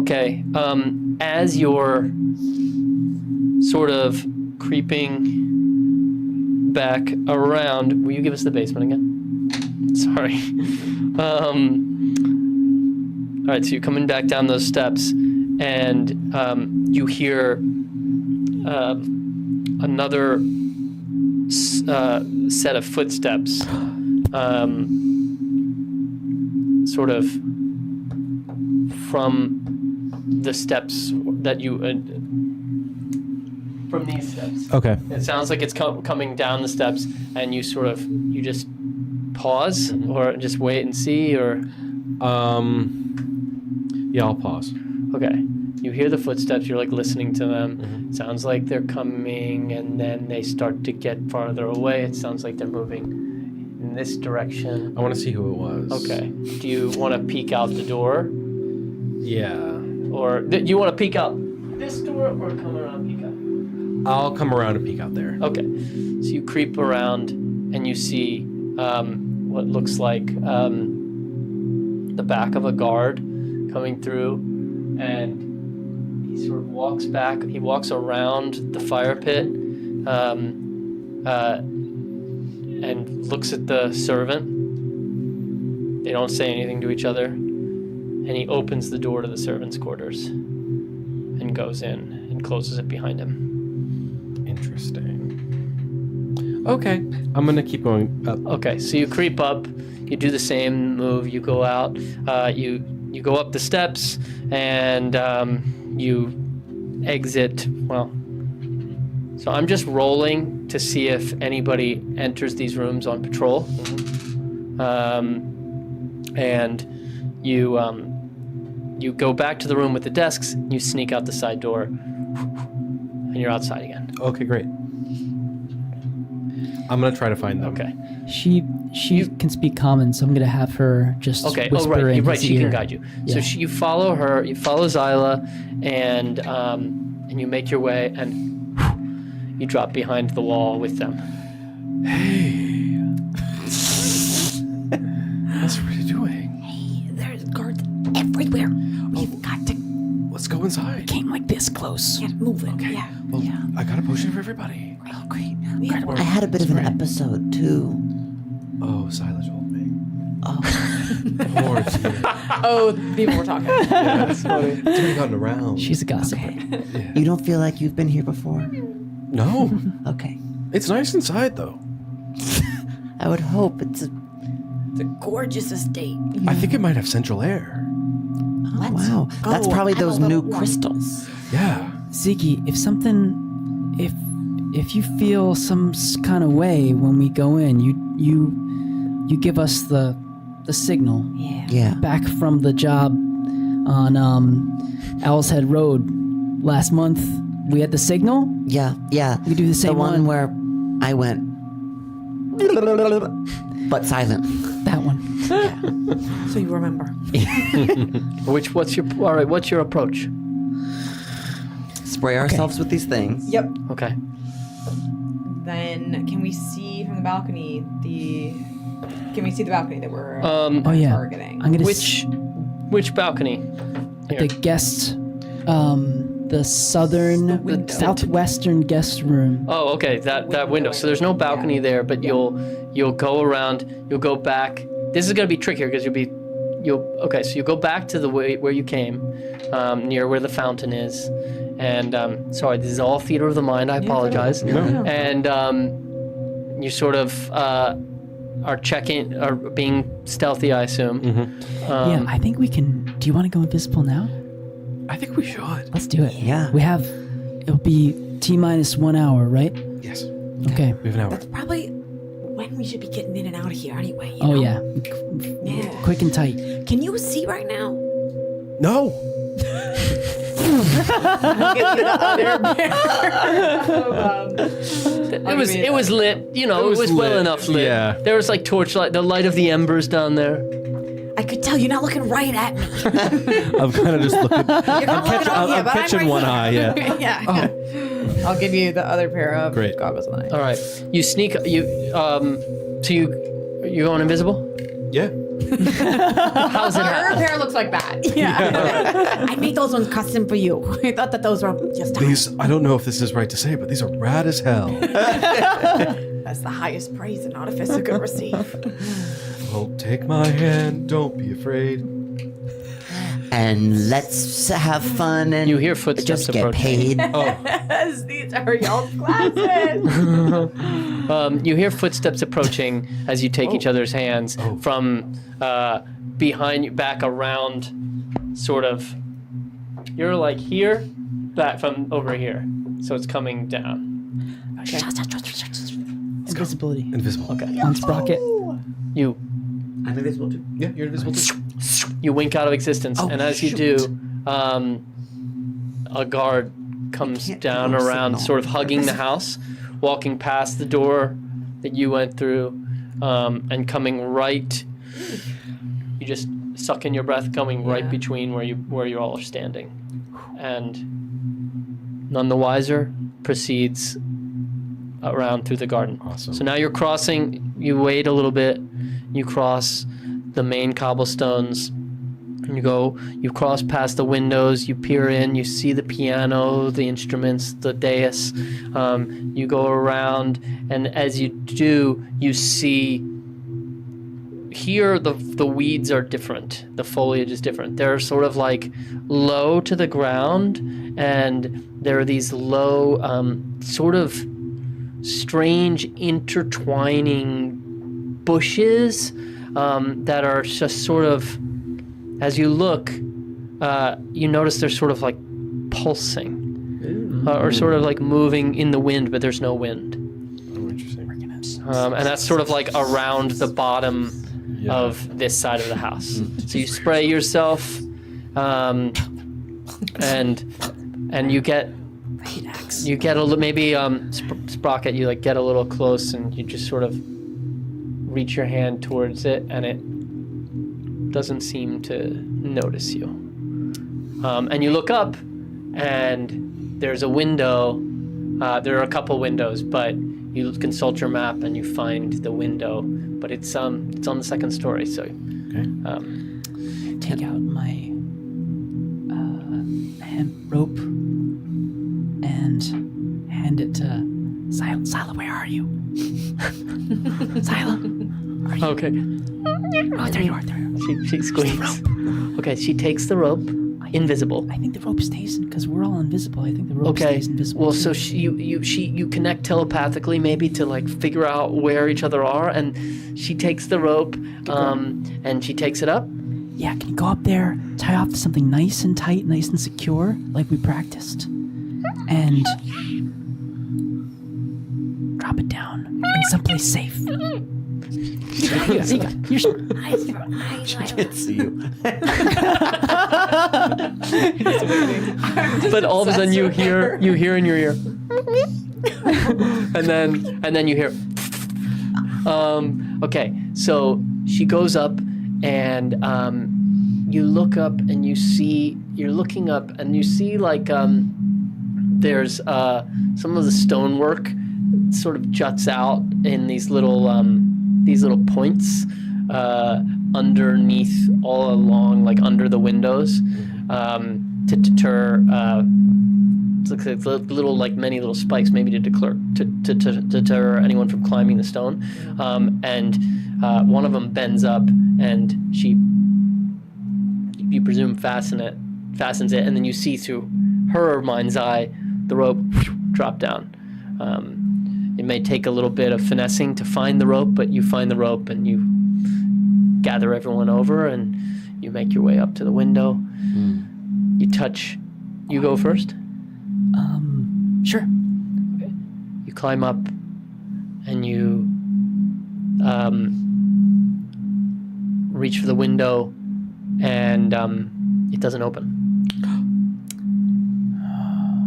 Okay. As you're sort of creeping back around, will you give us the basement again? Sorry. All right, so you're coming back down those steps, and you hear another set of footsteps sort of from the steps that you from these steps. Okay. It sounds like it's coming down the steps, and you just pause or just wait and see, or Yeah, I'll pause. okay. You hear the footsteps. You're like listening to them. Sounds like they're coming, and then they start to get farther away. It sounds like they're moving in this direction. I want to see who it was. Okay. Do you want to peek out the door? Yeah. Or do you want to peek out this door or come around and peek out? I'll come around and peek out there. Okay. So you creep around and you see what looks like the back of a guard coming through, and he sort of walks back. He walks around the fire pit and looks at the servant. They don't say anything to each other. And he opens the door to the servants' quarters and goes in and closes it behind him. Interesting. Okay. I'm going to keep going up. Okay, so you creep up, you do the same move, you go out, you go up the steps, and you exit, well, so I'm just rolling to see if anybody enters these rooms on patrol. And you go back to the room with the desks, you sneak out the side door, and you're outside again. Okay, great. I'm going to try to find them. Okay. She can speak common, so I'm gonna have her just Okay. whisper Oh, right. in You're right. his She ear. can guide you. Yeah. So you follow her. You follow Zyla, and you make your way, and you drop behind the wall with them. What's everybody doing? Hey, there's guards everywhere. We've got to Let's go inside. Came like this close. get moving. Okay. Yeah. Well, I got a potion for everybody. Oh, great. We have I had a bit of an episode too. Oh, Silas told me. Oh. Poor dear. Oh, people were talking. Yeah, it's funny. It's already gotten around. She's a gossiper. You don't feel like you've been here before? No. Okay. It's nice inside, though. I would hope it's a... It's a gorgeous estate. I think it might have central air. Oh, wow. That's probably I'm a those little new warm. crystals. Yeah. Ziggy, if you feel some kind of way when we go in, you give us the signal. Yeah. Yeah. Back from the job on Owl's Head Road last month, we had the signal. Yeah. We do the same The one one. where I went... but silent. That one. So you remember. What's your approach? Spray ourselves with these things. Yep. Okay. Then can we see from the balcony Can we see the balcony that we're Oh yeah. targeting? I'm gonna Which balcony? the guest, the southwestern guest room. Oh, okay. That window. So there's no balcony there, but you'll go around. You'll go back. This is gonna be trickier because okay. So you go back to the way where you came, near where the fountain is, and sorry, this is all theater of the mind. I apologize. And you sort of are being stealthy, I assume. Yeah, I think we can. Do you want to go invisible now? I think we should. Let's do it. Yeah. It'll be T-1 hour, right? Yes. Okay. We have an hour. That's probably when we should be getting in and out of here anyway. You Oh know? yeah. Yeah. Quick and tight. Can you see right now? No. It was lit. You know, it was well lit. enough lit. Yeah. There was like torchlight, the light of the embers down there. I could tell you're not looking right at me. I'm kind of just looking. I'm but catching right one here. eye. Yeah. Yeah. I'll give you the other pair of Great. goggles on it. All right. You sneak. So you going invisible? Yeah. How's it Her happen? pair looks like that. Yeah. I made those ones custom for you. I thought that those were just These, I don't know if this is right to say, but these are rad as hell. That's the highest praise an artificer could receive. Well, take my hand, don't be afraid. And let's have fun and You hear footsteps just get approaching. paid. Yes, these are y'all's glasses. You hear footsteps approaching as you take each other's hands from behind you, back around, sort of. You're like here, back from over here. So it's coming down. Okay. Invisibility. Invisible. Okay. On Sprocket. You I'm invisible too. Yeah, you're invisible too. you wink out of existence, Oh, and as you do, a guard comes can't down do a around, signal. sort of hugging the house, walking past the door that you went through, and coming right. You just suck in your breath, coming right between where you all are standing, and none the wiser proceeds around through the garden. Awesome. So now you're crossing. You wait a little bit. You cross the main cobblestones. And you cross past the windows, you peer in, you see the piano, the instruments, the dais. You go around, and as you do, you see here the weeds are different. The foliage is different. They're sort of like low to the ground, and there are these low, sort of strange intertwining bushes that are just sort of, as you look, you notice they're sort of like pulsing, or sort of like moving in the wind, but there's no wind. Oh, interesting. And that's sort of like around the bottom of this side of the house. So you spray yourself, and you get a little, maybe Sprocket, you like get a little close, and you just sort of reach your hand towards it, and it doesn't seem to notice you. And you look up, and there's a window. There are a couple windows, but you consult your map and you find the window, but it's on the second story. So, Take out my hemp rope and hand it to Sila. Where are you? Sila. okay. Oh, there you are. There you are. She squeaks. Okay, she takes the rope, invisible. I think the rope stays because we're all invisible. I think the rope Okay. stays invisible. Well, so you connect telepathically, maybe to like figure out where each other are, and she takes the rope, and she takes it up. Yeah, can you go up there, tie off to something nice and tight, nice and secure, like we practiced, and drop it down in someplace safe. Zika, She can't see you. But all of a sudden you hear in your ear, and then you hear. Okay, so she goes up, and you look up, and you're looking up, and you see like there's some of the stonework sort of juts out in these little points underneath, all along, like under the windows, to deter. It's like little, like many little spikes, maybe to deter anyone from climbing the stone. And one of them bends up, and you presume fastens it, and then you see through her mind's eye the rope drop down. It may take a little bit of finessing to find the rope, but you find the rope, and you gather everyone over, and you make your way up to the window. You go first? Sure. Okay. You climb up, and you reach for the window, and it doesn't open.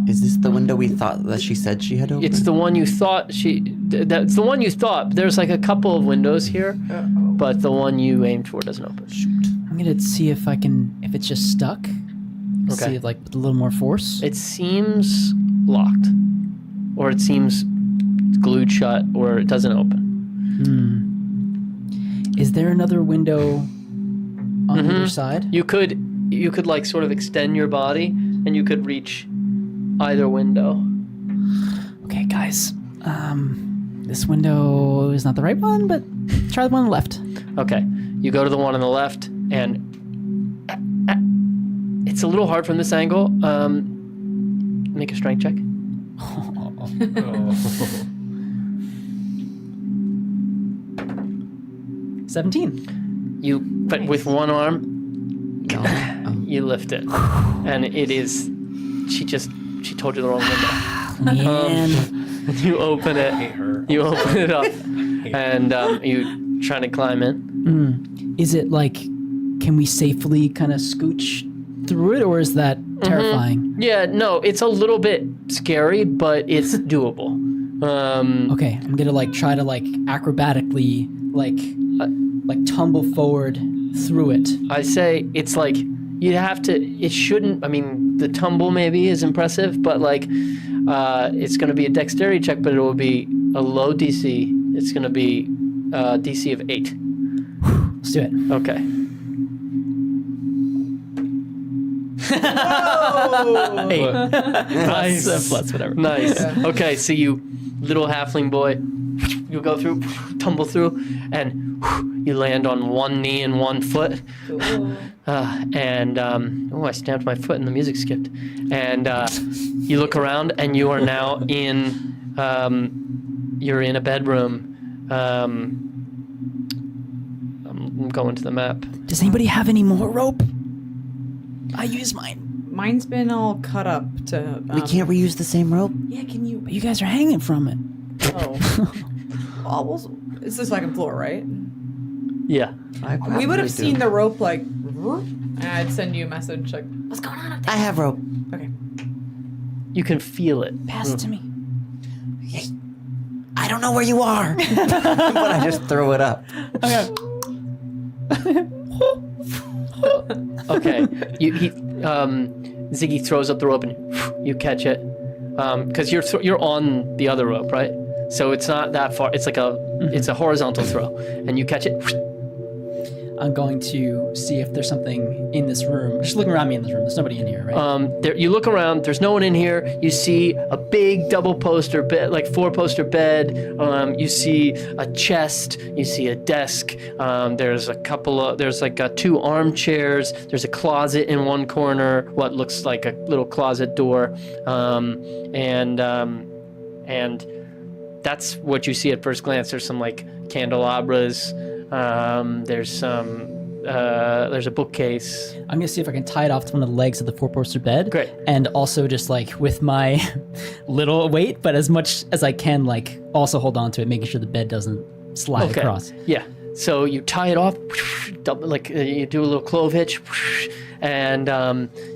Is this the window we thought that she said she had opened? It's the one you thought that's the one you thought. There's like a couple of windows here, but the one you aimed for doesn't open. Shoot. I'm gonna see if it's just stuck. Okay. See if, like, with a little more force. It seems locked, or it seems glued shut, or it doesn't open. Is there another window on either side? You could like sort of extend your body, and you could reach either window. Okay, guys. This window is not the right one, but try the one on the left. Okay, you go to the one on the left, and it's a little hard from this angle. Make a strength check. 17. But with one arm, you lift it, and it is. She told you the wrong window. Man. You open it. You open it up, and you trying to climb in. Is it like, can we safely kind of scooch through it, or is that terrifying? Yeah, no, it's a little bit scary, but it's doable. Okay, I'm gonna like try to like acrobatically like tumble forward through it. I say it's like you have to. It shouldn't. I mean, the tumble maybe is impressive, but like, it's going to be a dexterity check, but it will be a low DC. It's going to be DC of 8. Let's do it. Okay. Whoa! 8. Nice. Plus whatever. Nice. Okay, so you little halfling boy, you go through, tumble through, and you land on one knee and one foot. I stamped my foot and the music skipped. And you look around and you are now in, you're in a bedroom. I'm going to the map. Does anybody have any more rope? I use mine. Mine's been all cut up to. We can't reuse the same rope? Yeah, can you? But you guys are hanging from it. Oh. It's the second floor, right? Yeah. We would have seen the rope like, and I'd send you a message like, "What's going on up there?" I have rope. Okay. You can feel it. Pass it to me. I don't know where you are. But I just throw it up. Okay. Okay. Ziggy throws up the rope and you catch it. Because you're on the other rope, right? So it's not that far. It's like it's a horizontal throw, and you catch it. I'm going to see if there's something in this room. Just looking around me in this room. There's nobody in here, right? You look around. There's no one in here. You see a big double poster bed, like 4-poster bed. You see a chest. You see a desk. There's like 2 armchairs. There's a closet in one corner. What looks like a little closet door. And that's what you see at first glance. There's some like candelabras. There's a bookcase. I'm gonna see if I can tie it off to one of the legs of the 4-poster bed. Great. And also just like with my little weight, but as much as I can, like also hold on to it, making sure the bed doesn't slide across. Yeah. So you tie it off, you do a little clove hitch, and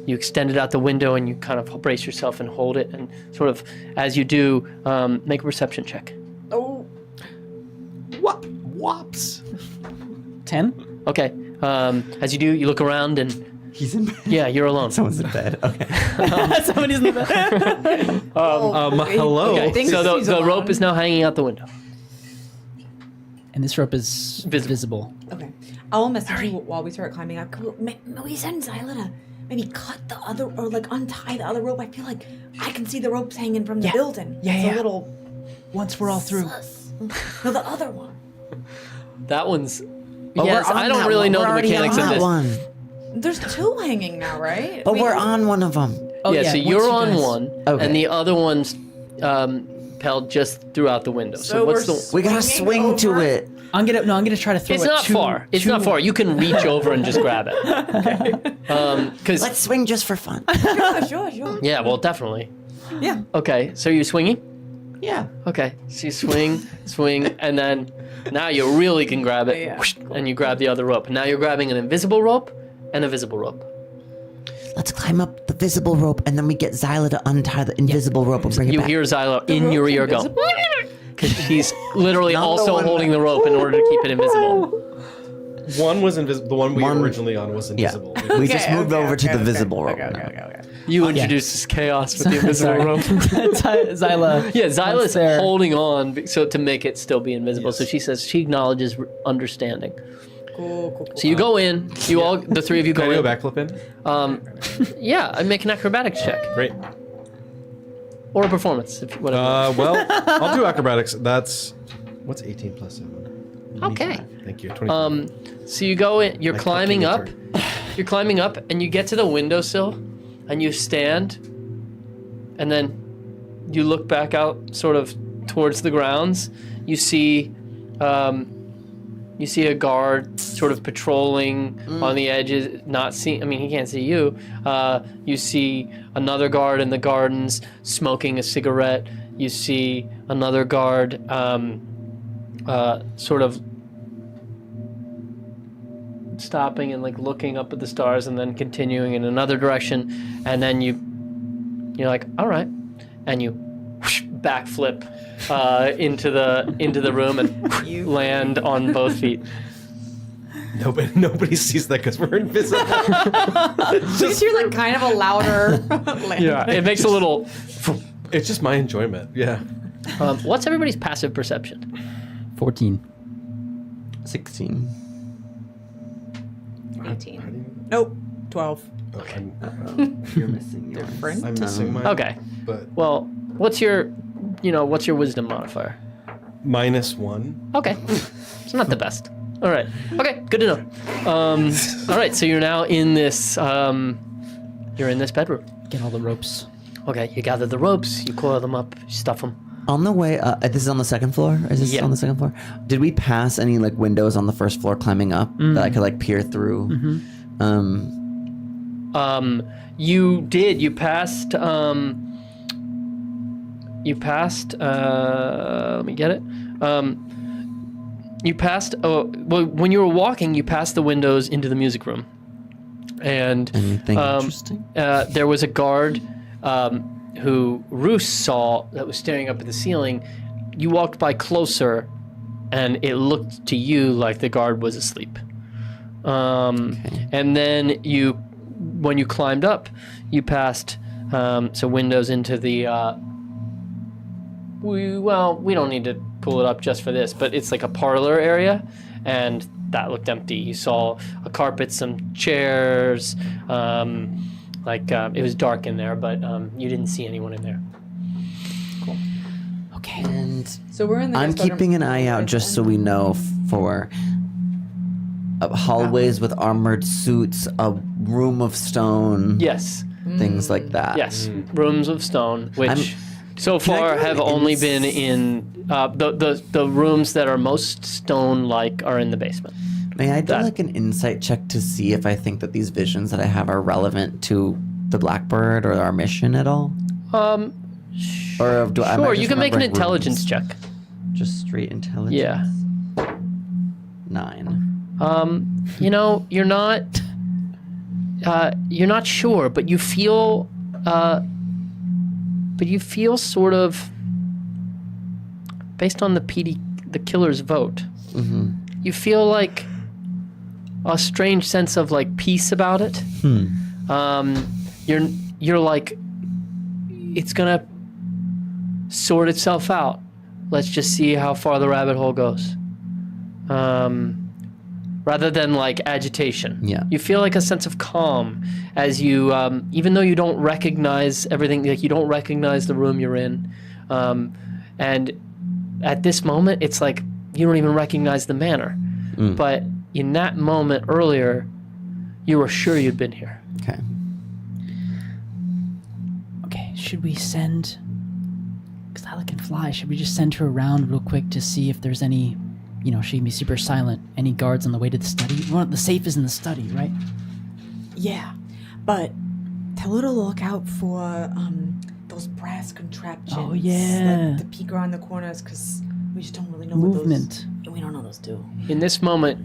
you extend it out the window, and you kind of brace yourself and hold it, and sort of as you do, make a perception check. Oh. Whops. 10? Okay. As you do, you look around and He's in bed. yeah, you're alone. Someone's in bed. Okay. Somebody's in the bed. Hello. Okay. So the rope is now hanging out the window. And this rope is visible. Okay. I'll message you while we start climbing up. Can we send Zyla to maybe cut the other, or like untie the other rope? I feel like I can see the ropes hanging from the building. Yeah, it's a little. Once we're all through. No, the other one. That one's. But Yes, we're on I don't that really one. know We're the already mechanics on of that this. one. There's 2 hanging now, right? But we're on one of them. Oh, So you're once on you guys- one, Okay. and the other one's held just throughout the window. So what's the? We gotta swing to it. I'm gonna try to throw It's it not far. It's not far. You can reach over and just grab it. Because Let's swing just for fun. Sure. yeah, well, definitely. Yeah. Okay, so you're swinging. Yeah. Okay, so you swing, and then now you really can grab it, Yeah. whoosh, and you grab the other rope. And now you're grabbing an invisible rope and a visible rope. Let's climb up the visible rope, and then we get Zyla to untie the invisible rope and bring it You back. hear Zyla in your ear go, because she's literally Not the also one holding the rope in order to keep it invisible. One was invisible. The one we One- were originally on was Yeah. invisible. We just moved over to the visible rope. now. You introduce this chaos with the invisible Sorry. rope. Zyla. Yeah, Zyla's once there- holding on so to make it still be invisible. So she says she acknowledges understanding. Cool. So you go in. You all, the 3 of you Can go I do in. a backflip in? Yeah, I make an acrobatics check Great. or a performance, if whatever. Well, I'll do acrobatics. That's what's 18 plus 7. Okay. 25. Thank you. 25. So you go in. You're Like climbing up. fucking You're climbing up, and you get to the windowsill, and you stand, and then you look back out, sort of towards the grounds. You see You see a guard sort of patrolling on the edges, not seeing. I mean, he can't see you. You see another guard in the gardens smoking a cigarette. You see another guard sort of stopping and like looking up at the stars and then continuing in another direction. And then you're like, all right. And you whoosh, backflip into the room and land on both feet. Nobody sees that because we're invisible. Just hear like kind of a louder landing. Yeah, it makes a little. It's just my enjoyment. Yeah. What's everybody's passive perception? 14. 16. 18. Nope. 12. Oh, You're missing yours. Different. I'm missing mine. Okay. But Well, what's your wisdom modifier? -1. Okay, it's not the best. All right. Okay, good to know. All right, so you're now in this. You're in this bedroom. Get all the ropes. Okay, you gather the ropes, you coil them up, you stuff them. On the way, this is on the second floor? Is this Yeah. on the second floor? Did we pass any like windows on the first floor climbing up that I could like peer through? You did. You passed. Let me get it. You passed. Oh, well, when you were walking, you passed the windows into the music room, and Anything interesting? there was a guard who Roos saw that was staring up at the ceiling. You walked by closer, and it looked to you like the guard was asleep. And then when you climbed up, you passed windows into the. We don't need to pull it up just for this, but it's like a parlor area, and that looked empty. You saw a carpet, some chairs, it was dark in there, but you didn't see anyone in there. Okay. And So we're in the. I'm guest bedroom. keeping an eye out just so we know for hallways with armored suits, a room of stone, Yes, things like that. yes, rooms of stone, which I'm- so Can I far go have in only ins- been in the rooms that are most stone-like are in the basement. May I do That- like an insight check to see if I think that these visions that I have are relevant to the Blackbird or our mission at all? Or do I? am I Sure, just you can make an remembering intelligence rooms? check. Just straight intelligence. Yeah. 9. You're not sure, but you feel sort of based on the killer's vote. Mm-hmm. You feel like a strange sense of like peace about it. You're like, it's gonna sort itself out. Let's just see how far the rabbit hole goes. Rather than like agitation. Yeah. You feel like a sense of calm as you, even though you don't recognize everything, like you don't recognize the room you're in. And at this moment, it's like you don't even recognize the manor. But in that moment earlier, you were sure you'd been here. Okay. Okay, should we send... Because Lila can fly, should we just send her around real quick to see if there's any... she can be super silent. Any guards on the way to the study? The safe is in the study, right? Yeah, but tell her to look out for those brass contraptions. Oh, yeah. Like the peek around the corners, because we just don't really know what Movement. those... We don't know those do. In this moment,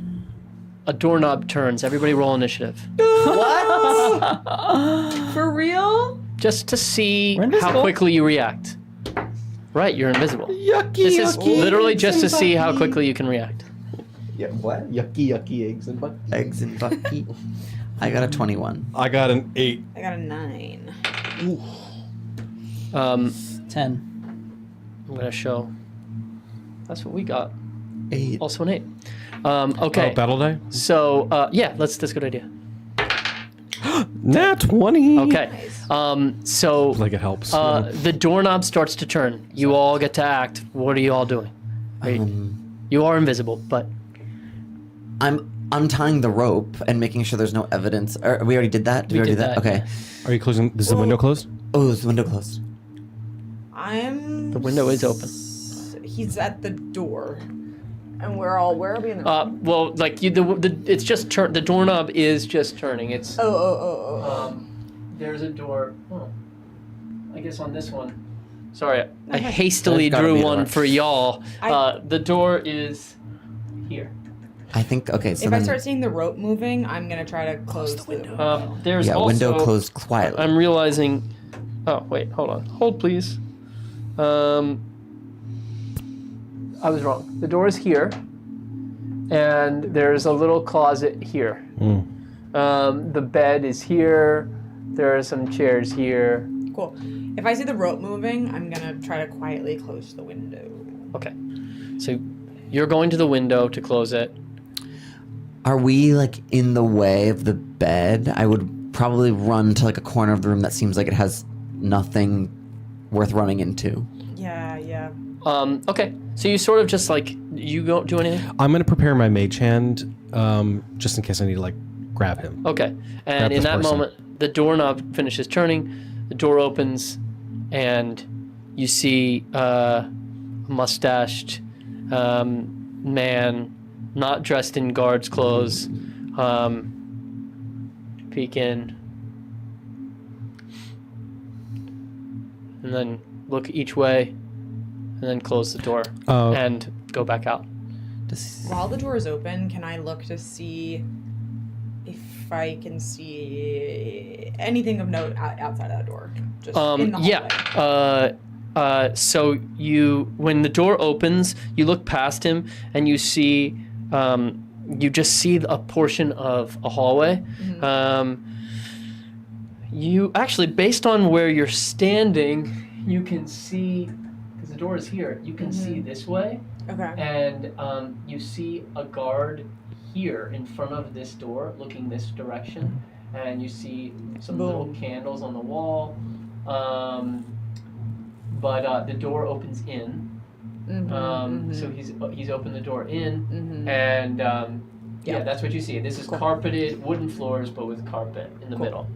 a doorknob turns. Everybody roll initiative. For real? Just to see We're how invisible. quickly you react. Right, you're invisible. Yucky, This is yucky. literally just to see how quickly you can react. Yeah, what? Yucky eggs and butt. Eggs and bucky. I got a 21. I got an 8. I got a 9. 10. I'm gonna show. That's what we got. 8. Also an 8. Okay. Oh, battle die? So that's a good idea. Nat 20. Okay. So Like it helps. the doorknob starts to turn. You all get to act. What are you all doing? You are invisible, but I'm untying the rope and making sure there's no evidence. We already did that? Did we already did do that? that, Okay. Are you closing? Is the window closed? Oh, is the window closed? I'm... the window is open. He's at the door. And where are we in the room? Well, like it's just the doorknob is just turning. It's there's a door. Oh, I guess on this one. Sorry, I hastily There's gotta drew be a one door. for y'all. The door is here. I think, okay, so If then, I start seeing the rope moving, I'm gonna try to close the window. There's yeah, also window closed quietly. I'm realizing. Oh wait, hold on. Hold please. I was wrong. The door is here, and there's a little closet here. The bed is here. There are some chairs here. Cool. If I see the rope moving, I'm gonna try to quietly close the window. Okay. So you're going to the window to close it. Are we like in the way of the bed? I would probably run to like a corner of the room that seems like it has nothing worth running into. Yeah. Okay. So you sort of just like, you don't do anything? I'm going to prepare my mage hand just in case I need to like grab him. Okay. And Grab in this that person. moment, the doorknob finishes turning, the door opens, and you see a mustached man, not dressed in guard's clothes, peek in, and then look each way, and then close the door and go back out. While the door is open, can I look to see if I can see anything of note outside that door? Just in the hallway. Yeah. So when the door opens, you look past him and you see, you just see a portion of a hallway. You actually, based on where you're standing, you can see, because the door is here, you can see this way. Okay. And you see a guard here in front of this door, looking this direction, and you see some little candles on the wall. But the door opens in. So he's opened the door in, and yeah, that's what you see. This is carpeted wooden floors, but with carpet in the middle.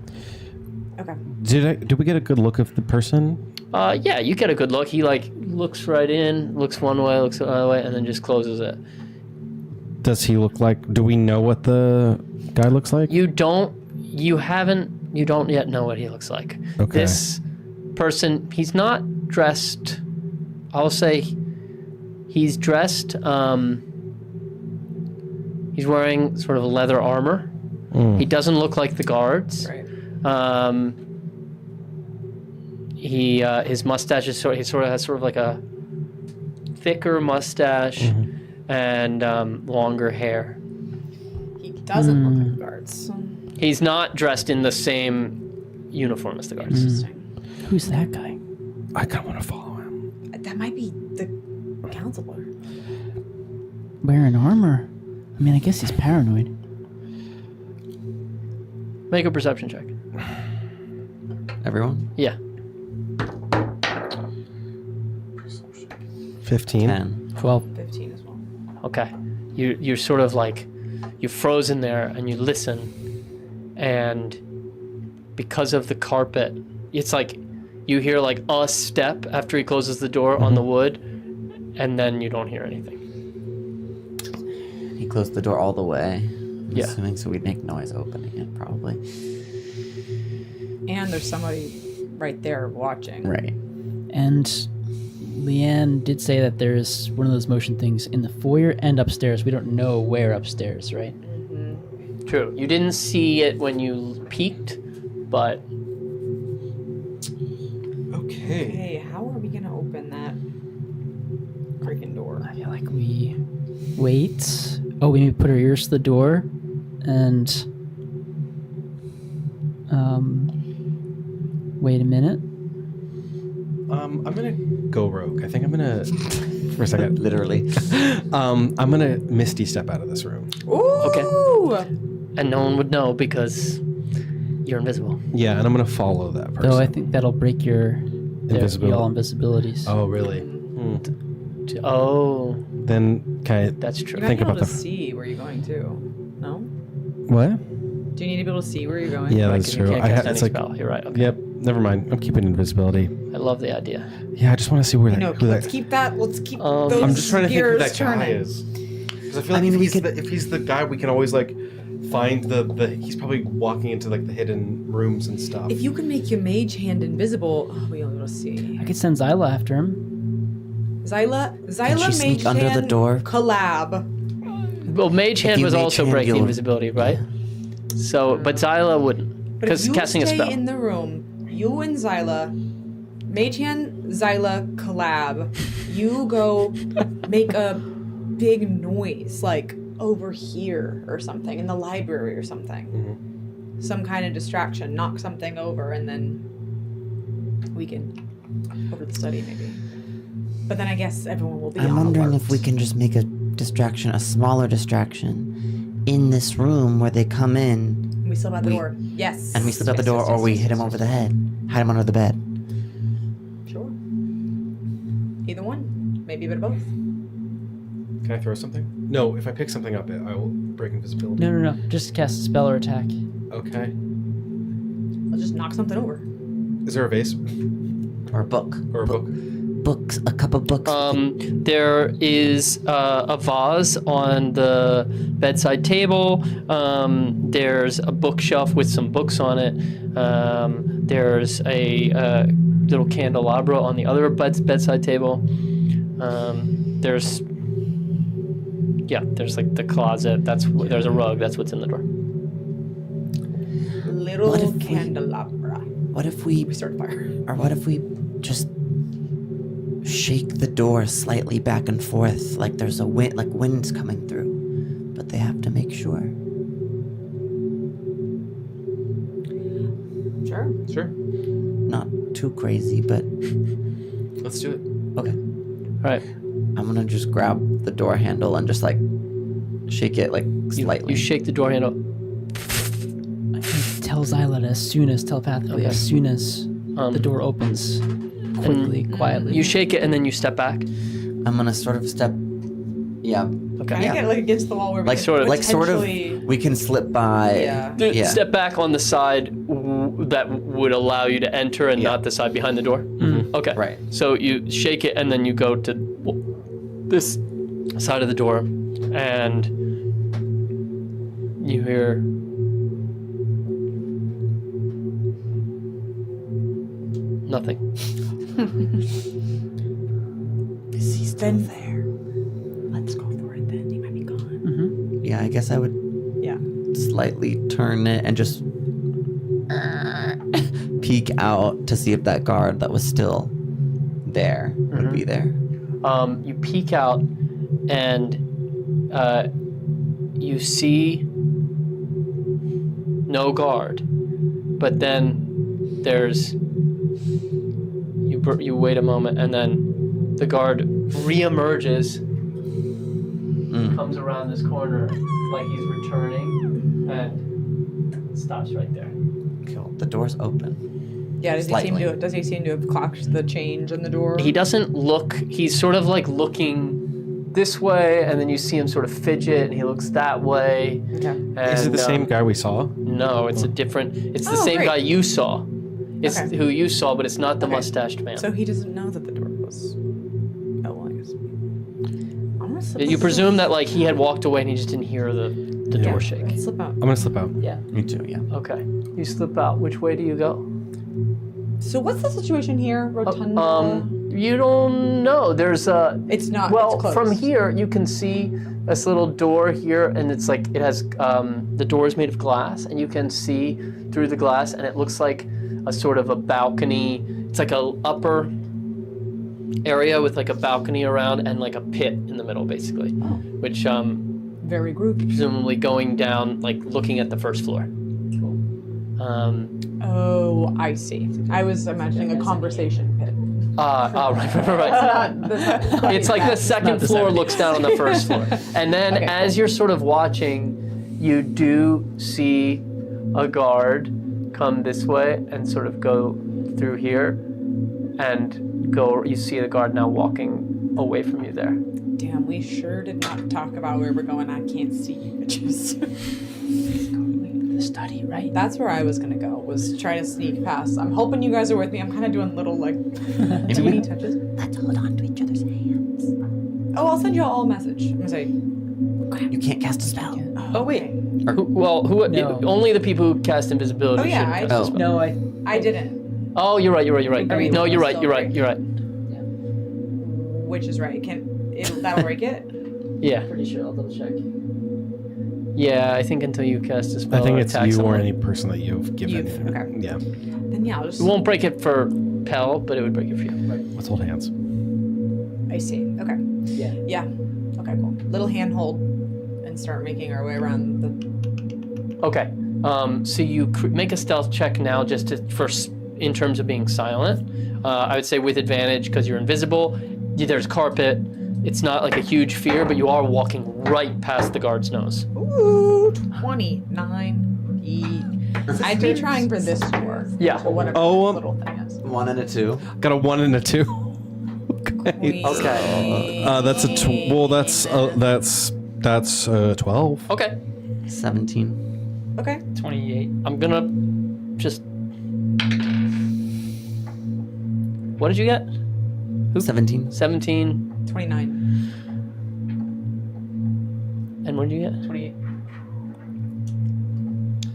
Okay. Did we get a good look of the person? Yeah, you get a good look. He like looks right in, looks one way, looks the other way, and then just closes it. Does he look like? Do we know what the guy looks like? You don't yet know what he looks like. Okay. This person, he's not dressed. I'll say he's dressed. He's wearing sort of leather armor. He doesn't look like the guards. Right. His mustache is he sort of has sort of like a thicker mustache and longer hair. He doesn't look like the guards. He's not dressed in the same uniform as the guards. Who's that guy? I kind of want to follow him. That might be the counselor. Wearing armor? I mean, I guess he's paranoid. Make a perception check. Everyone? Yeah. 15. 10. 12. 15 as well. Okay. You're sort of like, you're frozen there and you listen, and because of the carpet, it's like you hear like a step after he closes the door on the wood, and then you don't hear anything. He closed the door all the way. Yeah. Assuming so we'd make noise opening it, probably. And there's somebody right there watching. Right. And Leanne did say that there's one of those motion things in the foyer and upstairs. We don't know where upstairs, right? True. You didn't see it when you peeked, but Okay. Hey, how are we gonna open that freaking door? I feel like we wait. Oh, we maybe put our ears to the door and wait a minute. I'm gonna go rogue. I think I'm gonna for a second. Literally. I'm gonna Misty step out of this room. Ooh! and no one would know because you're invisible. Yeah, and I'm gonna follow that person. Though I think that'll break your all invisibilities. Oh, really? Oh, Then okay. that's true. You might Think be able about to the- see where you're going to. No? What? Do you need to be able to see where you're going? Yeah, Right, that's 'cause you true. can't I cast it's any like, spell. You're right. Okay. yep. Never mind. I'm keeping invisibility. I love the idea. Yeah, I just want to see where that. No, who let's that keep that. Let's keep Um, those I'm just trying to think who gears that guy turning. is. Because I feel like if he's the guy, we can always like find the. He's probably walking into like the hidden rooms and stuff. If you can make your mage hand invisible, we only want to see. I could send Zyla after him. Zyla she sneak mage under the hand door? collab. Well, Mage Hand you was Mage also Hand, breaking you'll- invisibility, right? So, but Zyla wouldn't. But if Because you casting a stay spell. in the room, you and Zyla, mage hand, Zyla collab. You go make a big noise, like over here or something, in the library or something. Mm-hmm. Some kind of distraction, knock something over, and then we can over the study maybe. But then I guess everyone will be I'm on wondering alert. if we can just make a distraction, a smaller distraction, in this room where they come in, We slip out the door. Yes. and we slip out the Yes, door, yes, or yes, we yes, hit him yes, over yes. the head, hide him under the bed. Sure. Either one. Maybe a bit of both. Can I throw something? No, if I pick something up, I will break invisibility. No. Just cast a spell or attack. Okay. I'll just knock something over. Is there a vase Or a book. or a book? Books, a couple books. There is a vase on the bedside table. There's a bookshelf with some books on it. There's a little candelabra on the other bedside table. There's like the closet. There's a rug. That's what's in the door. Little What if we- candelabra. What if we Start fire. Or what if we just shake the door slightly back and forth, like there's a wind, like wind's coming through, but they have to make sure. Sure. Sure. Not too crazy, but Let's do it. okay. All right. I'm gonna just grab the door handle and just like shake it like slightly. You shake the door handle. Tell Zyla telepathically, as soon as the door opens, quickly, quietly. You shake it and then you step back. I'm gonna sort of step. Yeah. Okay. Kind of get like against the wall where we Like can sort of- Like sort of. potentially- We can slip by. Yeah. Yeah. Step back on the side that would allow you to enter and not the side behind the door. Okay. Right. So you shake it and then you go to this side of the door and you hear nothing. Is he still there? Let's go for it then. He might be gone. Yeah, I guess I would Yeah. slightly turn it and just peek out to see if that guard that was still there would be there. You peek out and you see no guard, but then there's you wait a moment and then the guard reemerges, comes around this corner like he's returning and stops right there. Cool. The door's open. Yeah. Does he seem to have clocked the change in the door? He doesn't look, he's sort of like looking this way and then you see him sort of fidget and he looks that way. Okay. And, Is it the same guy we saw? No, it's it's the Oh, same great. guy you saw. It's Okay. who you saw, but it's not the Okay. mustached man. So he doesn't know that the door was. Oh, well, I guess. I'm gonna slip You out. presume that like he had walked away and he just didn't hear the door shake. Let's slip out. I'm gonna slip out. Yeah. Me too, yeah. Okay. You slip out. Which way do you go? So what's the situation here, Rotunda? You don't know. There's a. It's not. Well, it's closed. from here you can see this little door here, and it's like it has the door is made of glass, and you can see through the glass, and it looks like a sort of a balcony. It's like a upper area with like a balcony around and like a pit in the middle, basically, which Very groovy. presumably going down, like looking at the first floor. Oh, I see. I was imagining a conversation pit. Right. It's like the second floor looks down on the first floor. And then Okay, as you're sort of watching, you do see a guard come this way and sort of go through here and go, you see the guard now walking away from you there. Damn, we sure did not talk about where we're going. I can't see you bitches. The study, right? That's where I was gonna go, was try to sneak past. I'm hoping you guys are with me. I'm kind of doing little, like, teeny touches. Let's hold on to each other's hands. Oh, I'll send you all a message. I'm gonna say, You can't cast a spell. Oh wait. No. Only the people who cast invisibility. Oh, yeah, should I cast just- a spell. No, I didn't. Oh, you're right. mean, No, you're right. still You're right. break. You're right. Which is right. That'll break it? Yeah. pretty sure. I'll double check. Yeah, I think until you cast a spell. I think or it's attack you or someone. any person that you've given. Okay. Yeah. Then yeah, I'll just. It won't break it for Pell, but it would break it for you. Let's hold hands. I see. Okay. Yeah. Yeah. Okay, cool. Little handhold and start making our way around the. Okay. So you make a stealth check now, just in terms of being silent. I would say with advantage because you're invisible. There's carpet. It's not like a huge fear, but you are walking right past the guard's nose. Ooh, 29. I'd be trying for this door. Yeah. So whatever Oh, this little thing is. 1 and a 2. Got a 1 and a 2. Okay. Okay. That's a that's 12. Okay. 17. Okay. 28. I'm gonna just. What did you get? 17. 17. 29. And what did you get? 28.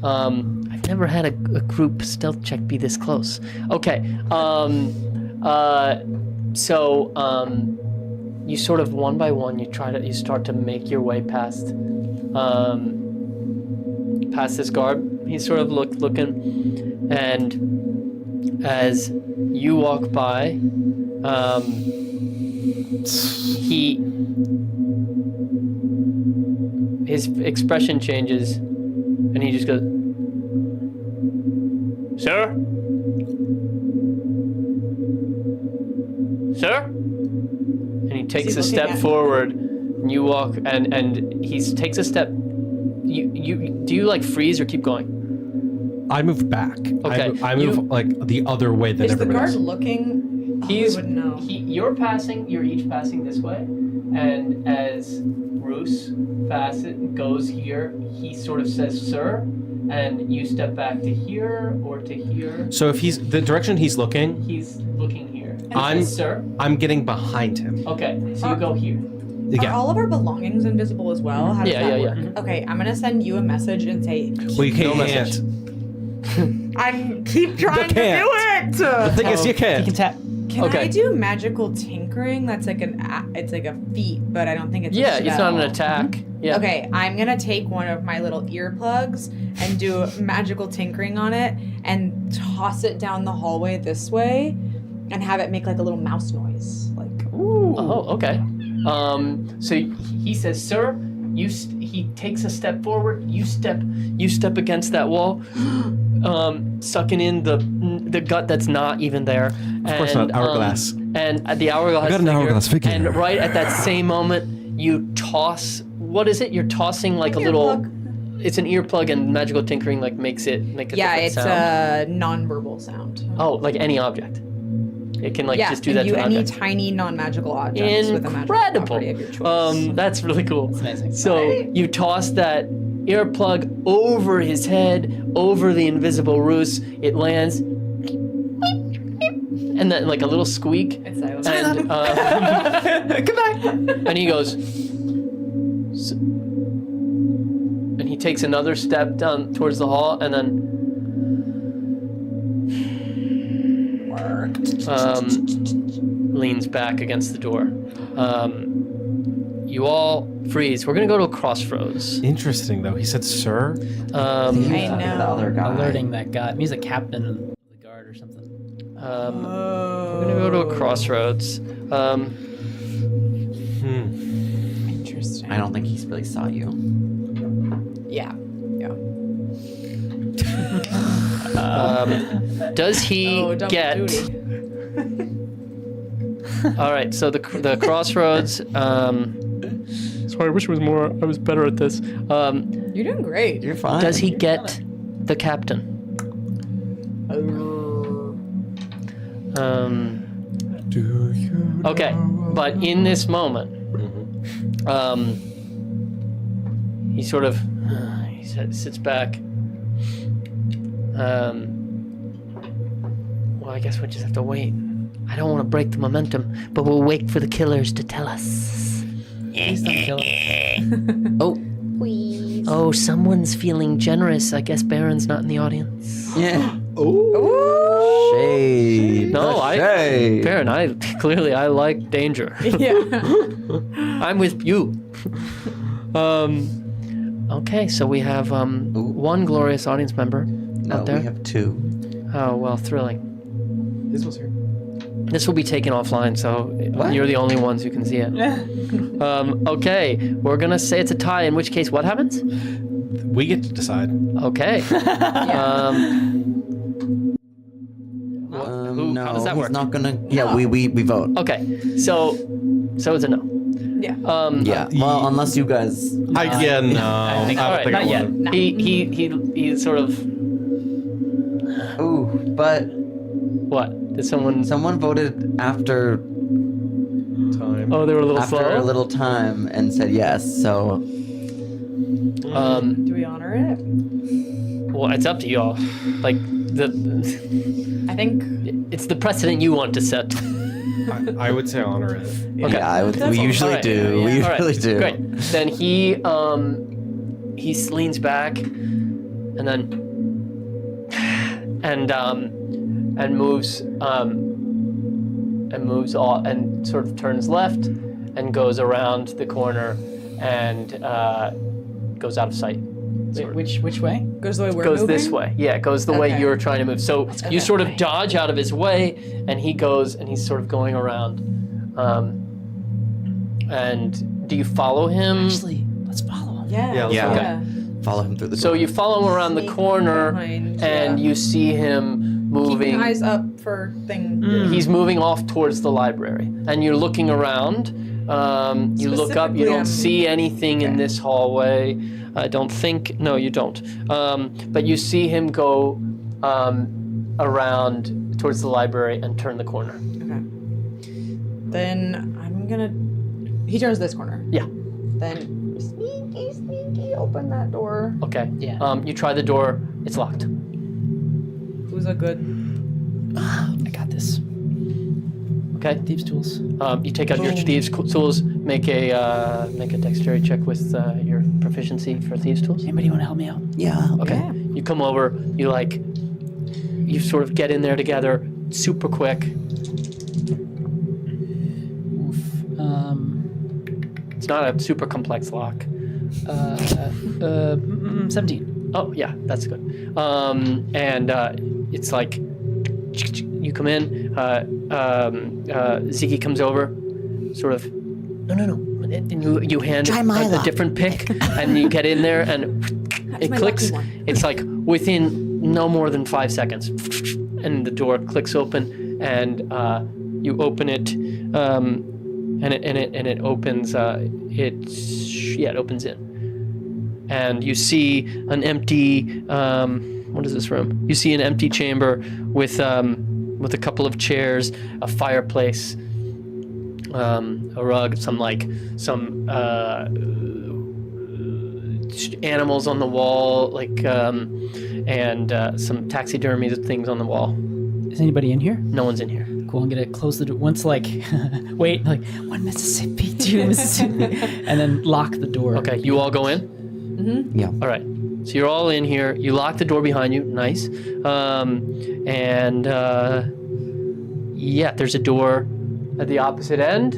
I've never had a group stealth check be this close. Okay. You sort of one by one, you start to make your way past this guard. He's sort of looking, and as you walk by, his expression changes, and he just goes, "Sir? Sir?" And he takes a looking step at- forward, and you walk, and he takes a step. Do you like freeze or keep going? I move back. Okay, I move like the other way than Is the everybody guard else. looking? Oh, He's we wouldn't know. You're each passing this way, and as Bruce goes here, he sort of says, "Sir," and you step back to here or to here. So if he's the direction he's looking, He's looking here. And I'm- he says, "Sir." I'm getting behind him. Okay, so you go here. Are Yeah. all of our belongings invisible as well? How does Yeah, that yeah, work? Okay, I'm gonna send you a message and say, Well, you can't. No message. I keep trying to do can't. it. The thing is, you You can can't. tap. Can Okay. I do magical tinkering? That's like it's like a feat, but I don't think it's. Yeah, a it's not an spell. attack. Yeah. Okay, I'm gonna take one of my little earplugs and do magical tinkering on it and toss it down the hallway this way, and have it make like a little mouse noise, like. Oh, okay. So he says, "Sir," he takes a step forward. You step against that wall, sucking in the gut that's not even there. Of course not, hourglass. And the hourglass. I got an hourglass figure. And right at that same moment, you toss. What is it? You're tossing like a little. Earplug. It's an earplug, and magical tinkering like make a Yeah, different it's sound. a non-verbal sound. Oh, like any object. It can like yeah, just do and that to an any object. tiny non-magical objects with a magical Incredible. property of your choice. That's really cool. That's amazing. So you toss that earplug over his head, over the invisible roost. It lands, and then like a little squeak. It's silent. And, Come back. and he goes, and he takes another step down towards the hall, and then leans back against the door. You all freeze. We're gonna go to a crossroads. Interesting though. He said, "Sir." I know. The other guy. Alerting that guy. He's a captain of the guard or something. We're gonna go to a crossroads. Interesting. I don't think he really saw you. Yeah. Yeah. Does he Oh, double get? duty. All right. So the crossroads. Sorry, I wish it was more. I was better at this. You're doing great. You're fine. Does he get the captain? Okay, but in this moment, he sort of sits back. Well, I guess we just have to wait. I don't want to break the momentum, but we'll wait for the killers to tell us. Please don't kill it. Oh, Oh, someone's feeling generous. I guess Baron's not in the audience. yeah. Oh. Shade. No, Shade. Baron, I like danger. Yeah. I'm with you. Okay, so we have one glorious audience member No, out there. we have 2. Oh, well, thrilling. This was here. This will be taken offline, so you're the only ones who can see it. Okay, we're gonna say it's a tie, in which case what happens? We get to decide. Okay. No, how does that he's work? not gonna. Yeah, we vote. Okay, so it's a no. Yeah. Yeah. Well, unless you guys. Uh, I don't all think right, not I yet. wanna- He sort of Ooh, but what? Did someone? someone voted after Time. Oh, they were a little after slow. a little time and said yes. So Do we honor it? Well, it's up to y'all. Like I think. it's the precedent you want to set. I would say honor it. Okay. yeah, we usually All right. do. We All right, usually do. Great. Then he leans back, and then and moves all and sort of turns left and goes around the corner and goes out of sight. Wait, which way? Goes the way we're Goes moving? this way. Yeah, it goes the way Okay. you're trying to move. So you sort of dodge out of his way, and he goes and he's sort of going around. And do you follow him? Actually, let's follow him. Yeah. Yeah. Follow him through the So door. you follow him around the Sneak corner, behind, and yeah. you see him moving. Keeping eyes up for thing. He's moving off towards the library, and you're looking around. You look up. You Specifically, don't see anything in this hallway. I don't think. No, you don't. But you see him go around towards the library and turn the corner. Okay. Then I'm gonna. He turns this corner. Yeah. Then sneaky, open that door. Okay. Yeah. You try the door. It's locked. Who's a good? I got this. Okay. Thieves' tools. You take out your thieves' tools. Make a dexterity check with your proficiency for thieves' tools. Anybody want to help me out? yeah. Okay. Yeah. You come over. You sort of get in there together, super quick. Oof. 'It's not a super complex lock. 17. Oh yeah, that's good. It's like you come in. Ziggy comes over, sort of. No. And you hand a different pick, and you get in there, and it my clicks. lucky one. It's like within no more than 5 seconds, and the door clicks open, and you open it, and it opens. It opens in. And you see an empty, what is this room? You see an empty chamber with a couple of chairs, a fireplace, a rug, some animals on the wall, and some taxidermy things on the wall. Is anybody in here? No one's in here. Cool. I'm gonna close the door. Once wait, 1 Mississippi, 2 Mississippi, and then lock the door. Okay, you all go in? Yeah. All right. So you're all in here. You lock the door behind you. Nice. There's a door at the opposite end.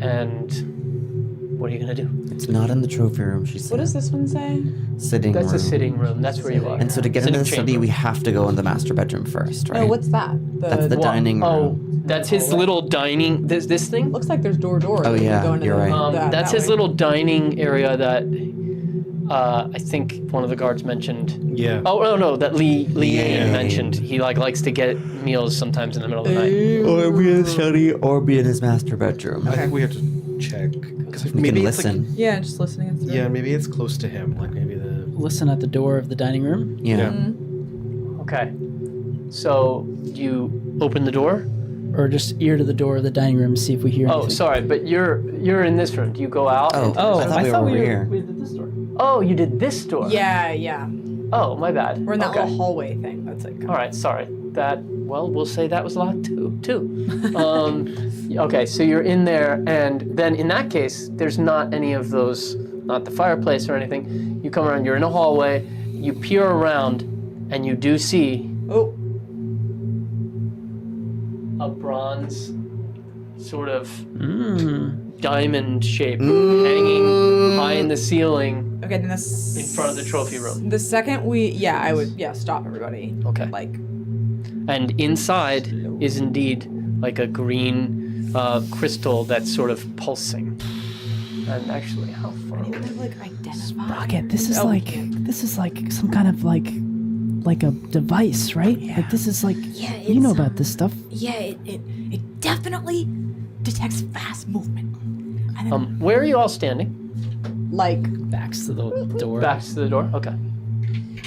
And what are you going to do? It's not in the trophy room, she said. What does this one say? Sitting That's room. a sitting room. That's where you are. And so to get into the Sitting study, chamber. we have to go in the master bedroom first, right? No, what's that? That's the dining room. Oh, that's his little dining. This thing. Looks like there's doors. Oh, yeah, Go into you're the- right. That's that his way. little dining area that I think one of the guards mentioned. Yeah. Oh no, that Lee Yeah. mentioned. He likes to get meals sometimes in the middle of the night. Or be in the study, or be in his master bedroom. I think we have to check. 'Cause We can maybe it's listen. Yeah, just listening. It through. Yeah, maybe it's close to him. Like maybe the. Listen at the door of the dining room. Yeah. Okay. So you open the door. Or just ear to the door of the dining room, see if we hear Oh, anything. sorry, but you're in this room. Do you go out? Oh, Oh, I thought we were over here. we did this door. Oh, you did this door. Yeah. Oh, my bad. We're in that okay. little hallway thing. That's like. All right, sorry. That well, we'll say that was locked too. Okay, so you're in there, and then in that case, there's not any of those, not the fireplace or anything. You come around, you're in a hallway, you peer around, and you do see a bronze sort of diamond shape hanging high in the ceiling. Okay, then in front of the trophy room. The second I would stop everybody. Okay. Like, and inside is indeed like a green crystal that's sort of pulsing. And actually, how far away? kind of like identify. Rocket, this is like some kind of like a device, right? Yeah. Like this is like Yeah, you know it's, about this stuff. Yeah, it definitely detects fast movement. And then, Where are you all standing? like, Backs to the door. Back to the door? Okay.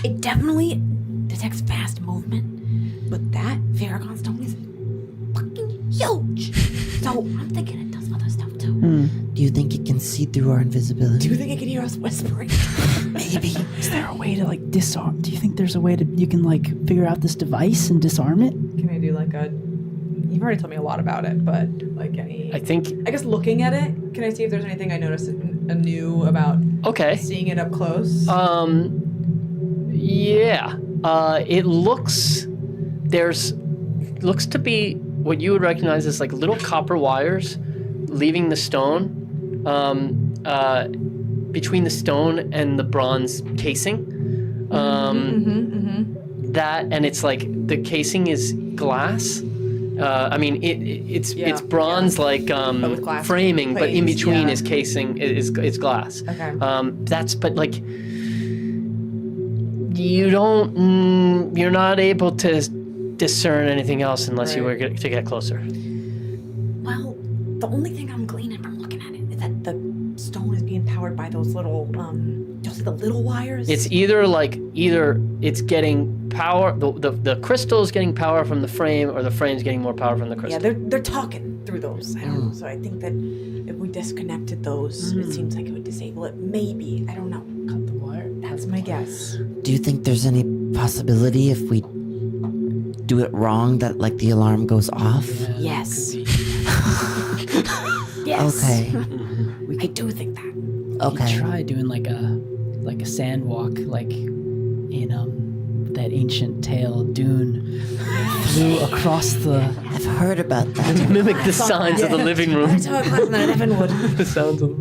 it definitely detects fast movement, but that Varagon stone is fucking huge. So I'm thinking it does other stuff too. Do you think it can see through our invisibility? Do you think it can hear us whispering? Maybe. Is there a way to like disarm? Do you think there's a way to you can like figure out this device and disarm it? Can I do like a? You've already told me a lot about it, but like any. I think. I guess looking at it, can I see if there's anything I noticed anew about Okay. seeing it up close? Yeah. It looks. Looks to be what you would recognize as like little copper wires leaving the stone, between the stone and the bronze casing. That, and it's like the casing is glass. I mean, it's bronze like with glass framing, but in plates, between yeah. is casing is glass. Okay. But like you're not able to discern anything else unless you were to get closer. Well, the only thing I'm gleaning from looking at it is that the stone is being powered by those little, those are the little wires. It's either it's getting power, the crystal is getting power from the frame, or the frame's getting more power from the crystal. Yeah, they're talking through those. I don't know. So I think that if we disconnected those, it seems like it would disable it. Maybe. I don't know. Cut the wire. That's my guess. Do you think there's any possibility if we do it wrong that like the alarm goes off? Yes. Yes. Okay. I do think that. Okay. Try doing like a sand walk, like in that ancient tale Dune flew across the. I've heard about that. Mimic the signs of the living room. That's how I thought that Evan would. The sounds of.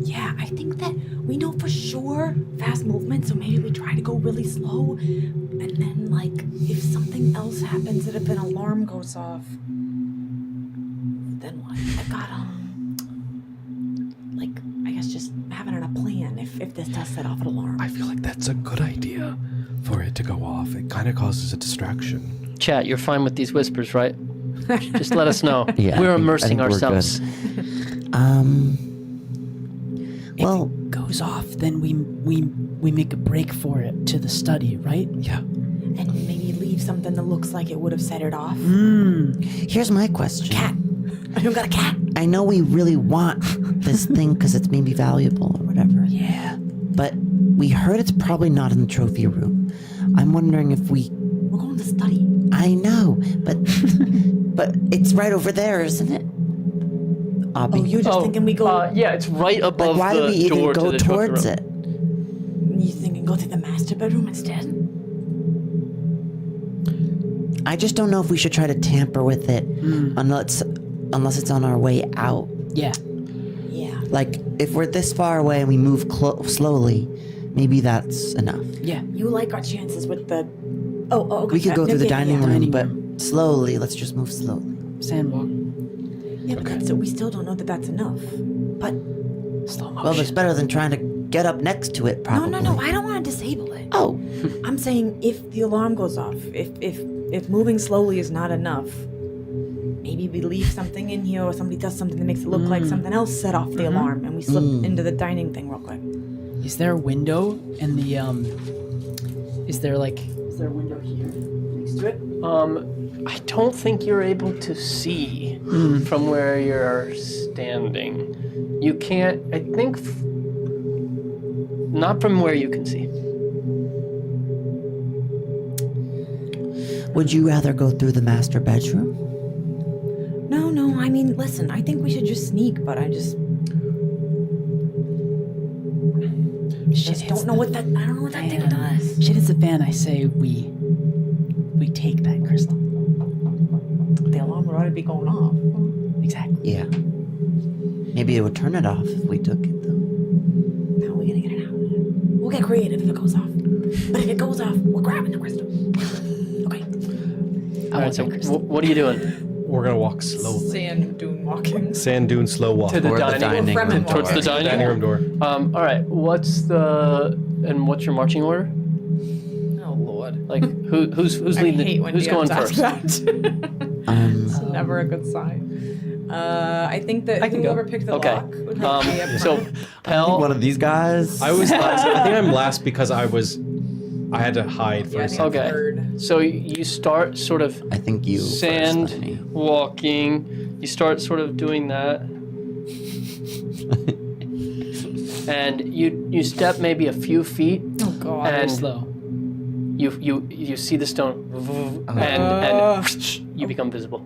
Yeah, I think that we know for sure fast movement, so maybe we try to go really slow, and then like if something else happens, that if an alarm goes off, then what? I got like I guess just having a plan if this does set off an alarm. I feel like that's a good idea for it to go off. It kind of causes a distraction. Chat, you're fine with these whispers, right? Just let us know. Yeah, We're I think immersing we're ourselves. Well, If it goes off, then we make a break for it to the study, right? Yeah. And maybe leave something that looks like it would have set it off. here's my question. Cat. Anyone got a cat? I know we really want this thing because it's maybe valuable or whatever. Yeah. But we heard it's probably not in the trophy room. I'm wondering if we... We're going to study. I know, but but it's right over there, isn't it? Aubie. Oh, you're just thinking we go. Yeah, it's right above Like, why do the we even door go to the trophy towards room. it? You thinking go to the master bedroom instead? I just don't know if we should try to tamper with it unless it's on our way out. Yeah. Yeah. Like, if we're this far away and we move slowly, maybe that's enough. Yeah. You like our chances with the. Oh, okay. We could go through the dining room, Dining but room. slowly. Let's just move slowly. Sand walk. Yeah, but so we still don't know that that's enough. But Slow motion. Well, it's better than trying to get up next to it, probably. no, I don't want to disable it. Oh, I'm saying if the alarm goes off, if moving slowly is not enough, maybe we leave something in here or somebody does something that makes it look like something else set off the alarm and we slip into the dining thing real quick. Is there a window in the Is there a window here next to it? I don't think you're able to see from where you're standing. You can't, I think, not from where you can see. Would you rather go through the master bedroom? No, I mean, listen, I think we should just sneak, but I just don't know what that, I don't know what that thing does. Shit is the fan. I say we take that crystal. The alarm would already be going off. Exactly. Yeah. Maybe it would turn it off if we took it, though. How are we gonna get it out? We'll get creative if it goes off. But if it goes off, we're grabbing the crystal. Okay. All right, so what are you doing? We're gonna walk slowly. Sand dune walking. Sand dune slow walk. To the Or dining room. room. Towards the dining room door. All right. What's your marching order? Oh Lord. Like who's I leading? hate when Who's DMs going ask first? that. It's never a good sign. I think that I can go. whoever picked the Okay. lock would probably be up So front. Pell. One of these guys? I was last. I think I'm last because I had to hide for Yeah, I a think second. I'm Okay. third. So you start sort of I think you sand first, Lenny. walking. You start sort of doing that, and you step maybe a few feet, Oh God. Very and slow. you see the stone, and you become visible.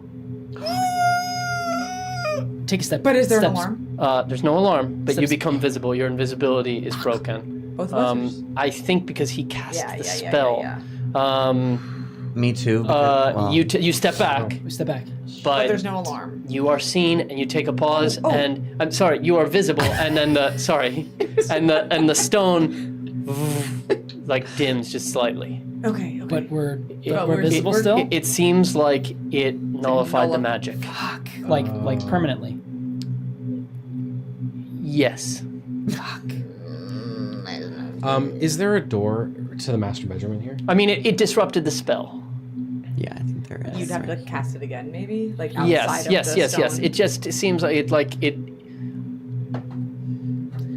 Take a step. But is there an steps. alarm? There's no alarm, but you Steps- become visible. Your invisibility is broken. Both of us. I think because he cast Yeah, the yeah, yeah, spell. yeah. Me too. because, well, You step back, We step back. But but there's no alarm. you are seen, and you take a pause, Oh. and I'm sorry, you are visible, and then the the stone like dims just slightly. Okay. But we're But we're we're- visible we're- still. It seems like it nullified the magic. Fuck. like permanently. Yes. Is there a door to the master bedroom in here? I mean, it disrupted the spell. yeah, I think there is. You'd have to cast it again, maybe, like outside Yes, of yes, the yes, yes. stone. It just seems like it.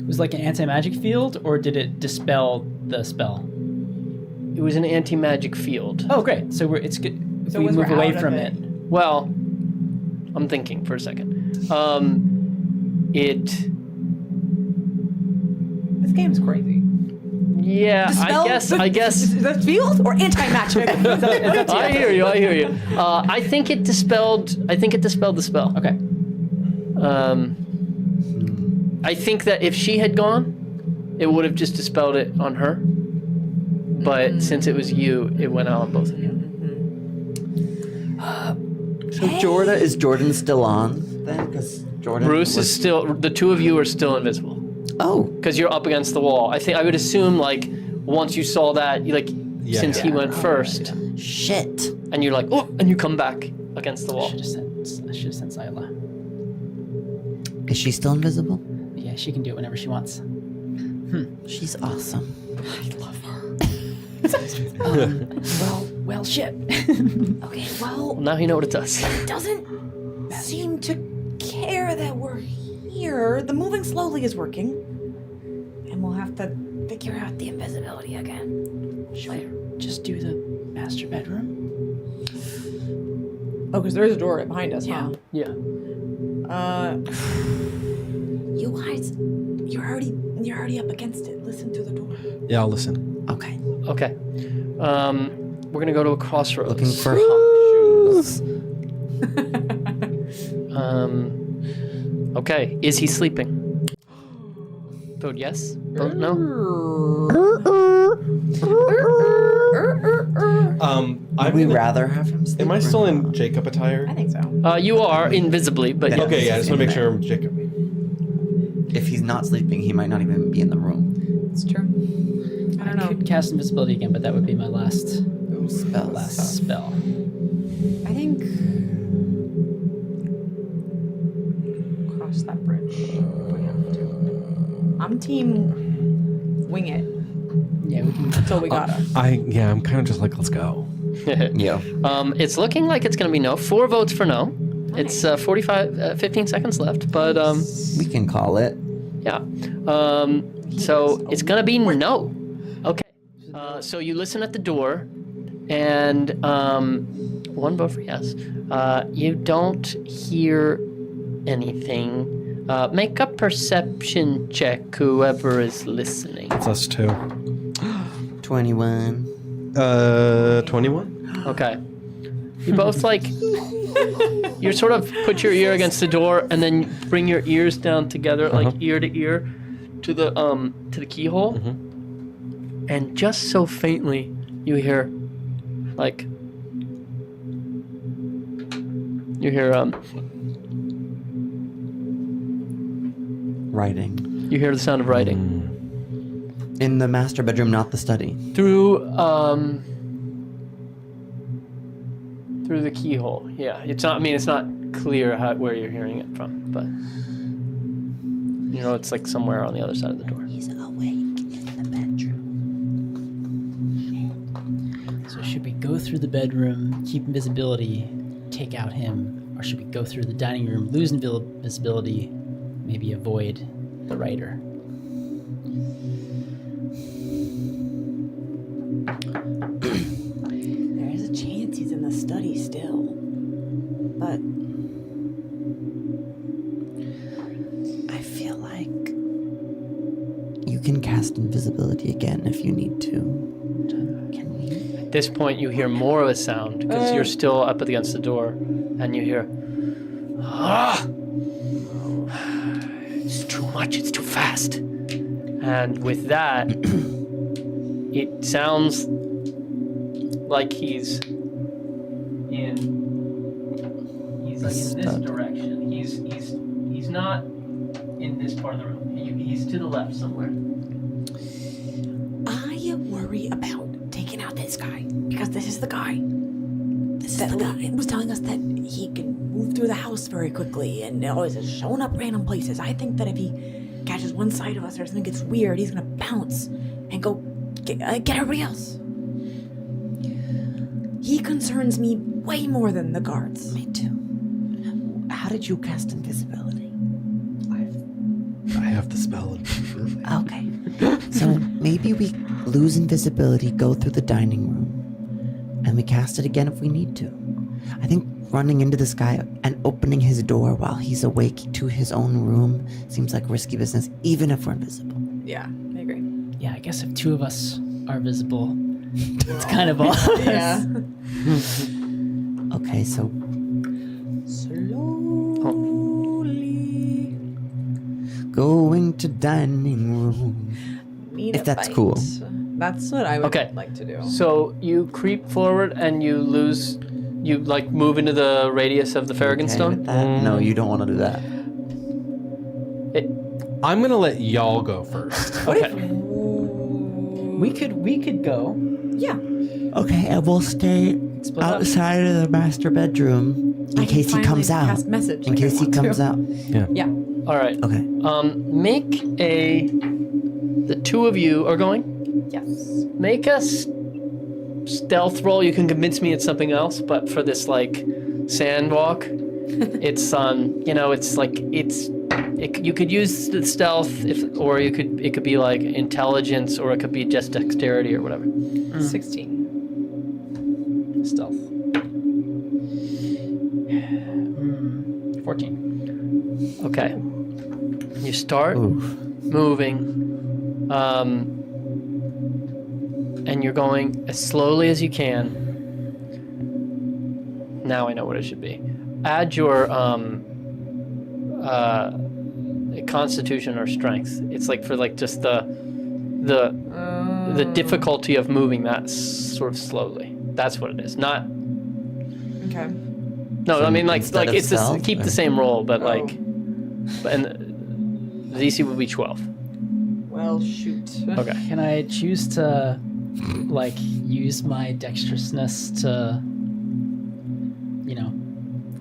It was like an anti-magic field, or did it dispel the spell? It was an anti-magic field. Oh, great. So it's good. If So we once move we're away out of from it- it. Well, I'm thinking for a second. It. This game's crazy. Yeah, Dispel I guess. the field or anti-magic. I hear you. I think it dispelled the spell. Okay. I think that if she had gone, it would have just dispelled it on her. But since it was you, it went out on both of you. So is Jordan still on then? Because Jordan. Bruce is still. The two of you are still invisible Oh. because you're up against the wall. I would assume like once you saw that, since he went first, Shit. and you're like, oh, and you come back against the wall. I should have sent Zyla. Is she still invisible? Yeah, she can do it whenever she wants. She's awesome. Well, shit. Okay, well, Now you know what it does. it doesn't seem to care that we're here. The moving slowly is working, and we'll have to figure out the invisibility again. Should we just do the master bedroom? Oh, because there is a door right behind us, huh? Yeah. You guys, you're already up against it. Listen to the door. Yeah, I'll listen. Okay. Okay. We're gonna go to a crossroads. Looking for shoes. Okay. Is he sleeping? Vote yes. Vote no. I'd We'd rather have him sleep. Am I or still in not? Jacob attire? I think so. You are invisibly, but yes. Okay, yeah, I just want to make sure I'm Jacob. If he's not sleeping, he might not even be in the room. It's true. I don't know. Could cast invisibility again, but that would be my last Spells. spell. I think cross that bridge if we have to. I'm team wing it Yeah, we can. until we gotta. I'm kind of just like, let's go. Yeah. It's looking like it's gonna be no. 4 votes for no. It's 15 seconds left, but We can call it. yeah. So it's gonna be no. Okay. So you listen at the door, and 1 vote for yes. You don't hear anything. Make a perception check, whoever is listening. It's us two. 21. 21? Okay. You both like, you sort of put your ear against the door and then bring your ears down together, like ear to ear, to the keyhole. And just so faintly, you hear, like, Writing. You hear the sound of writing. In the master bedroom, not the study. Through the keyhole. Yeah, it's not. I mean, it's not clear where you're hearing it from, but you know, it's like somewhere on the other side of the door. He's awake in the bedroom. So should we go through the bedroom, keep invisibility, take out him, or should we go through the dining room, lose invisibility, maybe avoid the writer? There is a chance he's in the study still. But I feel like you can cast invisibility again if you need to. Can we? At this point, you hear more of a sound because you're still up against the door, and you hear, it's too much. It's too fast. And with that, it sounds like he's in this direction. He's not in this part of the room. He's to the left somewhere. I worry about taking out this guy because this is the guy. That was telling us that he can move through the house very quickly and always is showing up random places. I think that if he catches one side of us or something gets weird, he's gonna bounce and go get everybody else. He concerns me way more than the guards. Me too. How did you cast invisibility? I have the spell. Okay. So maybe we lose invisibility, go through the dining room, and we cast it again if we need to. I think running into this guy and opening his door while he's awake to his own room seems like risky business, even if we're invisible. Yeah, I agree. Yeah, I guess if two of us are visible, it's kind of all. Yeah. Okay, so Slowly. going to dining room. Need If a that's bite. cool. That's what I would Okay. like to do. So you creep forward and you like move into the radius of the Farragon Okay stone. with that? No, you don't want to do that. I'm gonna let y'all go first. Okay. We could go. Yeah. Okay, and we'll stay Split up. outside of the master bedroom in case he comes out. Cast message In like I case he want comes to. out. Yeah. All right. Okay. Make the two of you are going. Yes. Make a stealth roll. You can convince me it's something else, but for this like sand walk, it's it's like you could use the stealth or it could be like intelligence, or it could be just dexterity or whatever. 16. Stealth. 14. Okay. You start moving, and you're going as slowly as you can. Now I know what it should be. Add your constitution or strength. It's like for like just the difficulty of moving that sort of slowly. That's what it is. Not Okay. no. So I mean like instead of it's stealth, keep or- the same roll, but Oh. and the DC would be 12. Well, shoot. Okay. Can I choose to, like, use my dexterousness to,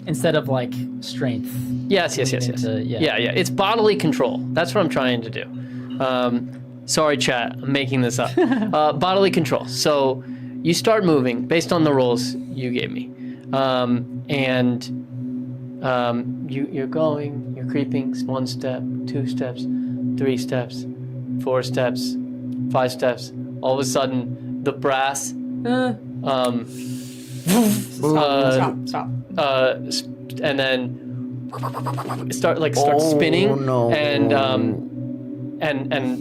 instead of like strength? Yes. lean into- Yeah. It's bodily control. That's what I'm trying to do. Sorry, chat. I'm making this up. Bodily control. So you start moving based on the rolls you gave me, and you're going. You're creeping. 1 step, 2 steps, 3 steps, 4 steps, 5 steps. All of a sudden, the brass. Stop. And then start spinning, no. and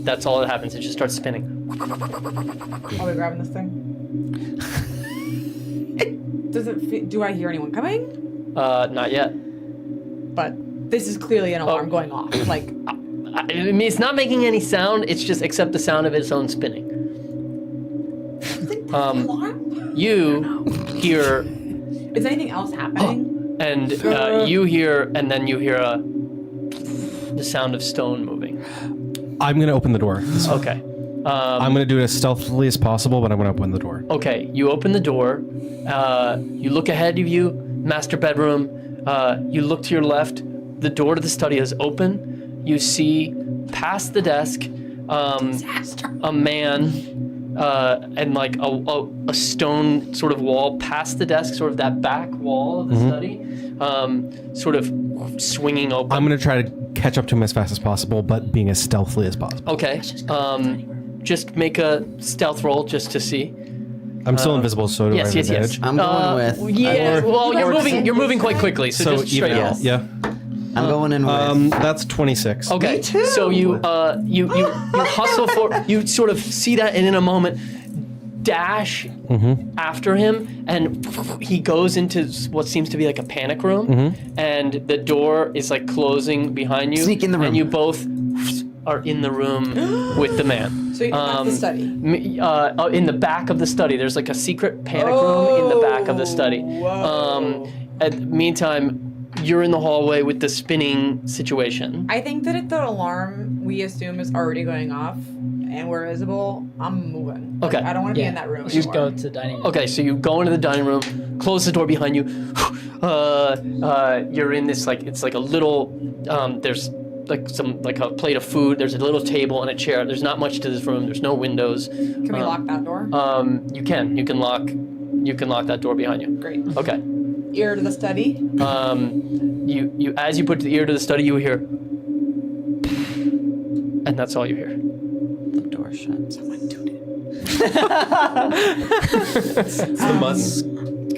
that's all that happens. It just starts spinning. Are we grabbing this thing? Do I hear anyone coming? Not yet. But this is clearly an alarm going off. Like, I mean, it's not making any sound. It's just except the sound of its own spinning. You hear. Is anything else happening? And you hear, and then you hear the sound of stone moving. I'm going to open the door. Okay. I'm going to do it as stealthily as possible, but I'm going to open the door. Okay, you open the door. You look ahead of you, master bedroom. You look to your left. The door to the study is open. You see past the desk a man and like a stone sort of wall past the desk, sort of that back wall of the study, sort of swinging open. I'm going to try to catch up to him as fast as possible, but being as stealthily as possible. Okay. Just make a stealth roll just to see. I'm still invisible, so do I have Yes. advantage? I'm going with. Yeah. Well, you're moving quite quickly, so just straight even. roll. Yeah. I'm going in with. That's 26. Okay. Me too. So you hustle for, you sort of see that, and in a moment dash after him, and he goes into what seems to be like a panic room, and the door is like closing behind you. Sneak in the room. And you both are in the room with the man. So you're not the study. In the back of the study, there's like a secret panic room in the back of the study. At the meantime, you're in the hallway with the spinning situation. I think that if the alarm we assume is already going off and we're visible, I'm moving. Like, Okay. I don't want to be in that room. Let's just anymore. go to the dining room. Okay, so you go into the dining room, close the door behind you. You're in this like, it's like a little, there's like a plate of food. There's a little table and a chair. There's not much to this room. There's no windows. Can we lock that door? You can lock that door behind you. Great. Okay. Ear to the study. You as you put the ear to the study, you hear, and that's all you hear. The door shut. Someone do it.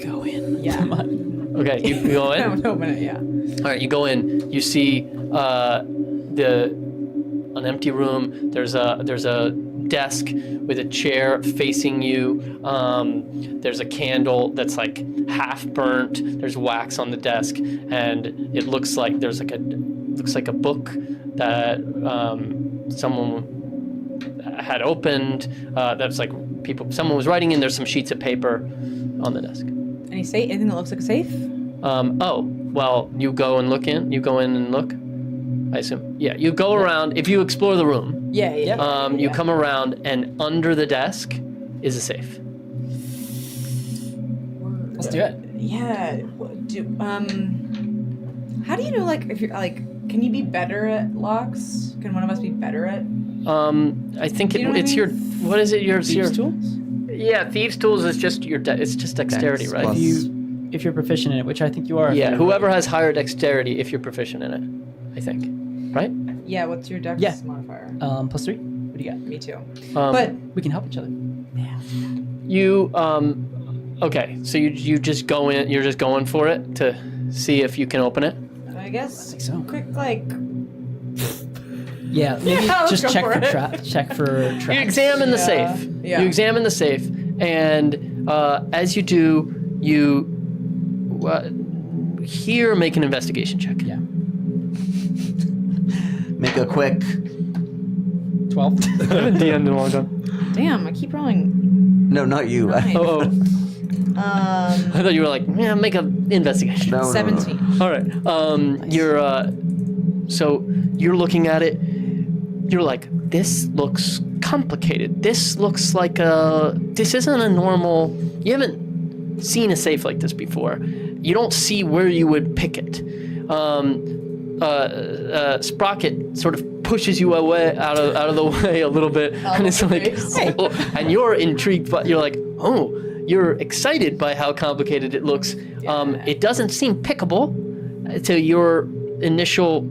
Go in. Yeah. Okay, you go in. Don't open it. Yeah. All right, you go in. You see an empty room. There's a desk with a chair facing you. There's a candle that's like half burnt. There's wax on the desk, and it looks like there's like a book that someone had opened. That's like someone was writing in. There's some sheets of paper on the desk. Any safe? Anything that looks like a safe? Well, you go and look in. You go in and look. I assume. Yeah, you go around. If you explore the room, you come around, and under the desk is a safe. Let's do it. Yeah. How do you know, like, if you're like, can you be better at locks? Can one of us be better at? I think You know what I it's mean? your. What is it? Your Thieves' tools? Yeah, thieves' tools is just your. It's just dexterity, Dex right? plus- If you're proficient in it, which I think you are. if Yeah, you're- whoever has higher dexterity, if you're proficient in it, I think, right? Yeah. What's your dex Yeah. modifier? +3. What do you got? Me too. Um, But We can help each other. You okay, so you just go in. You're just going for it to see if you can open it. I guess think so. quick, like, Yeah, maybe let's just go check for for it. check for traps. You examine the safe. Yeah. You examine the safe, and as you do, you here make an investigation check. Yeah. Make a quick. 12. The end of the long time. damn, I keep rolling. No, not you. Nine. Oh, I thought you were like, yeah, make an investigation. No, no, no. 17. All right. You're so you're looking at it. You're like, this looks complicated. This looks like this isn't a normal. You haven't seen a safe like this before. You don't see where you would pick it. Sprocket sort of pushes you away out of the way a little bit, and it's like, oh, and you're intrigued, but you're like, oh, you're excited by how complicated it looks. It doesn't seem pickable to your initial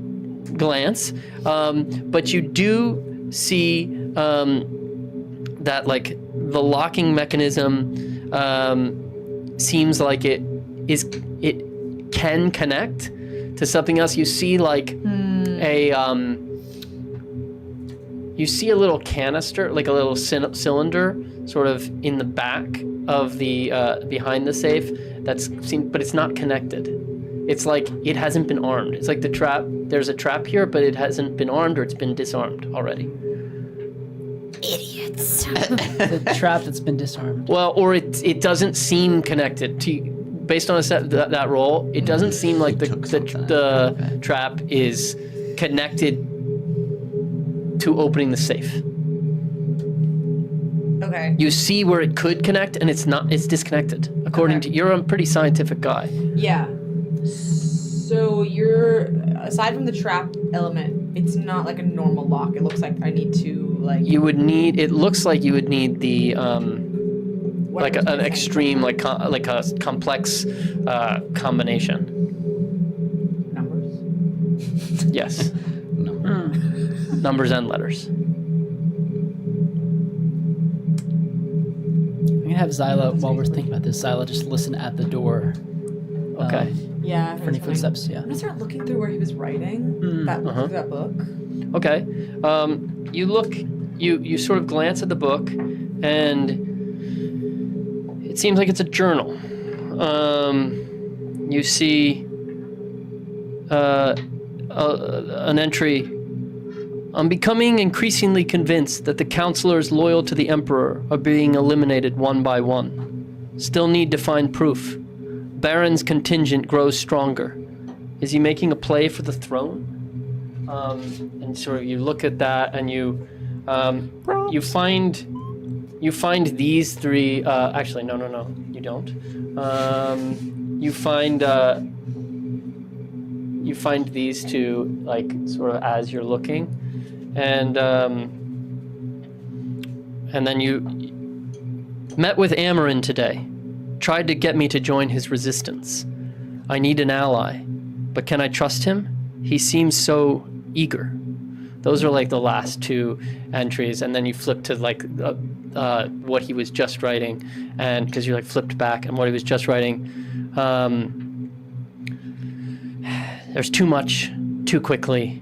glance, but you do see that like the locking mechanism seems like it can connect to something else. You see like you see a little canister, like a little cylinder, sort of in the back of the behind the safe, but it's not connected. It's like it hasn't been armed. It's like the trap. There's a trap here, but it hasn't been armed or it's been disarmed already. Idiots. The trap that's been disarmed. Well, or it doesn't seem connected to. Based on that roll, it doesn't seem like the trap is connected to opening the safe. Okay. You see where it could connect, and it's not. It's disconnected. According to you're a pretty scientific guy. Yeah. So you're aside from the trap element, it's not like a normal lock. It looks like I need to like. You would need. It looks like you would need the like an extreme like a complex combination. Numbers. Yes. Numbers and letters. I'm gonna have Zyla, while we're thinking about this, Zyla just listen at the door. Okay. Yeah. For any fine. footsteps, yeah. I'm gonna start looking through where he was writing that book. Okay. You look. You sort of glance at the book, and it seems like it's a journal. You see an entry. I'm becoming increasingly convinced that the counselors loyal to the Emperor are being eliminated one by one. Still need to find proof. Baron's contingent grows stronger. Is he making a play for the throne? And sort of you look at that and you find these three. Actually, no, you don't. You find these two like sort of as you're looking. And then you met with Amarin today. Tried to get me to join his resistance. I need an ally, but can I trust him? He seems so eager. Those are like the last two entries, and then you flip to like what he was just writing, and because you like flipped back and what he was just writing. There's too much, too quickly.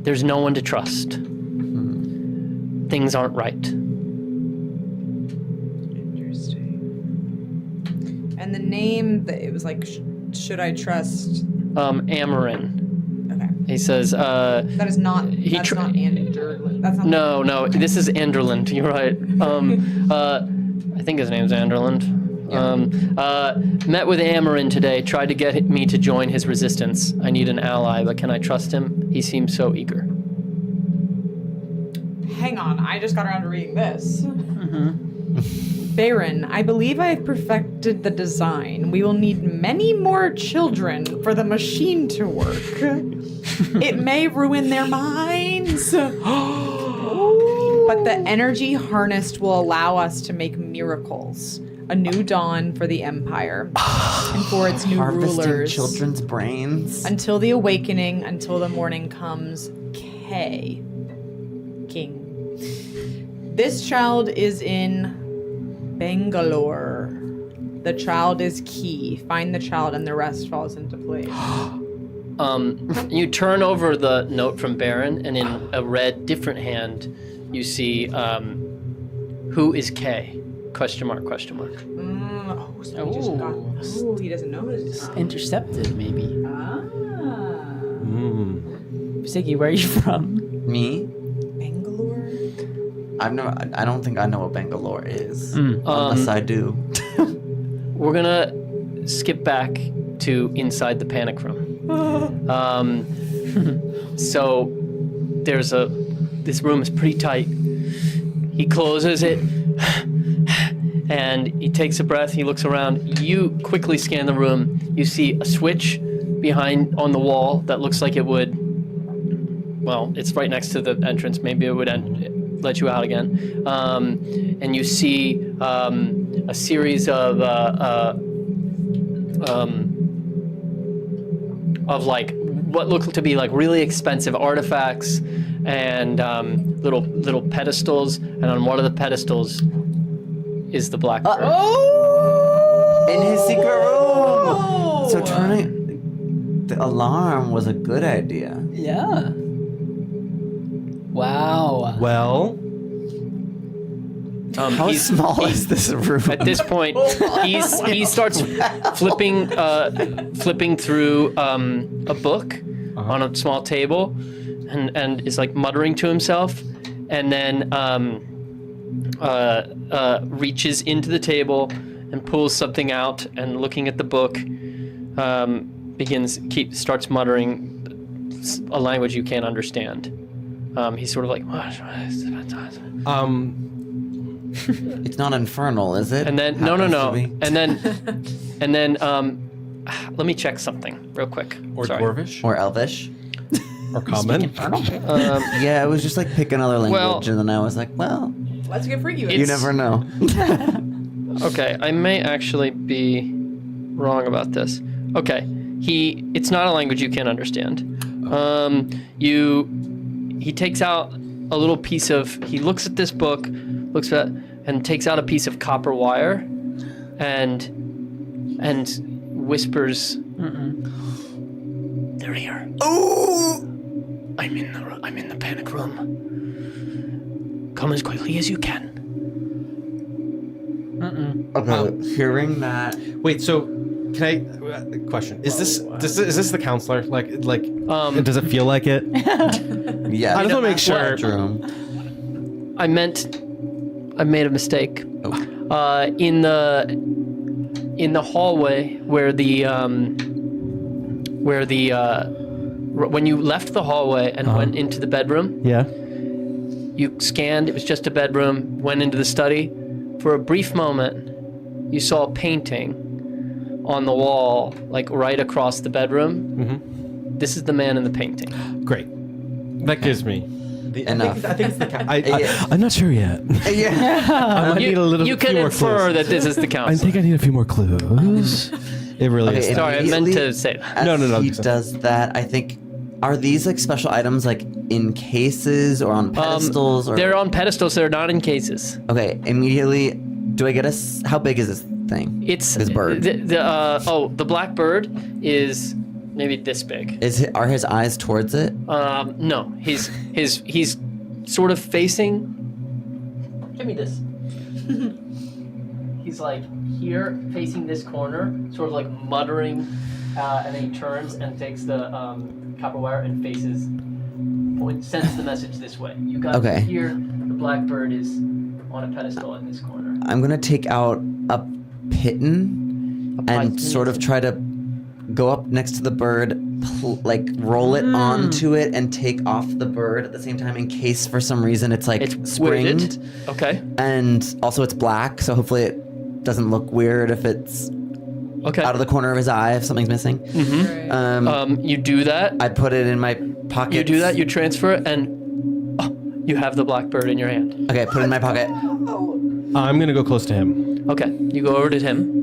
There's no one to trust. Things aren't right. Interesting. And the name that it was like, should I trust? Amarin. Okay. He says. That is not. That's not Anderlin. That's not. No. This is Anderland. You're right. I think his name's Anderland. Met with Amarin today. Tried to get me to join his resistance. I need an ally, but can I trust him? He seems so eager. Hang on, I just got around to reading this. Baron, I believe I have perfected the design. We will need many more children for the machine to work. It may ruin their minds. But the energy harnessed will allow us to make miracles. A new dawn for the Empire and for its new Harvesting rulers. children's brains. Until the awakening, until the morning comes, King. This child is in Bangalore. The child is key. Find the child and the rest falls into place. You turn over the note from Baron, and in a red, different hand, you see, who is K? Question mark. So he just got. Oh, he doesn't know this. Intercepted, maybe. Hmm. Siggy, where are you from? Me? Bangalore? I don't think I know what Bangalore is. Unless I do. We're gonna skip back to inside the panic room. So this room is pretty tight. He closes it and he takes a breath. He looks around. You quickly scan the room. You see a switch on the wall that looks like it would. Well, it's right next to the entrance. Maybe it would let you out again. And you see a series of like what look to be like really expensive artifacts and little pedestals. And on one of the pedestals is the Blackbird. In his secret room! So turning the alarm was a good idea. Yeah. Wow. Well, How small is this room? At this point, he starts flipping through a book on a small table, and is like muttering to himself, and then reaches into the table and pulls something out, and looking at the book, starts muttering a language you can't understand. He's sort of like, It's not infernal, is it? and then Happens no, to be. and then let me check something real quick. Or Sorry. Dwarvish? Or Elvish. Or Common? Yeah, it was just like pick another language, Well- and then I was like, well, Let's get freaky with you it. never know. Okay, I may actually be wrong about this. Okay, it's not a language you can't understand. He takes out a little piece of, he looks at this book, looks at, and takes out a piece of copper wire, and whispers, "They're here. Oh, I'm in the panic room. Come as quickly as you can." Okay, hearing that. Wait, so can I question? Is this the counselor? Like does it feel like it? Yeah, I just wanna make sure. Room. I made a mistake. In the hallway where when you left the hallway and went into the bedroom, Yeah. you scanned, it was just a bedroom, went into the study. For a brief moment, you saw a painting on the wall, like right across the bedroom. Mm-hmm. This is the man in the painting. Great. That gives me Enough. I think it's the I'm not sure yet. Yeah. I need a little You few can more infer clues. that this is the I counselor. think I need a few more clues. It really Okay, is. Sorry, I meant to immediately say that. as No. He does that. I think. Are these like special items, like in cases or on pedestals? Or They're on pedestals, they're not in cases. okay. Immediately, do I get how big is this thing? It's This bird. The black bird is maybe this big. Are his eyes towards it? No, he's sort of facing. Give me this. He's like here, facing this corner, sort of like muttering, and then he turns and takes the copper wire and sends the message this way. You got Okay. here. The black bird is on a pedestal in this corner. I'm gonna take out a piton and sort of try to go up next to the bird, roll it onto it, and take off the bird at the same time in case for some reason it's like It's springed. weirded. Okay. And also it's black, so hopefully it doesn't look weird if it's Okay. out of the corner of his eye if something's missing. You do that. I put it in my pocket. You do that. You transfer it, and you have the black bird in your hand. Okay, put it in my pocket. I'm gonna go close to him. Okay. You go over to him.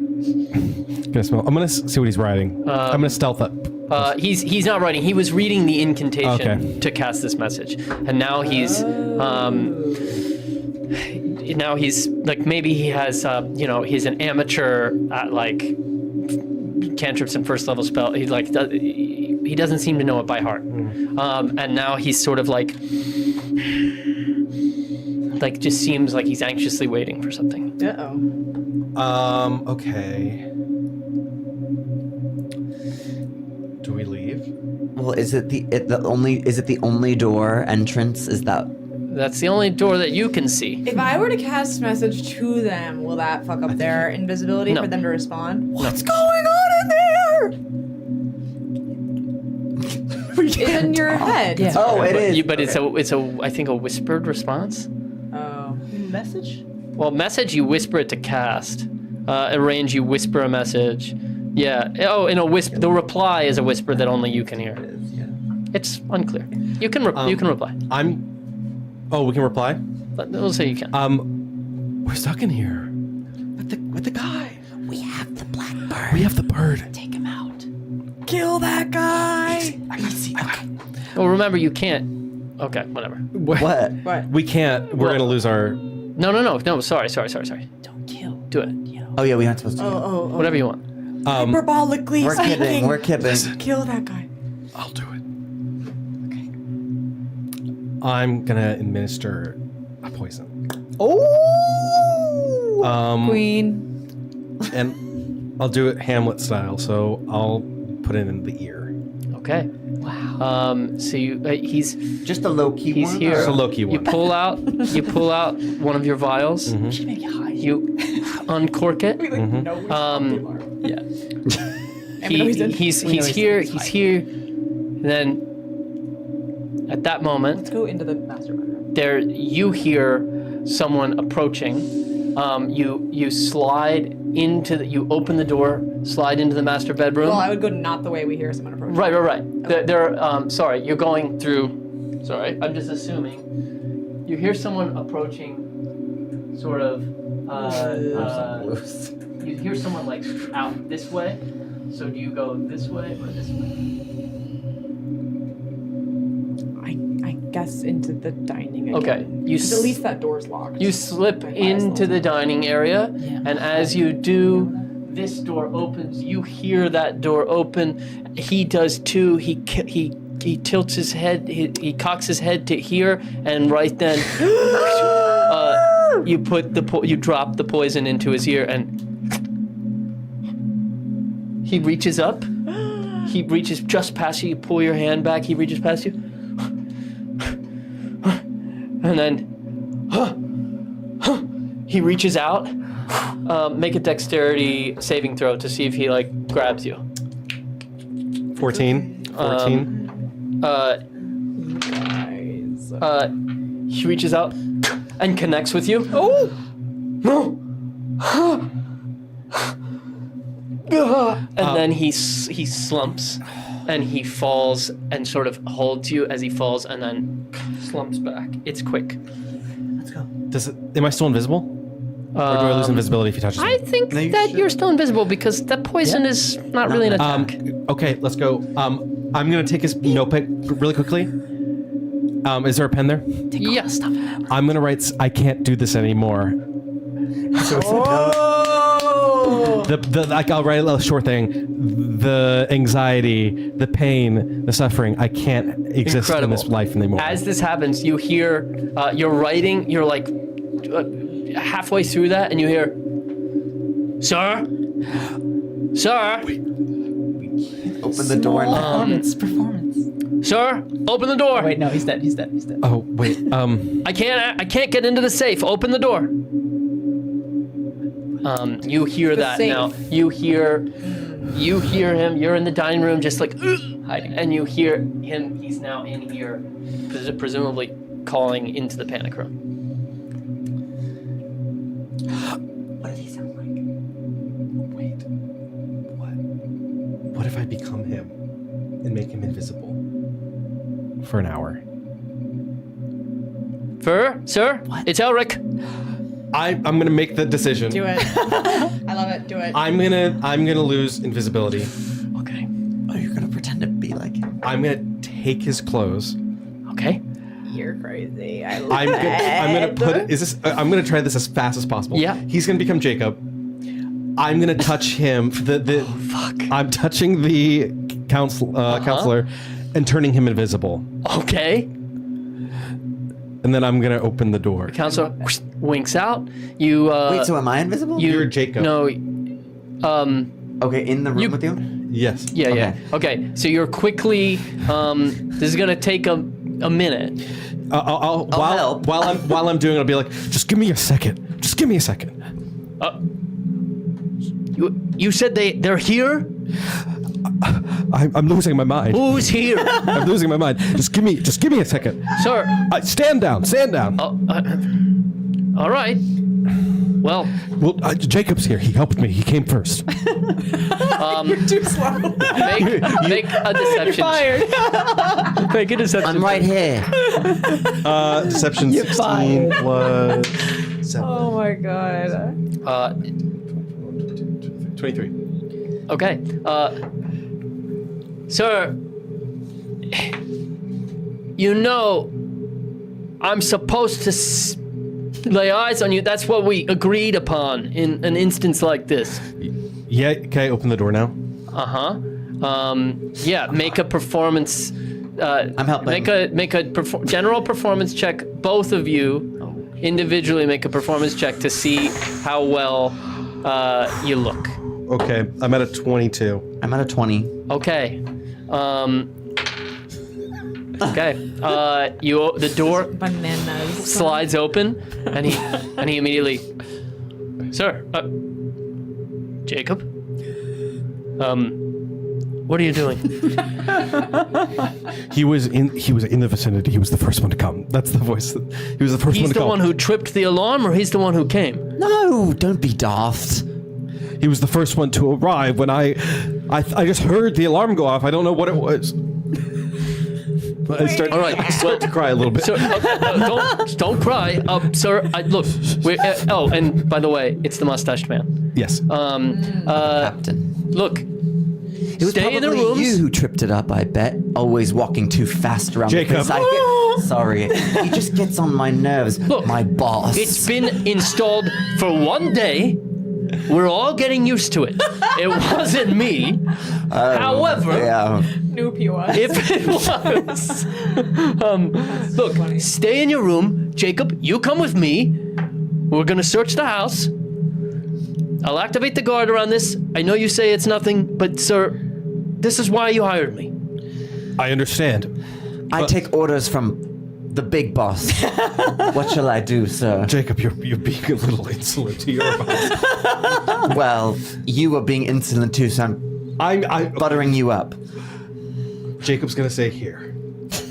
Gonna smell. I'm gonna see what he's writing. I'm gonna stealth up. He's not writing. He was reading the incantation Okay. to cast this message, and now he's like maybe he has he's an amateur at like cantrips and first level spell. He doesn't seem to know it by heart, and now he's sort of like just seems like he's anxiously waiting for something. Okay. Do we leave? Well, is it the only door entrance? Is that That's the only door that you can see. If I were to cast message to them, will that fuck up their invisibility No. for them to respond? what's going on in there? In your head. Yeah. Oh, it is. But it's I think a whispered response. Oh. Message? Well, message you whisper it to cast. Arrange you whisper a message. Yeah. Oh, in a whisper. The reply is a whisper that only you can hear. It's unclear. You can reply. Oh, we can reply. We'll say you can. We're stuck in here. With the guy. We have the black bird. We have the bird. Take him out. Kill that guy! Well, remember you can't. Okay, whatever. What? What? We can't. We're gonna lose our. No. Sorry. Don't kill. Do it. Oh yeah, we aren't supposed to. Oh. Whatever you want. Hyperbolically We're speaking. kidding. We're kidding. Kill that guy. I'll do it. Okay. I'm gonna administer a poison. Oh! Queen. And I'll do it Hamlet style, so I'll put it in the ear. Okay. Wow. So he's Just a low key he's one. here. It's a low-key You one. pull out one of your vials. You uncork it. Yeah. He's here. He's here. Then at that moment, Let's go into the master bedroom. there you hear someone approaching. You slide into you open the door, slide into the master bedroom. Well, I would go not the way we hear someone approaching. Right. Sorry, you're going through. Sorry, I'm just assuming. You hear someone approaching, sort of. You hear someone like out this way. So do you go this way or this way? I guess into the dining again. Okay, you 'Cause at least that door's locked. You slip My eyes into locked. the dining area, Yeah. and as you do, this door opens. You hear that door open. He does too. He tilts his head. He cocks his head to here, and right then, you you drop the poison into his ear, and he reaches up. He reaches just past you. You pull your hand back. He reaches past you, and then he reaches out. Make a dexterity saving throw to see if he grabs you. 14. Guys. He reaches out and connects with you. Oh! No! And then he slumps and he falls and sort of holds you as he falls and then slumps back. It's quick. Let's go. Am I still invisible? Or do I lose invisibility if he touches me? I think No, you that should. you're still invisible because that poison is not really an attack. Okay, let's go. I'm gonna take his notebook really quickly. Is there a pen there? Yes. I'm gonna write. I can't do this anymore. I'll write a short thing. The anxiety, the pain, the suffering. I can't exist in this life anymore. As this happens, you hear you're writing. You're halfway through that, and you hear, "Sir, sir, Open the door now. Performance. sir, open the door. Wait, no, he's dead. Oh wait. I can't get into the safe. Open the door." You hear that safe. now. You hear him. You're in the dining room, just hiding, and you hear him. He's now in here, presumably calling into the panic room. What does he sound like? Wait. What if I become him and make him invisible for an hour? Sir, it's Elric. I'm gonna make the decision. Do it. I love it. Do it. I'm gonna lose invisibility. Okay. Oh, you're gonna pretend to be like him. I'm gonna take his clothes. Okay. You're crazy. I love I'm gonna it. put. I'm gonna try this as fast as possible. Yeah. He's gonna become Jacob. I'm gonna touch him. I'm touching the counselor, and turning him invisible. Okay. And then I'm gonna open the door. Counselor winks out. You. Wait, so am I invisible? You're Jacob. No. Okay, in the room with you? Yes. Yeah. Okay. So you're quickly. This is gonna take a minute. I'll help. while I'm doing it, I'll be like, just give me a second. Just give me a second. You said they're here. I'm losing my mind. Who's here, I'm losing my mind. Just give me a second. sir? Stand down. Stand down. All right. Well, Jacob's here. He helped me. He came first. You're too slow. make a deception. Make a deception. I'm right here. Deception 16 plus 7. Oh my god. 23. Okay. Sir, I'm supposed to lay eyes on you. That's what we agreed upon in an instance like this. Yeah. Okay. Open the door now. Yeah. Make a performance. I'm helping. Make a general performance check, both of you, individually make a performance check to see how well you look. Okay, I'm at a 22. I'm at a 20. Okay. Okay. The door Bananas. slides open, and he immediately, sir, Jacob, what are you doing? He was in the vicinity. He was the first one to come. That's the voice. He was the first one He's to the come. one who tripped the alarm, or he's the one who came? No, don't be daft. He was the first one to arrive when I just heard the alarm go off. I don't know what it was. I start to cry a little bit. Sir, don't cry, sir. Look, and by the way, it's the mustached man. Yes. Captain. Look, It was stay in the probably rooms. you who tripped it up, I bet. Always walking too fast around Jacob. the place. Sorry. He just gets on my nerves. Look, my boss. It's been installed for 1 day. We're all getting used to it. It wasn't me. However, Yeah. Nope, he was. if it was, look, stay in your room. Jacob, you come with me. We're gonna search the house. I'll activate the guard around this. I know you say it's nothing, but sir, this is why you hired me. I understand. I take orders from the big boss. What shall I do, sir? Jacob, you're being a little insolent to your boss. Well, you were being insolent too, so I'm buttering you up. Jacob's gonna say here.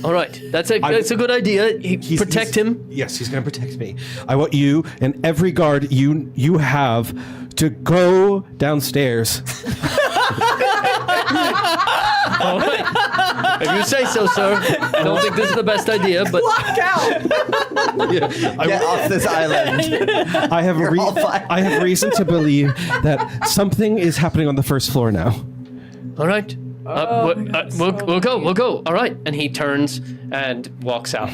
All right, that's a good idea. Protect him. Yes, he's gonna protect me. I want you and every guard you have to go downstairs. All right. If you say so, sir. I don't think this is the best idea, but Walk out. Get off this island. I have all fired. I have reason to believe that something is happening on the first floor now. all right. We'll go. All right. And he turns and walks out.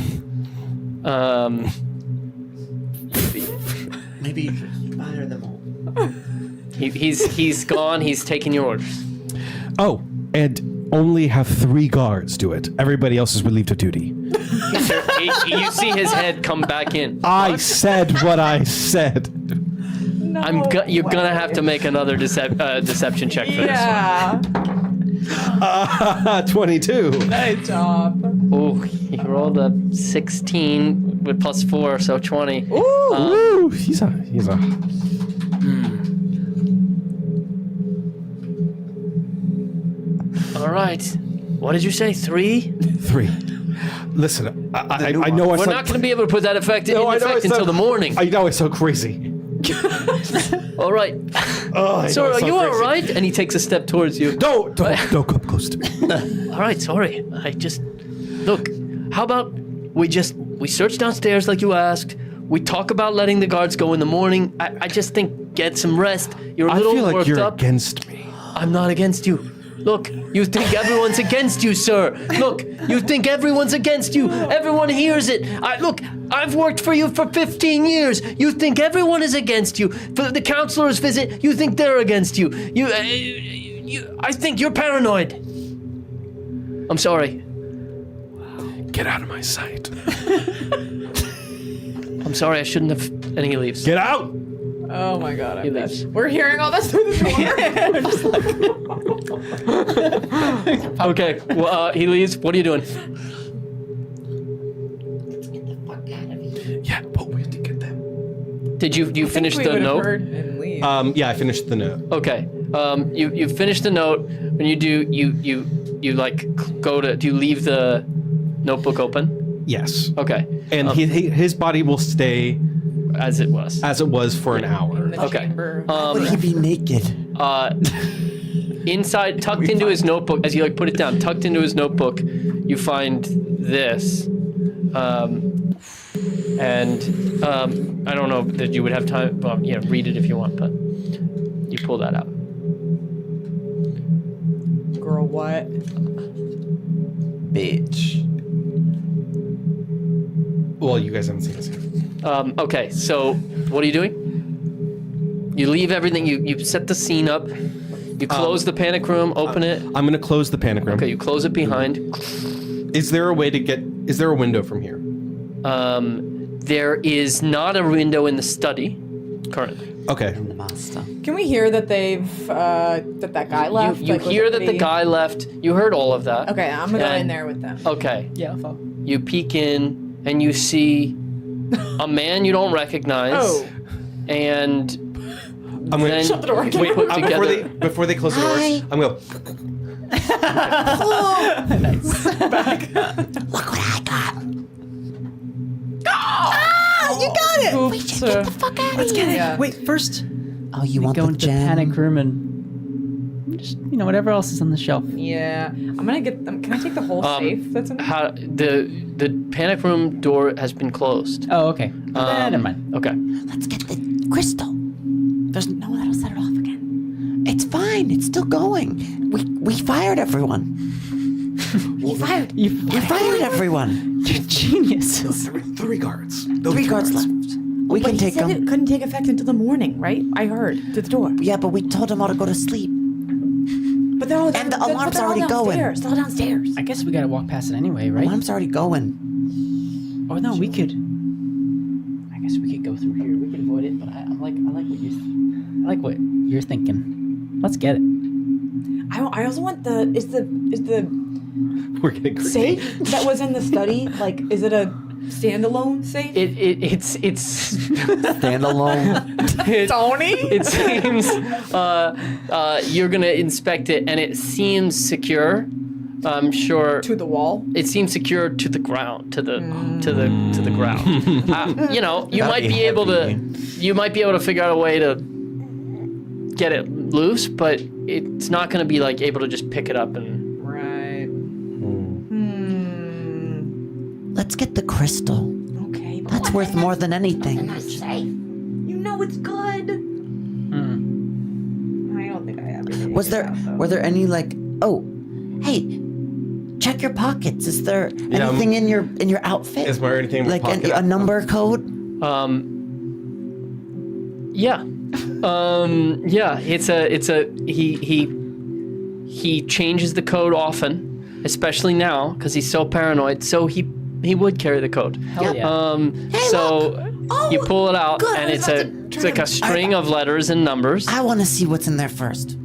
Maybe fire them all. He's gone. He's taking your orders. Oh, and only have 3 guards do it. Everybody else is relieved of duty. You see his head come back in. I said what I said. You're gonna have to make another deception check for Yeah. 22. Nice job. this. Oh, he rolled a 16 with +4, so 20. Ooh, he's a. All right. What did you say? 3? 3. Listen, I know We're not going to be able to put that effect in effect until the morning. I know it's so crazy. All right. Sir, are you all right? And he takes a step towards you. Don't come close to me. All right, sorry. Look, how about we search downstairs like you asked. We talk about letting the guards go in the morning. I just think get some rest. You're a little I feel like worked you're up. against me. I'm not against you. Look, you think everyone's against you, sir. Look, you think everyone's against you. Everyone hears it. Look, I've worked for you for 15 years. You think everyone is against you. For the counselor's visit, you think they're against you. I think you're paranoid. I'm sorry. Get out of my sight. I'm sorry, I shouldn't have. And he leaves. Get out! Oh my god, He I'm dead. leaves. We're hearing all this through the door. Okay, well, he leaves. What are you doing? Yeah, but we have to get them. Did you finish We the would've note? heard and leave. Yeah, I finished the note. Okay. You finished the note. When you do, you like go to. Do you leave the notebook open? Yes. Okay. And his body will stay As it was. as it was for an hour. In the Okay. chamber. Would he be naked? Inside, tucked into his notebook, as you like put it down, tucked into his notebook, you find this. And I don't know that you would have time. Well, yeah, read it if you want, but you pull that out. Girl, what? Bitch. Well, you guys haven't seen this yet. Okay, so what are you doing? You leave everything. You set the scene up. You close the panic room. Open it. I'm going to close the panic room. Okay, you close it behind. Is there a way to get... Is there a window from here? There is not a window in the study currently. Okay. The master. Can we hear that they've that guy left? You Like, was hear it that the pretty- guy left. You heard all of that. Okay, I'm gonna go in And- there with them. Okay. Yeah, I'll follow. You peek in and you see a man you don't recognize. Oh. And I'm gonna then Shut the door again. you put together. before they close the door, I'm gonna. Look what I got. You got it. We should get the fuck out of here. Yeah. Wait, first Oh, you we want go the into the gem? panic room and just whatever else is on the shelf. Yeah. I'm gonna get them. Can I take the whole safe that's in there? How the panic room door has been closed. Oh, okay. Never mind. Okay. Let's get the crystal. There's no one that'll set it off again. It's fine. It's still going. We fired everyone. You fired. We fired everyone. You're genius. 3 guards. 3 guards left. We can take It them. couldn't take effect until the morning, right? I heard through the door. Yeah, but we told them all to go to sleep. But they're all And the alarm's they're all already going. downstairs. They're all downstairs. I guess we gotta walk past it anyway, right? Alarm's already going. Or no, we could. I guess we could go through here. We could avoid it, but I like what you're thinking. Let's get it. I also want is the We're getting creepy. safe that was in the study, like, is it a standalone safe? It's Standalone. Tony? it seems you're gonna inspect it and it seems secure. I'm sure To the wall. it seems secure to the ground, to the ground. You That'd might be be able heavy. to figure out a way to get it loose, but it's not gonna be like able to just pick it up and. Right. Let's get the crystal. Okay. But That's worth more than anything. you know it's good. I don't think I have anything. Were there any hey, check your pockets. Is there anything in your outfit? Is there anything in my like pocket? a number code? Yeah. He changes the code often, especially now because he's so paranoid. So he would carry the code. Hell yeah. You pull it out good. and I it's was about it's like a string of letters and numbers. I want to see what's in there first.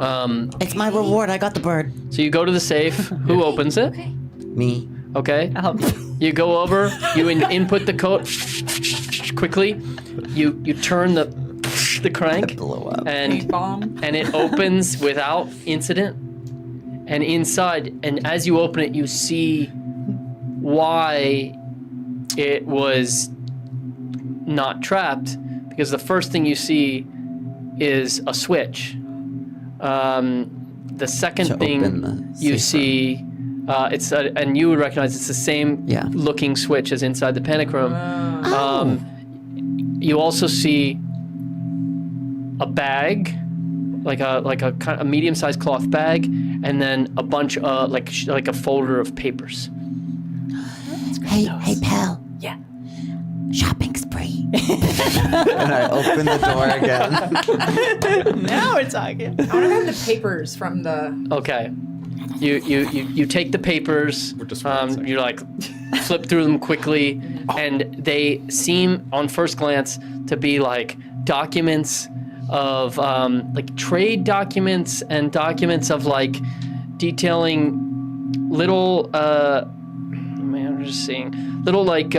It's my reward. I got the bird. So you go to the safe. Who opens it? Me. Okay. I'll help you. You go over. You input the code quickly. You turn the crank. Blow up. And Bomb. it opens without incident. And inside, and as you open it, you see why it was not trapped. Because the first thing you see is a switch. The second To thing open the you safe see, and you would recognize it's the same looking switch as inside the panic room. You also see a bag, like a medium-sized cloth bag, and then a bunch of like a folder of papers. Hey, pal. Yeah. Shopping spree. And I open the door again. Now we're talking. I want to have the papers from the. Okay. You take the papers. We're just you like flip through them quickly, and they seem on first glance to be like documents of like trade documents and documents of like detailing little I'm just seeing little like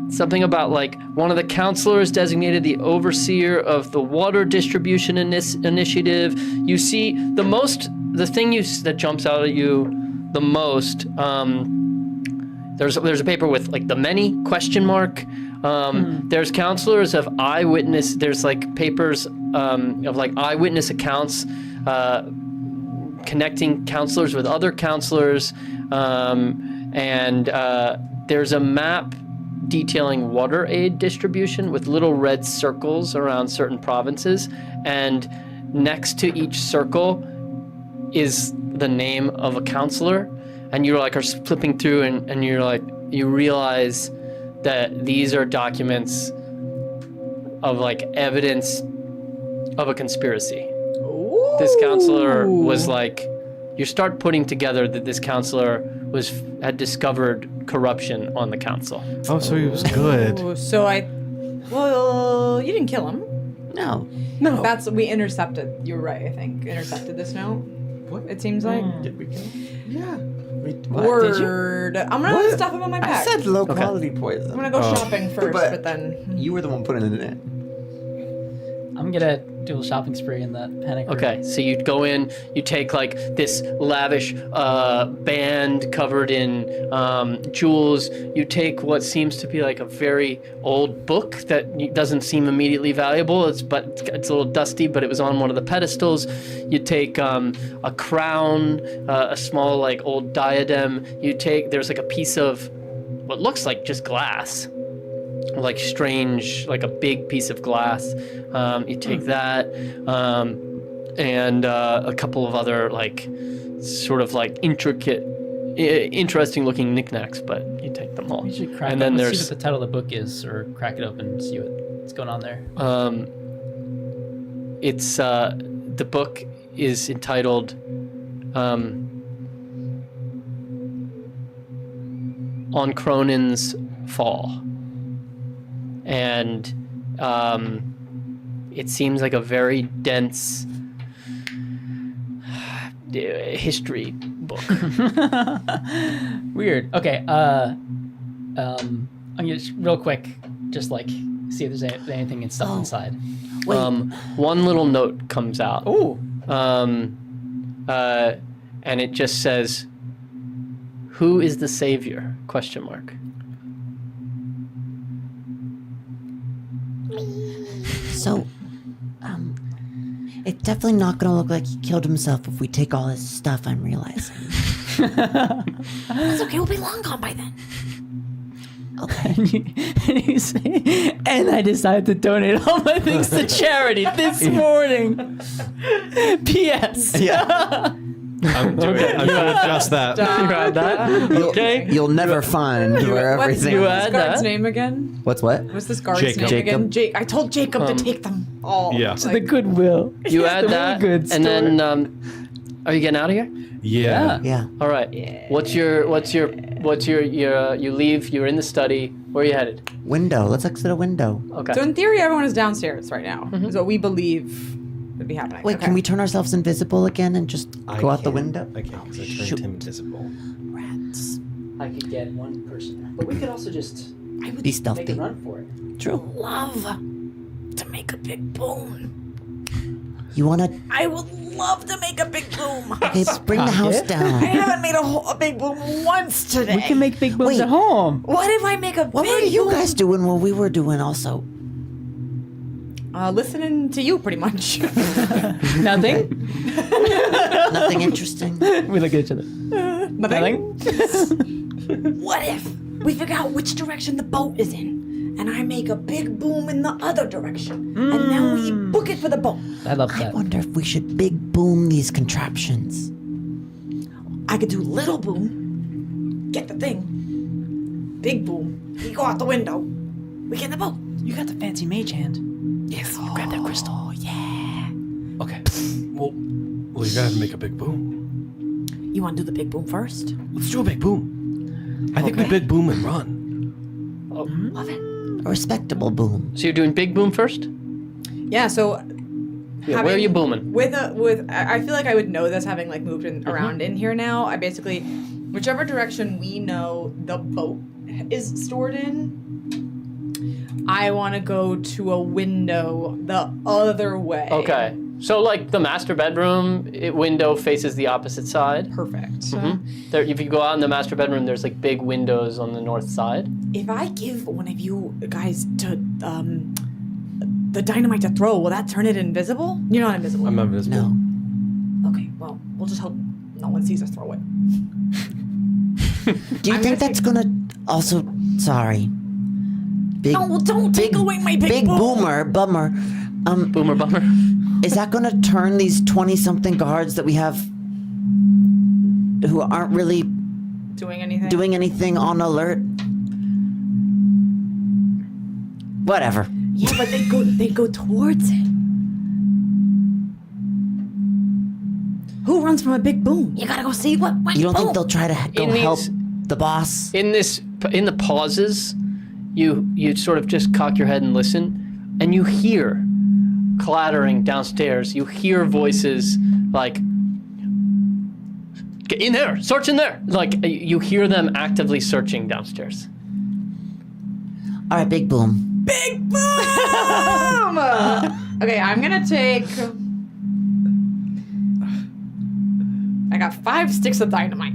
something about like one of the counselors designated the overseer of the water distribution initiative. You see the thing that jumps out at you the most. There's a paper with like the many ? There's counselors of eyewitness. There's like papers of like eyewitness accounts connecting counselors with other counselors, and there's a map detailing water aid distribution with little red circles around certain provinces, and next to each circle is the name of a counselor, and you like are flipping through and you're like you realize that these are documents of like evidence of a conspiracy. This counselor was like, you start putting together that this counselor had discovered corruption on the council. Oh, so he was good. Oh, so well, you didn't kill him. No. No. We intercepted. You're right, I think. Intercepted this note. What? It seems like. Did we kill him? Yeah. Word. I'm gonna stuff him in my I bag. said low quality poison. I'm gonna go shopping first, but then. You were the one putting it in. I'm gonna do a shopping spree in that panic room. Okay, so you go in, you take like this lavish band covered in jewels. You take what seems to be like a very old book that doesn't seem immediately valuable. It's a little dusty, but it was on one of the pedestals. You take a crown, a small like old diadem. There's like a piece of what looks like just glass. Like strange, like a big piece of glass. You take that, and a couple of other like sort of like intricate, interesting looking knicknacks, but you take them all. We should crack And it then open, there's see what the title of the book is, or crack it open and see what's going on there. it's the book is entitled On Cronin's Fall. And it seems like a very dense history book. Weird. Okay. I'm gonna just real quick, just like see if there's anything and stuff inside. One little note comes out. Oh. And it just says, "Who is the savior?" ? So, it's definitely not gonna look like he killed himself if we take all his stuff, I'm realizing. That's okay, we'll be long gone by then. Okay. And I decided to donate all my things to charity this morning. P.S. Yeah. I'm doing just that. You had that? Okay. You'll never find where everything you is. had What's guard's that? name again? What's what? What's this guard's Jacob. name again? Jacob. I told Jacob to take them all. Yeah. To the Goodwill. You add The that, really good and then are you getting out of here? Yeah. Yeah. All right. You leave. You're in the study. Where are you headed? Window. Let's exit a window. Okay. So in theory, everyone is downstairs right now. Is what we believe would be happening. Wait, Okay. can we turn ourselves invisible again and just go out the window? I can't because I turned Shoot. him invisible. Rats. I could get one person, but we could also just Be make a stealthy. run for it. True. Love to make a big boom. You wanna... I would love to make a big boom. Okay, bring the house I down. haven't made a big boom once today. We can make big booms Wait. at home. What if I make a What big were you boom? guys doing while we were doing also? Listening to you, pretty much. Nothing. Nothing interesting? We look at each other. Nothing. What if we figure out which direction the boat is in, and I make a big boom in the other direction, and then we book it for the boat? I love I that. wonder if we should big boom these contraptions. I could do little boom, get the thing. Big boom, we go out the window, we get in the boat. You got the fancy mage hand. Yes, you grab that crystal. Oh yeah. Okay. Well, you gotta make a big boom. You want to do the big boom first? Let's do a big boom. I think we big boom and run. Love it. A respectable boom. So you're doing big boom first? Yeah. So. Yeah, where are you booming? I feel like I would know this having like moved around in here now. I basically, whichever direction we know the boat is stored in, I want to go to a window the other way. Okay. So like the master bedroom window faces the opposite side. Perfect. There, if you go out in the master bedroom, there's like big windows on the north side. If I give one of you guys to the dynamite to throw, will that turn it invisible? You're not invisible. I'm not invisible. No. Okay, well, we'll just hope no one sees us throw it. Do you think that's gonna also... Sorry. Big, No, don't take away my big boom. boomer, bummer. Boomer bummer. Is that gonna turn these 20-something guards that we have who aren't really Doing anything? doing anything on alert? Whatever. Yeah, but they go towards it. Who runs from a big boom? You gotta go see what You don't boom. think they'll try to go In these- help the boss? In the pauses, you sort of just cock your head and listen, and you hear clattering downstairs. You hear voices like, "Get in there! Search in there!" Like you hear them actively searching downstairs. All right, big boom. Big boom! Okay, I'm gonna take. I got 5 sticks of dynamite.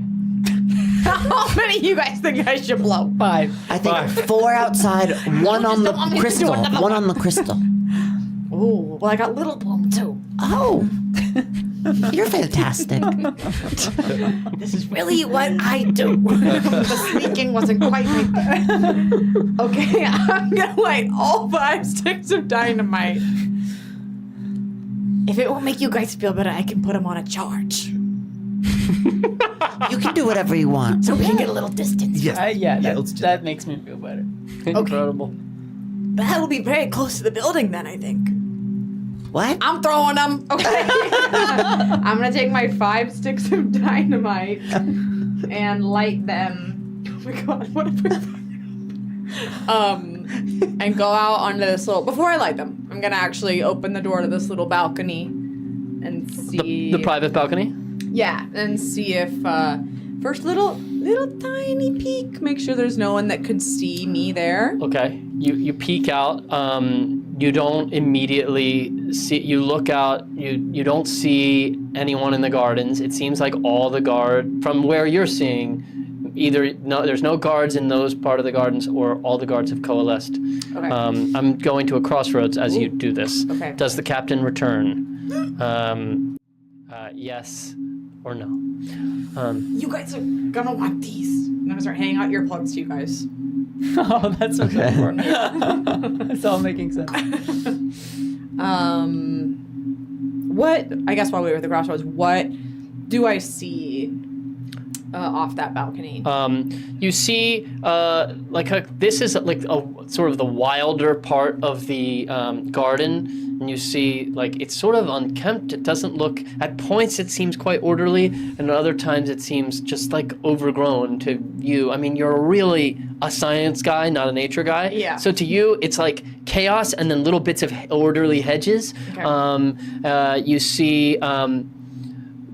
How many you guys think I should blow? 5. I think 4 outside, 1 on the don't want me to do crystal. another 1 on the crystal. Oh, well, I got little boom too. Oh, you're fantastic. This is really what I do. The sneaking wasn't quite my thing. Okay, I'm gonna light all 5 sticks of dynamite. If it will make you guys feel better, I can put them on a charge. You can do whatever you want. So we can get a little distance. Yes. That makes me feel better. Incredible. But that will be very close to the building then, I think. What? I'm throwing them. Okay. I'm gonna take my 5 sticks of dynamite and light them. Oh my god, what if and go out onto this little. Before I light them, I'm gonna actually open the door to this little balcony and see The private balcony. Yeah, and see if first little tiny peek. Make sure there's no one that could see me there. Okay. You peek out. You don't immediately see. You look out. You don't see anyone in the gardens. It seems like all the guard from where you're seeing. Either there's no guards in those part of the gardens, or all the guards have coalesced. Okay. I'm going to a crossroads as you do this. Okay. Does the captain return? Yes or no? You guys are gonna want these. I'm gonna start handing out earplugs to you guys. Oh, that's what I'm for. It's all making sense. What? I guess while we were at the crossroads, what do I see off that balcony? You see, this is like a sort of the wilder part of the garden, and you see like it's sort of unkempt. It doesn't look. At points, it seems quite orderly, and at other times, it seems just like overgrown to you. I mean, you're really a science guy, not a nature guy. Yeah. So to you, it's like chaos and then little bits of orderly hedges. Okay. You see.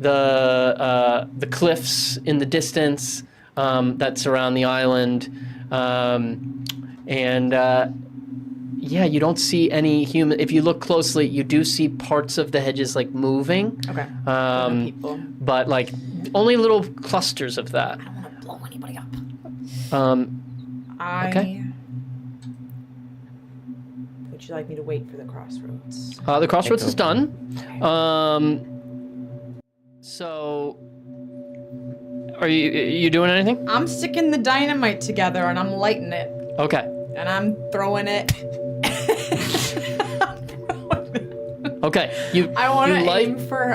The cliffs in the distance that surround the island, you don't see any human. If you look closely, you do see parts of the hedges like moving. Okay. People. But like only little clusters of that. I don't want to blow anybody up. Okay. Would you like me to wait for the crossroads? The crossroads is done. So, are you doing anything? I'm sticking the dynamite together and I'm lighting it. Okay. And I'm throwing it. Okay. I want to light. aim for,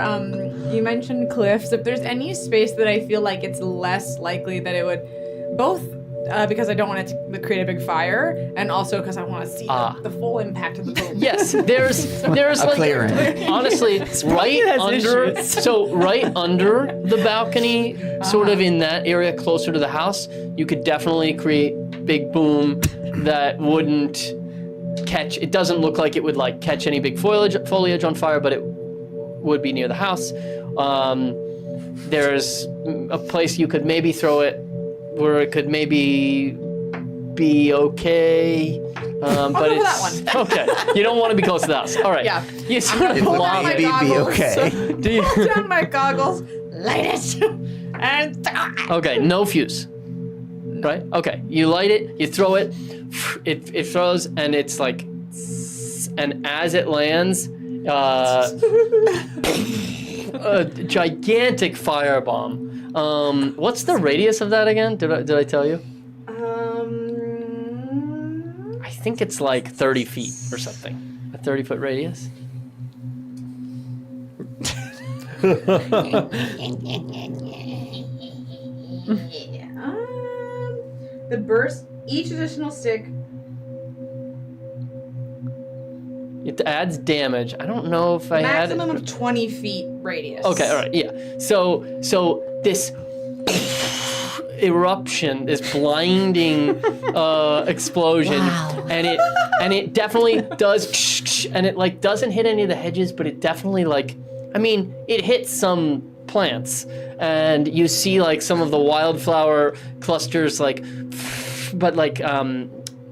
you mentioned cliffs. If there's any space that I feel like it's less likely that it would, both because I don't want it to create a big fire, and also because I want to see the full impact of the boom. Yes, there's like clearing. honestly right under right under the balcony, sort of in that area closer to the house, you could definitely create big boom that wouldn't catch. It doesn't look like it would like catch any big foliage on fire, but it would be near the house. There's a place you could maybe throw it where it could maybe be okay, but go for it's that one. okay. You don't want to be close to the house. All right. Yeah. You sort of pull lob down it. my Be goggles. okay. Do you? Pull down my goggles, light it, and Okay, no fuse. Right? Okay. You light it, you throw it, it throws, and it's like, and as it lands, a gigantic firebomb. What's the radius of that again? Did I tell you? I think it's like 30 feet or something. A 30-foot radius. the burst, each additional stick. It adds damage. I don't know if I had it. Maximum of 20 feet radius. Okay, all right, yeah. So this eruption, this blinding explosion, and it definitely does, and it like doesn't hit any of the hedges, but it definitely like, I mean, it hits some plants, and you see like some of the wildflower clusters, like, but like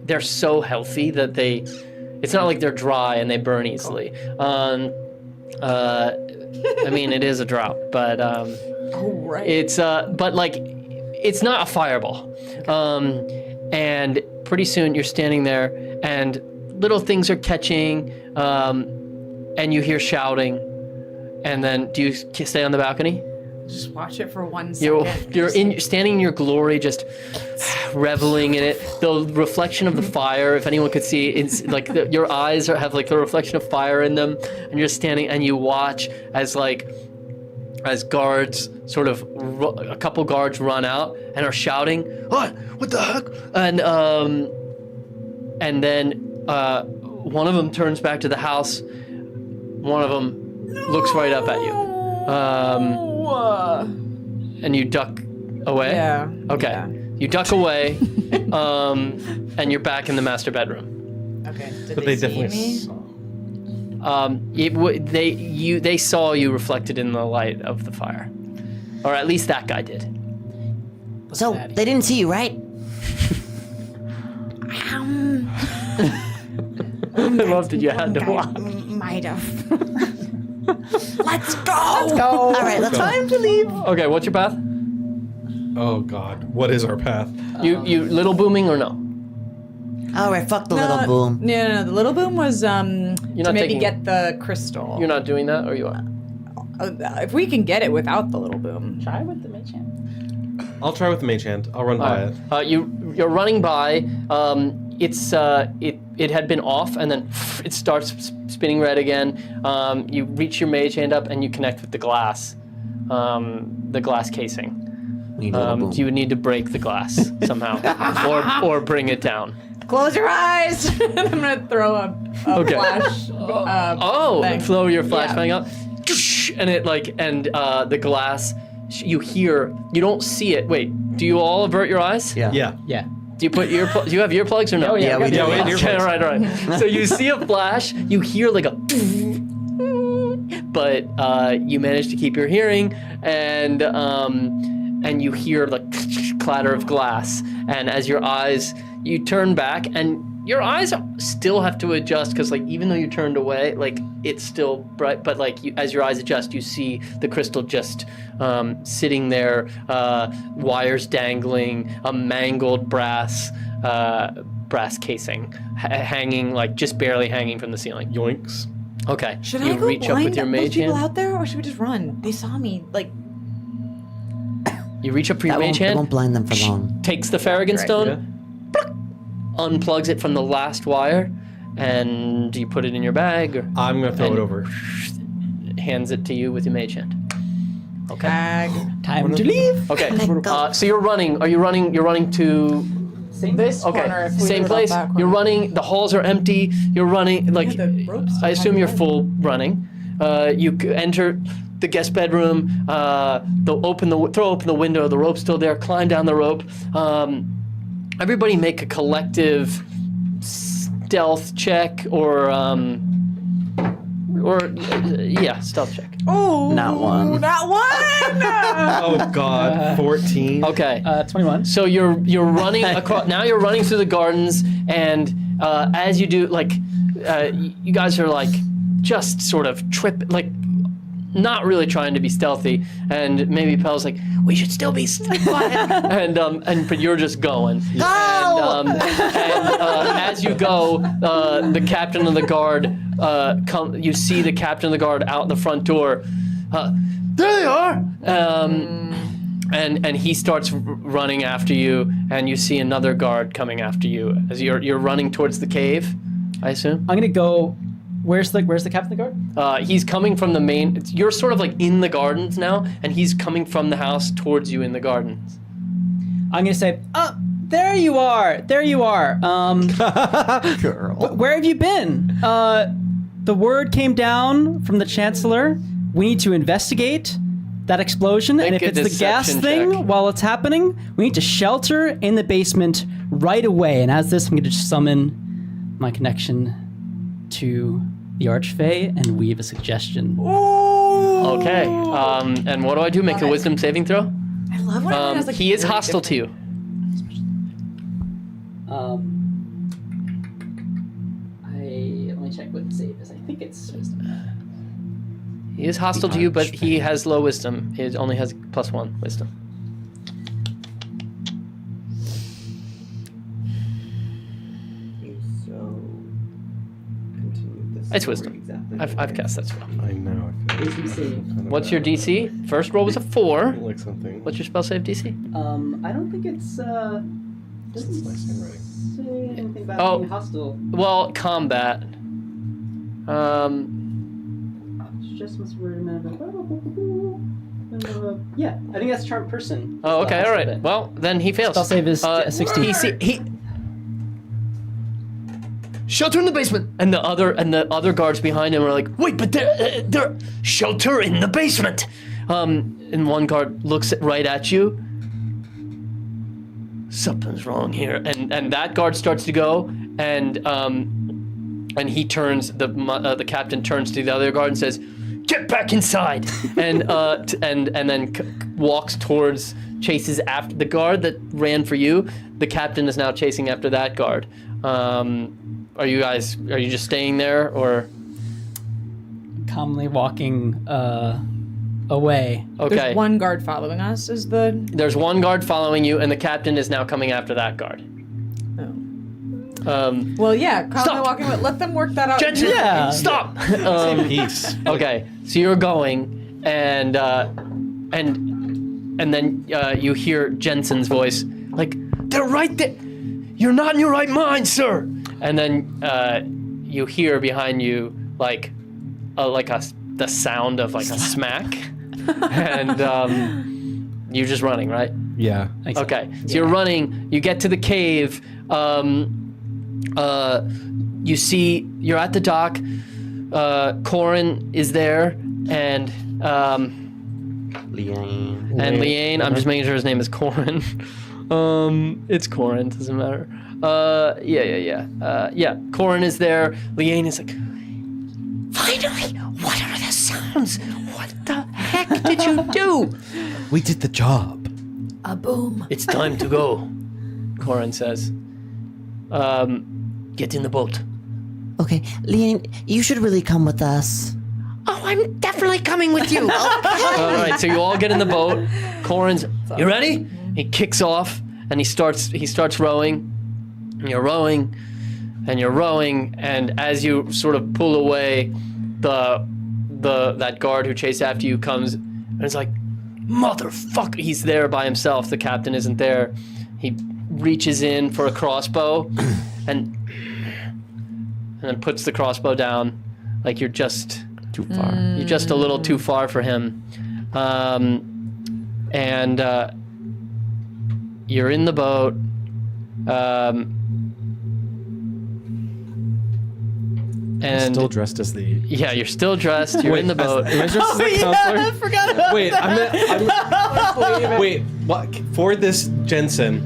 they're so healthy that it's not like they're dry and they burn easily. I mean, it is a drought, but it's but like it's not a fireball. And pretty soon you're standing there, and little things are catching, and you hear shouting. And then, do you stay on the balcony? Just watch it for 1 second. You're standing in your glory, just reveling in it. The reflection of the fire, if anyone could see, it's like your eyes have like the reflection of fire in them, and you're standing and you watch as guards sort of a couple guards run out and are shouting, "What the heck?" And then one of them turns back to the house. One of them looks right up at you. And you duck away? Yeah. Okay. Yeah. You duck away, and you're back in the master bedroom. Okay. Did But they they see definitely me? They saw you reflected in the light of the fire. Or at least that guy did. So, they didn't see you, right? I loved it. You had to lie. Might have. Let's go! All right, let's Time to leave. Okay, what's your path? Oh God, what is our path? You little booming or no? All right, fuck the little boom. No. The little boom was to not maybe taking- get the crystal. You're not doing that, or you are? If we can get it without the little boom. Try with the mage hand. I'll try with the mage hand. I'll run by it. You're running by. It had been off, and then it starts spinning red again. You reach your mage hand up, and you connect with the glass casing. We need a little boom. You would need to break the glass somehow, or bring it down. Close your eyes. I'm gonna throw a Okay. flash. Thing. Throw your flashbang Yeah. up, and it the glass. You don't see it. Wait, do you all avert your eyes? Yeah. Yeah. Yeah. Do you put do you have earplugs or no? Oh, yeah, we do. Yeah, we have Okay, earplugs. all right. So you see a flash, you hear like a, but you manage to keep your hearing, and you hear the clatter of glass. And as you turn back, and your eyes still have to adjust because, like, even though you turned away, like, it's still bright. But like, as your eyes adjust, you see the crystal just sitting there, wires dangling, a mangled brass casing hanging, like, just barely hanging from the ceiling. Yoinks. Okay. Should you I go reach up blind with your those mage people hand. out there, or should we just run? They saw me. Like, You reach up for your That mage won't hand. blind them for long. Takes the Farragon stone. Yeah. Unplugs it from the last wire, and you put it in your bag, or I'm gonna throw And- it over. hands it to you with your mage hand. Okay. bag. Time to leave. Okay. So you're running. Are you running? You're running to This okay. corner. If we Same do it off place. that corner. You're running. The halls are empty. You're running. Like, the ropes I assume you're have full running. You enter the guest bedroom. Throw open the window. The rope's still there. Climb down the rope. Everybody make a collective stealth check, or stealth check. Oh, Not one. Not one. Oh God, 14. Okay. 21. So you're running across. Now you're running through the gardens, and as you do, like, you guys are like just sort of not really trying to be stealthy. And maybe Pel's like, we should still be quiet. But you're just going. And as you go, the captain of the guard you see the captain of the guard out the front door. There they are. And he starts running after you, and you see another guard coming after you as you're running towards the cave, I assume. I'm gonna go. Where's the captain of the guard? He's coming from the main. You're sort of like in the gardens now, and he's coming from the house towards you in the gardens. I'm gonna say, oh, there you are. There you are. Girl. Where have you been? The word came down from the chancellor. We need to investigate that explosion, and Make if a it's the gas deception thing check. while it's happening, we need to shelter in the basement right away. And as this, I'm going to summon my connection to the Archfey and weave a suggestion. Okay. And what do I do? Make a wisdom saving throw? I love when everyone has like. He is hostile to you. Let me check what the save is. I think it's wisdom. He is hostile to you, but he has low wisdom. He only has +1 wisdom. It's wisdom. I've cast that spell. I know. Wisdom save. What's your DC? First roll was a 4. Like something. What's your spell save DC? I don't think it's doesn't nice handwriting. say anything about being hostile. Well, combat. Just must word a minute. Yeah, I think that's charm person. Oh, okay, all right. Bit. Well, then he fails. Spell save is 16. He shelter in the basement, and the other guards behind him are like, wait, but they're shelter in the basement. And one guard looks right at you. Something's wrong here, and that guard starts to go, and he turns the captain turns to the other guard and says, "Get back inside!" and then walks towards, chases after the guard that ran for you. The captain is now chasing after that guard. Are you just staying there, or Calmly walking away. okay? There's one guard following us. There's one guard following you, and the captain is now coming after that guard. Well, yeah. Calmly Stop. walking away. Let them work that out. Jensen, Yeah. stop! Peace. Okay, so you're going, and then you hear Jensen's voice, like, they're right there. You're not in your right mind, sir. And then you hear behind you the sound of like a smack, and you're just running, right? Yeah. Okay, so you're running. You get to the cave. You see, you're at the dock. Corin is there, and Leanne. I'm just making sure his name is Corin. It's Corin. Doesn't matter. Yeah. Corin is there. Leanne is like, finally. What are the sounds? What the heck did you do? We did the job. A boom. It's time to go, Corin says. Get in the boat. Okay, Leanne, you should really come with us. Oh, I'm definitely coming with you. All right, so you all get in the boat. Corin's, you ready? He kicks off and he starts rowing. And you're rowing, and you're rowing, and as you sort of pull away, that guard who chased after you comes, and it's like, motherfucker! He's there by himself. The captain isn't there. He reaches in for a crossbow, and then puts the crossbow down, like you're just too far. You're just a little too far for him, and you're in the boat. And Still dressed as the. yeah, you're still dressed. You're in the boat. Am I dressed as the counselor? I forgot about Wait, wait. What? For this Jensen,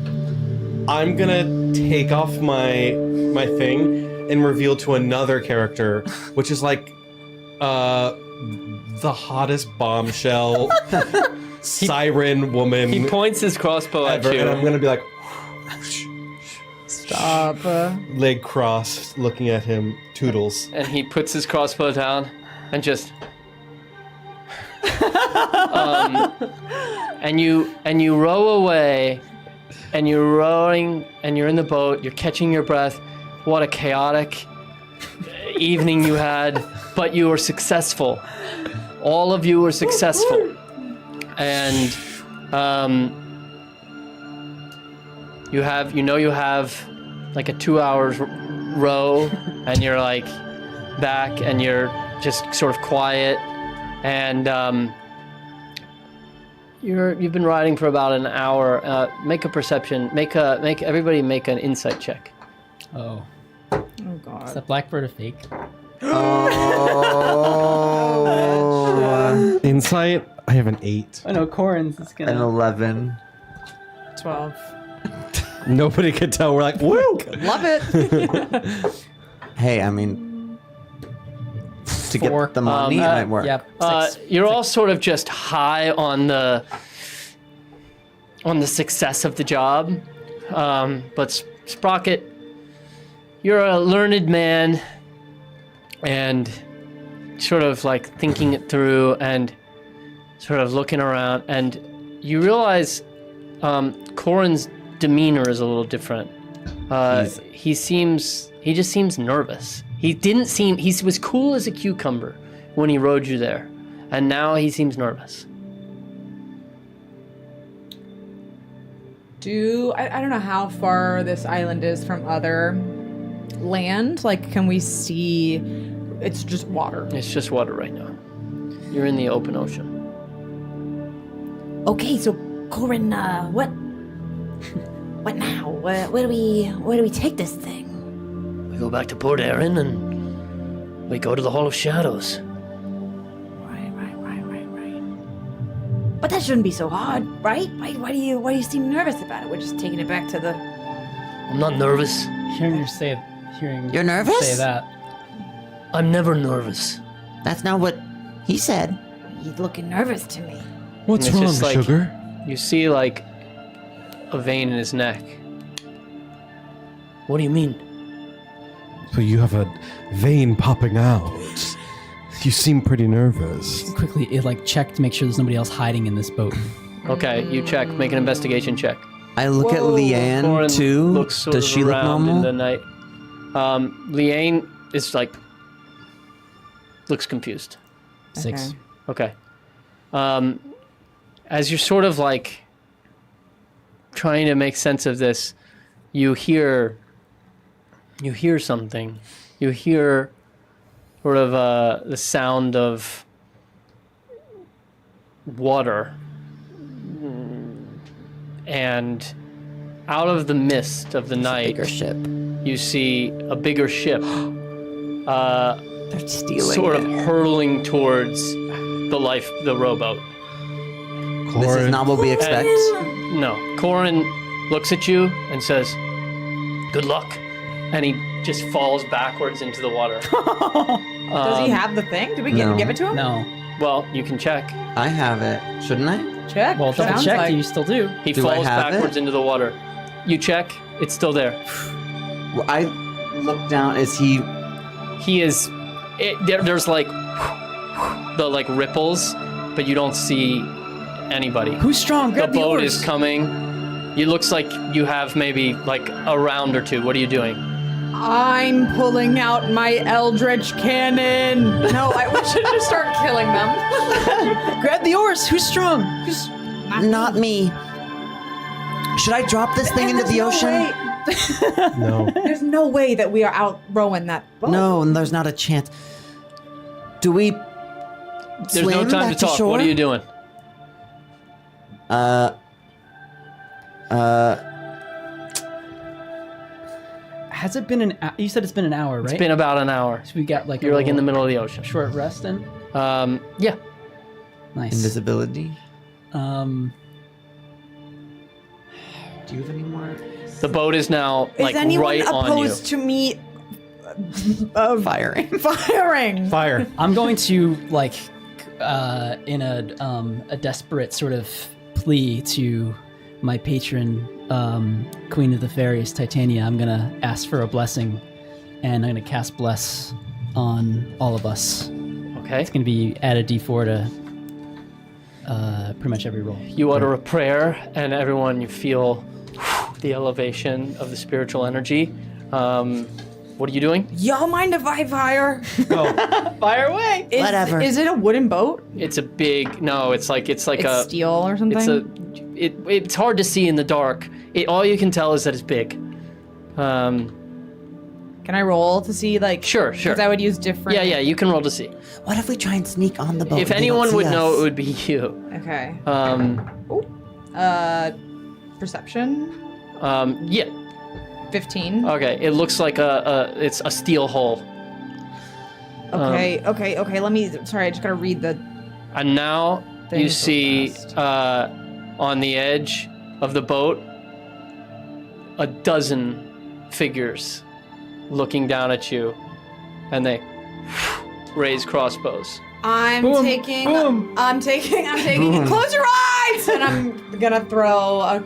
I'm gonna take off my thing and reveal to another character, which is like, the hottest bombshell siren woman. He points his crossbow at ever, you. and I'm gonna be like, Stop. leg crossed, looking at him, toodles. And he puts his crossbow down and just and you row away, and you're rowing, and you're in the boat, you're catching your breath. What a chaotic evening you had, but you were successful. All of you were successful. And you have like a 2 hours row, and you're like back, and you're just sort of quiet, and you've been riding for about an hour. Make a perception. Make everybody make an insight check. Oh. Oh Is God. that blackbird a fake? Insight. I have have an 8. I know Corin's is An gonna. 11. 12. Nobody could tell. We're like, woo! Love it. Hey, I mean, to 4. get the money, it might work. Yep. You're all sort of just high on the success of the job, but Sprocket, you're a learned man, and sort of like thinking it through and sort of looking around, and you realize Corin's demeanor is a little different. He just seems nervous. He was cool as a cucumber when he rode you there, and now he seems nervous. I don't know how far this island is from other land. Like, can we see? It's just water. It's just water right now. You're in the open ocean. Okay, so Corin, what now? Where do we take this thing? We go back to Port Erin and we go to the Hall of Shadows. Right. But that shouldn't be so hard, right? Why do you seem nervous about it? We're just taking it back to the. I'm not nervous. Hearing you say that. I'm never nervous. That's not what he said. He's looking nervous to me. What's And it's wrong, just like- sugar? You see like a vein in his neck. What do you mean? So you have a vein popping out. You seem pretty nervous. Quickly, check to make sure there's nobody else hiding in this boat. Okay, you check. Make an investigation check. I look at Leanne Corin too. looks sort Does of she look around normal? in the night. Leanne is looks confused. 6. Okay. As you're sort of trying to make sense of this, you hear something. You hear sort of the sound of water. And out of the mist of the night, Bigger ship. you see a bigger ship They're stealing sort it. of hurtling towards the rowboat. This is not what we expect. No. Corin looks at you and says, "Good luck." And he just falls backwards into the water. Does he have the thing? Did we no. give it to him? No. Well, you can check. I have it. Shouldn't I? Check. Well, double Sounds check. like- You still do. He Do I falls have backwards it? into the water. You check. It's still there. Well, I look down. Is he? He is. There's the ripples, but you don't see anybody. Who's strong? The Grab the boat oars. is coming. It looks like you have maybe a round or two. What are you doing? I'm pulling out my Eldritch Cannon. No, we should just start killing them. Grab the oars. Who's strong? Not me. Should I drop this thing into the ocean? No. There's no way that we are out rowing that boat. No, and there's not a chance. Do we There's swim no time back to talk. shore? What are you doing? Has it been you said it's been an hour, right? It's been about an hour. So we got You're a in the little middle of the ocean. short rest then. Yeah. Nice. Invisibility. Um, Do you have any more? The boat is now Is anyone right on you. opposed to me Firing. firing? Fire. I'm going to in a desperate sort of plea to my patron, Queen of the Fairies, Titania. I'm gonna ask for a blessing, and I'm gonna cast Bless on all of us. Okay. It's gonna be add a D4 to pretty much every roll. You utter a prayer, and everyone, you feel the elevation of the spiritual energy. What are you doing? Y'all mind if I fire? Fire away. Whatever. Is it a wooden boat? It's a big. No, it's like It's a. steel or something? It's hard to see in the dark. All you can tell is that it's big. Can I roll to see Sure. Because I would use different. Yeah. You can roll to see. What if we try and sneak on the boat? If and they don't anyone see would know, us? it would be you. Okay. Perception. Yeah. 15. Okay. It looks like it's a steel hull. Okay. Let me. Sorry, I just gotta read the. And now you see on the edge of the boat a dozen figures looking down at you, and they raise crossbows. I'm taking. Close your eyes, and I'm gonna throw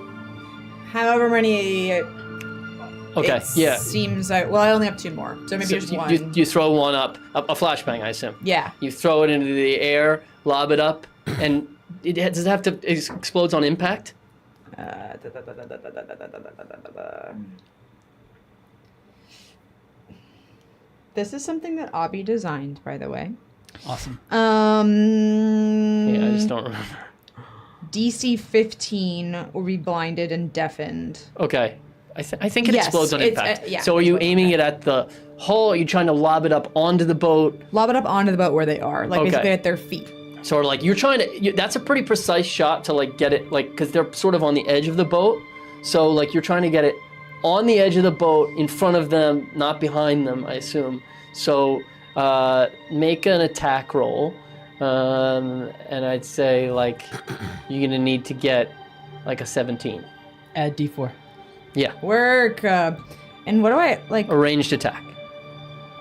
however many. Okay, yeah. Seems like, well, I only have 2 more, so maybe just one. You throw one up, a flashbang, I assume. Yeah. You throw it into the air, lob it up, and does it have to explodes on impact? This is something that Aubie designed, by the way. Awesome. Yeah, I just don't remember. DC 15 will be blinded and deafened. Okay. I think it explodes on impact. yeah. So are you aiming it at the hull? Or are you trying to lob it up onto the boat? Lob it up onto the boat where they are, like basically at their feet. So like you're trying to, that's a pretty precise shot to like get it, like, because they're sort of on the edge of the boat. So like you're trying to get it on the edge of the boat in front of them, not behind them, I assume. So make an attack roll. And I'd say like you're going to need to get like a 17. Add D4. Yeah. Work. And what do I, like? A ranged attack.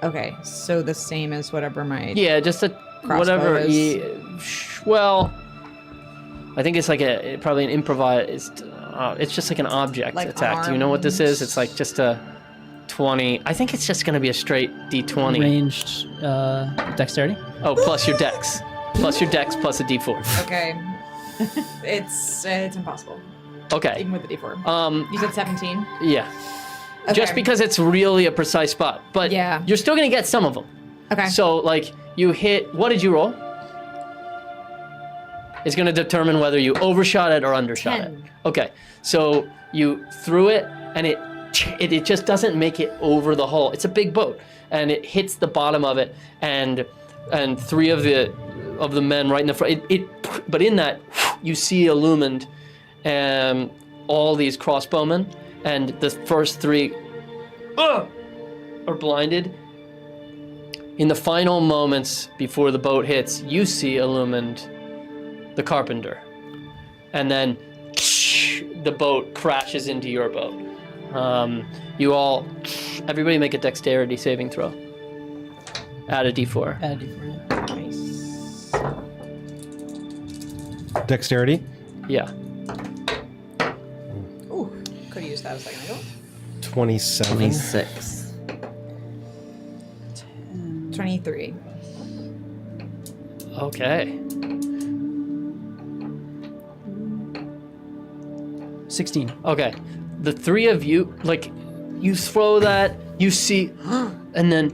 Okay, so the same as whatever my... Yeah, just a whatever. Well, I think it's like probably an improvised. It's just like an object like attack. Do you know what this is? It's like just a 20. I think it's just gonna be a straight D20. Ranged dexterity. Oh, plus your dex, plus a D4. Okay. it's impossible. Okay. Even with the D4. You said 17. Yeah. Okay. Just because it's really a precise spot, but yeah, you're still gonna get some of them. Okay. So like you hit. What did you roll? It's going to determine whether you overshot it or undershot 10. it. Okay, so you threw it, and it just doesn't make it over the hull. It's a big boat, and it hits the bottom of it, and 3 of the men right in the front. But in that, you see illumined all these crossbowmen, and the first 3 are blinded. In the final moments before the boat hits, you see illumined the carpenter, and then the boat crashes into your boat. Everybody make a dexterity saving throw. Add a D4. Add a D4. Nice. Dexterity? Yeah. Ooh, could have used that a second ago. 27. 26. 23. Okay. 16. Okay. The 3 of you, like, you throw that, you see, and then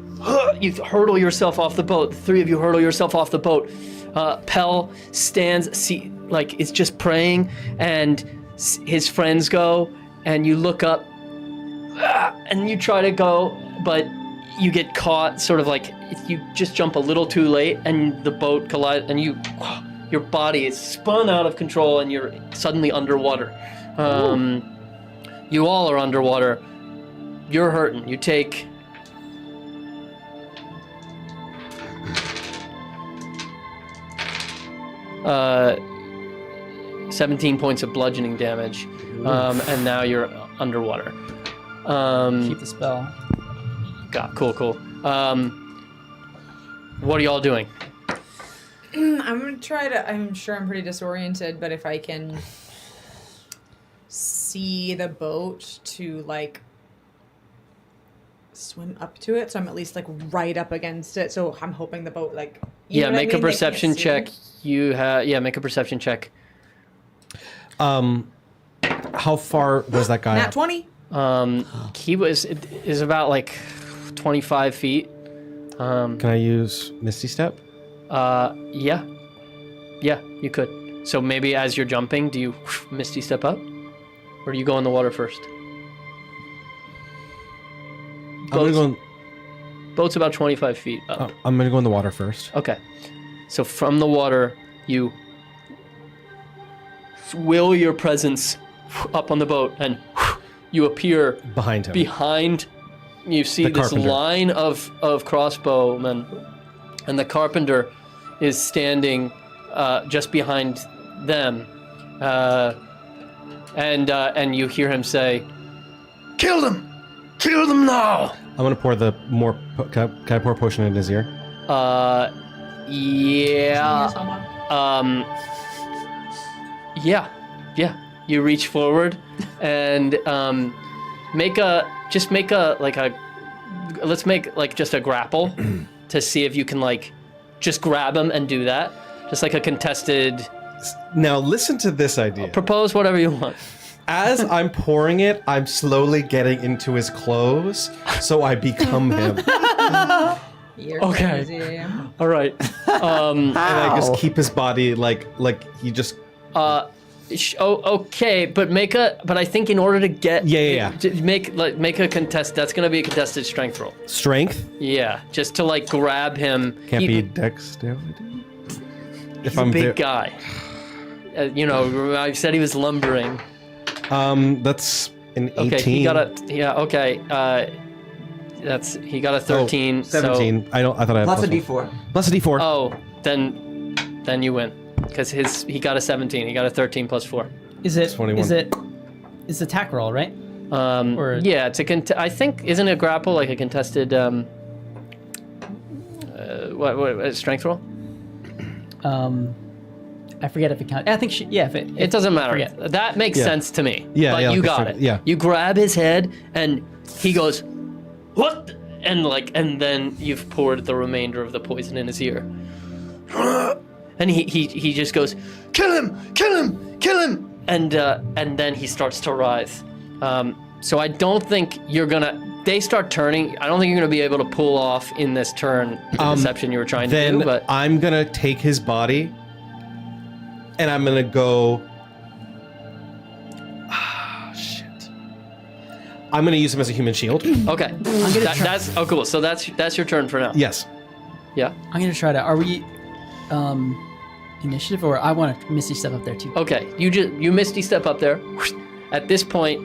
you hurtle yourself off the boat. The 3 of you hurtle yourself off the boat. Pell stands, is just praying, and his friends go, and you look up, and you try to go, but you get caught, sort of like, you just jump a little too late, and the boat collides, and your body is spun out of control, and you're suddenly underwater. You all are underwater. You're hurting. You take 17 points of bludgeoning damage, and now you're underwater. Keep the spell. Cool. What are y'all doing? I'm gonna try to. I'm sure I'm pretty disoriented, but if I can see the boat to like swim up to it, so I'm at least like right up against it. So I'm hoping the boat like. Make a perception check. Make a perception check. How far was that guy? Nat up? 20. He is about like 25 feet. Can I use Misty Step? Yeah, you could. So maybe as you're jumping, do you Misty Step up? Or do you go in the water first? Boat's about 25 feet up. I'm going to go in the water first. Okay. So from the water, you will your presence up on the boat, and you appear behind him. You see this carpenter. line of crossbowmen, and the carpenter is standing just behind them, and you hear him say, Kill them! Kill them now! I'm gonna pour can I pour a potion in his ear? Yeah. Yeah. You reach forward and let's make just a grapple to see if you can just grab him and do that. Just like a contested. Now listen to this idea. Propose whatever you want. As I'm pouring it, I'm slowly getting into his clothes, so I become him. You're Okay. crazy. All right. And I just keep his body like he just. Okay, but but I think in order to get make a contest. That's gonna be a contested strength roll. Strength? Yeah, just to grab him. Can't be dexterity. He's a big guy. I said he was lumbering. That's an 18. Okay, he got a 13. 17. I thought I had Plus a one. D4. Plus a D4. Oh, then you win. Because he got a 17. He got a 13 plus 4. Is it? 21. It's attack roll, right? Yeah, it's I think isn't a grapple like a contested what strength roll? I forget if it counts. I think It doesn't matter. forget. That makes sense to me. Yeah, but yeah, you like got a it. yeah. You grab his head and he goes, "What?" And then you've poured the remainder of the poison in his ear. And he just goes, "Kill him! Kill him! Kill him!" And then he starts to writhe. So I don't think you're gonna. They start turning. I don't think you're gonna be able to pull off in this turn the deception you were trying to do. But I'm gonna take his body, and I'm gonna go. Shit. I'm gonna use him as a human shield. okay, that's cool. So that's your turn for now. Yes. Yeah. I'm gonna try to. Are we, initiative, or I want to Misty step up there too? Okay, you Misty step up there. At this point,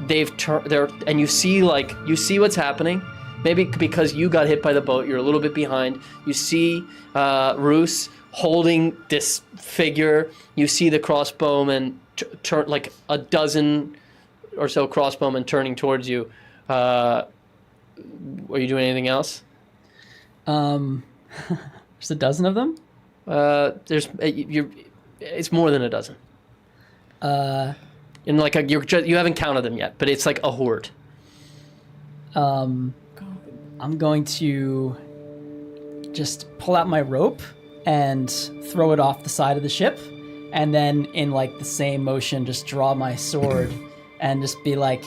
they've turned there, and you see what's happening. Maybe because you got hit by the boat, you're a little bit behind. You see Roos holding this figure. You see the crossbowmen turn like a dozen or so crossbowmen turning towards you. Are you doing anything else? There's a dozen of them. It's more than a dozen. And you haven't counted them yet, but it's like a horde. I'm going to just pull out my rope and throw it off the side of the ship, and then in the same motion, just draw my sword and just be like,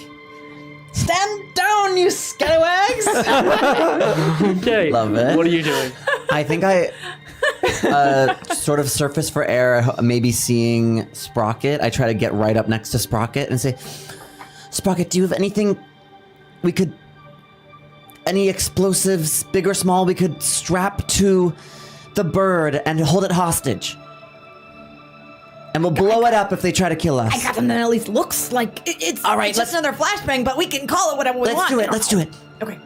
"Stand down, you scalawags!" Okay. Love it. What are you doing? I think I sort of surface for air, maybe seeing Sprocket. I try to get right up next to Sprocket and say, "Sprocket, do you have anything any explosives, big or small, we could strap to the bird and hold it hostage? And we'll blow it up if they try to kill us." I got something that at least looks like it's All right, it's just another flashbang, but we can call it whatever we Let's want. do it. Let's do it. Okay.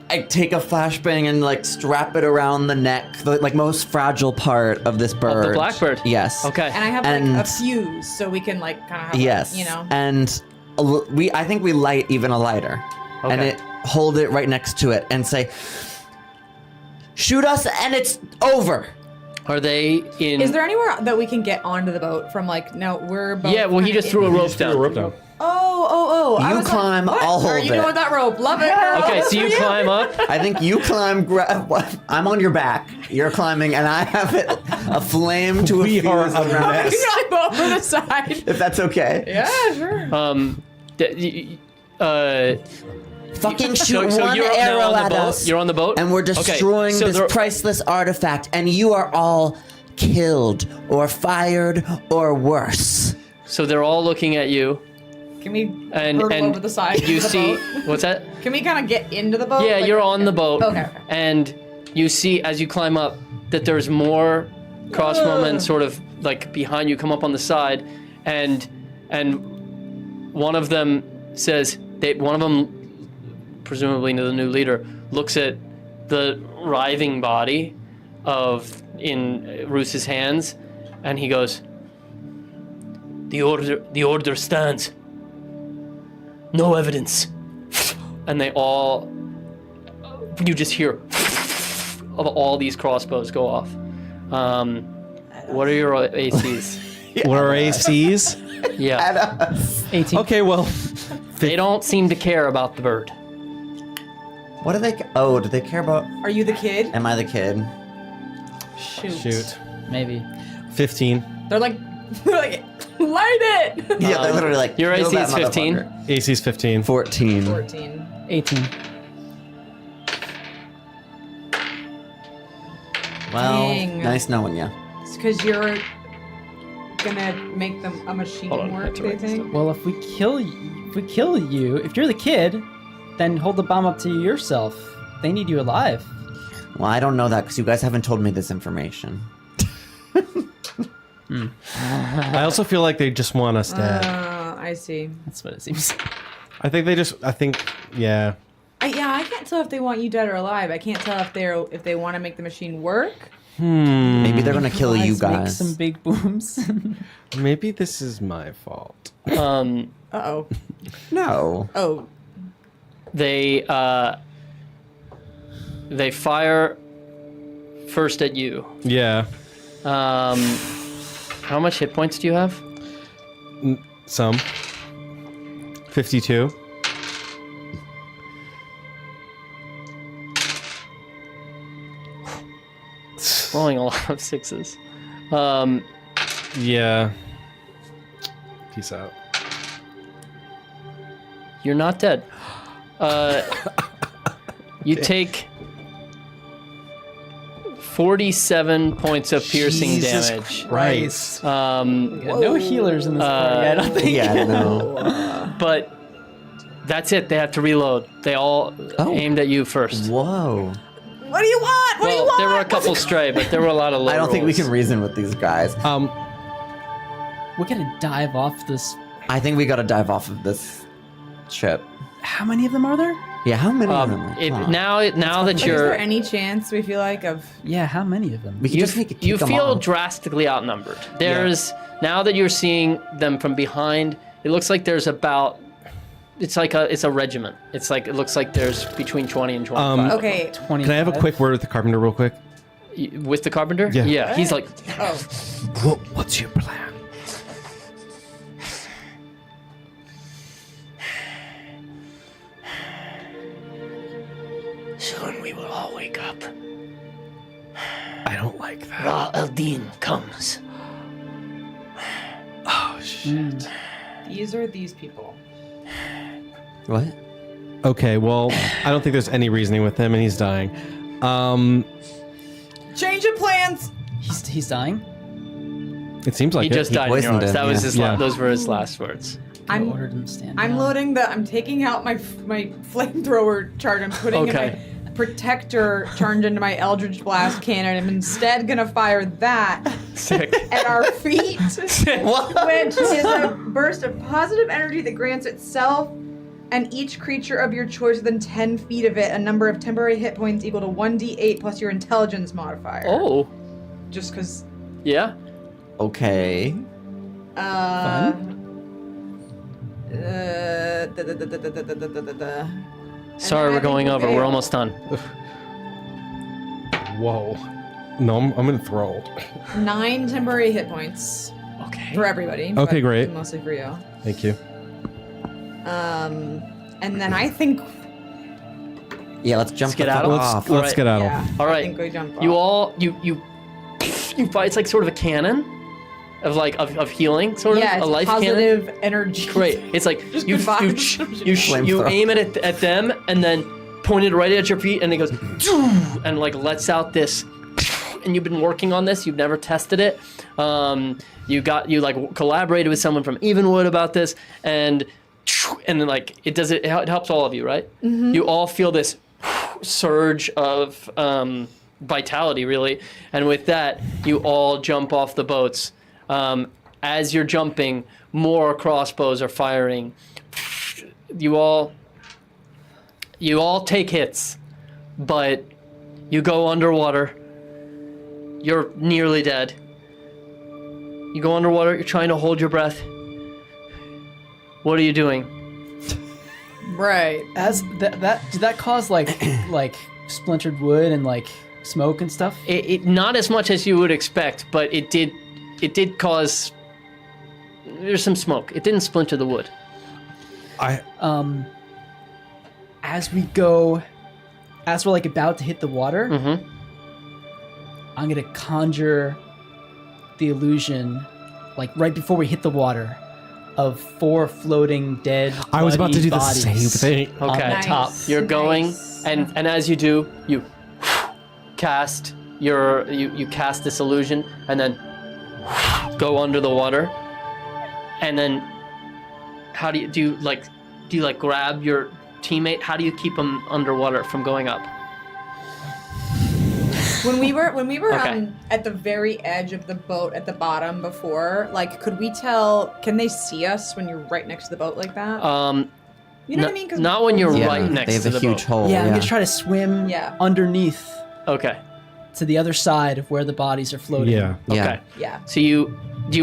I take a flashbang and strap it around the neck, the most fragile part of this bird. Of the blackbird? Yes. Okay. And I have a fuse, so we can kind of have Yes. And I think we light even a lighter, and hold it right next to it and say, "Shoot us, and it's over." Are they in? Is there anywhere that we can get onto the boat from no, we're both Yeah, well, he just threw a rope down. Oh. I You was climb, like, what? I'll hold Are you it. doing with that rope? Love it. Okay, so you climb up. I think you climb. I'm on your back. You're climbing, and I have a flame to a fuse around We it. can go over the side. If that's okay. Yeah, sure. Fucking shoot So one you're arrow now on the at boat? us. You're on the boat? And we're Okay, destroying so this there- priceless artifact, and you are all killed or fired or worse. So they're all looking at you, Can we and hurtle over the side? you of the see boat? what's that? Can we kind of get into the boat? Yeah, you're on the boat. Okay. And you see as you climb up that there's more crossbowmen sort of behind you, come up on the side, and one of them says one of them, presumably the new leader, looks at the writhing body, in Roos's hands, and he goes, The order stands. No evidence. And you just hear of all these crossbows go off. What are your ACs? What are ACs? Yeah. 18. Okay, well, They don't seem to care about the bird. What do they? Oh, do they care about? Are you the kid? Am I the kid? shoot. Maybe. 15. They're like, light it! Yeah, they're literally like. Your "Kill AC that is 15. motherfucker." AC's 15. 14. 14. 18. Well, Dang. nice knowing you. It's because you're gonna make them a machine Hold on, I have work, to they write this think? Well, if we kill you, if you're the kid, then hold the bomb up to yourself. They need you alive. Well, I don't know that because you guys haven't told me this information. I also feel like they just want us dead. I see. That's what it seems. I think, yeah. I can't tell if they want you dead or alive. I can't tell if they want to make the machine work. Maybe they're gonna kill you Let's make guys. some big booms. Maybe this is my fault. Uh-oh. No. Oh. They fire first at you. Yeah. How much hit points do you have? Some. 52. Rolling a lot of sixes. Yeah. Peace out. You're not dead. You take 47 points of piercing damage. Christ. No healers in this party, I don't think. Yeah, no. But that's it. They have to reload. They all aimed at you first. Whoa. What do you want? What do you want? There were a couple stray, but there were a lot of low I don't think we rolls. can reason with these guys. We're gonna dive off this. I think we gotta dive off of this ship. How many of them are there? Yeah, how many of them? If, Come on. now that Like, is you're, there any chance we feel like of... Yeah, how many of them? we can you, just need to kick you them feel off. drastically outnumbered. There's now that you're seeing them from behind, it looks like there's about. It's a regiment. It looks like there's between 20 and 25. Okay. 20. Can I have a quick word with the carpenter real quick? With the carpenter? Yeah. Yeah, he's like, Oh. What's your plan? soon we will all wake up. I don't like that. Ra el-Din comes. Oh, shit. These are these people. What? Okay, well, I don't think there's any reasoning with him, and he's dying. Change of plans! He's dying? It seems like He just died in poisoned yours. him, That was yeah. his. Yeah. Those were his last words. I I'm ordered him to stand I'm down. loading I'm taking out my flamethrower chart and putting in Okay. my protector turned into my Eldritch Blast cannon. I'm instead gonna fire that Sick. at our feet, which is a burst of positive energy that grants itself and each creature of your choice within 10 feet of it a number of temporary hit points equal to 1d8 plus your intelligence modifier. Oh, Just because. yeah. Okay. Sorry, we're going over. We're almost done. Whoa. No, I'm enthralled. 9 temporary hit points Okay. for everybody. Okay, but great. Mostly for you. Thank you. And then I think. Yeah, let's jump the Skedaddle? fuck off. Let's get out. Yeah, All I right. think we jump You off. all you fight. It's like sort of a cannon, of healing, sort Yeah, of it's a life cannon. positive energy. Great. It's like Just you good vibes. you Flamethrower. aim it at them and then point it right at your feet and it goes and like lets out this. And you've been working on this. You've never tested it. You collaborated with someone from Evenwood about this and then like it does it. It helps all of you, right? Mm-hmm. You all feel this surge of vitality, really. And with that, you all jump off the boats. As you're jumping, more crossbows are firing. You all take hits, but you go underwater You're nearly dead. You go underwater, you're trying to hold your breath. What are you doing? Right. As did that cause like splintered wood and like smoke and stuff? It not as much as you would expect, but it did cause. There's some smoke. It didn't splinter the wood. As we're like about to hit the water, I'm gonna conjure the illusion, like right before we hit the water, of 4 floating dead. I was about to do the bodies same thing. on Okay. the top. You're going, and as you do, you cast you cast this illusion, and then go under the water, and then how do you grab your teammate? How do you keep them underwater from going up? When we were Okay. at the very edge of the boat at the bottom before, like, could we tell? Can they see us when you're right next to the boat like that? You know what I mean? 'Cause Not when you're Yeah, right next they have to a the huge boat. hole. Yeah, I'm gonna try to swim Yeah. underneath Okay. to the other side of where the bodies are floating. Yeah. Yeah. Okay. Yeah. So you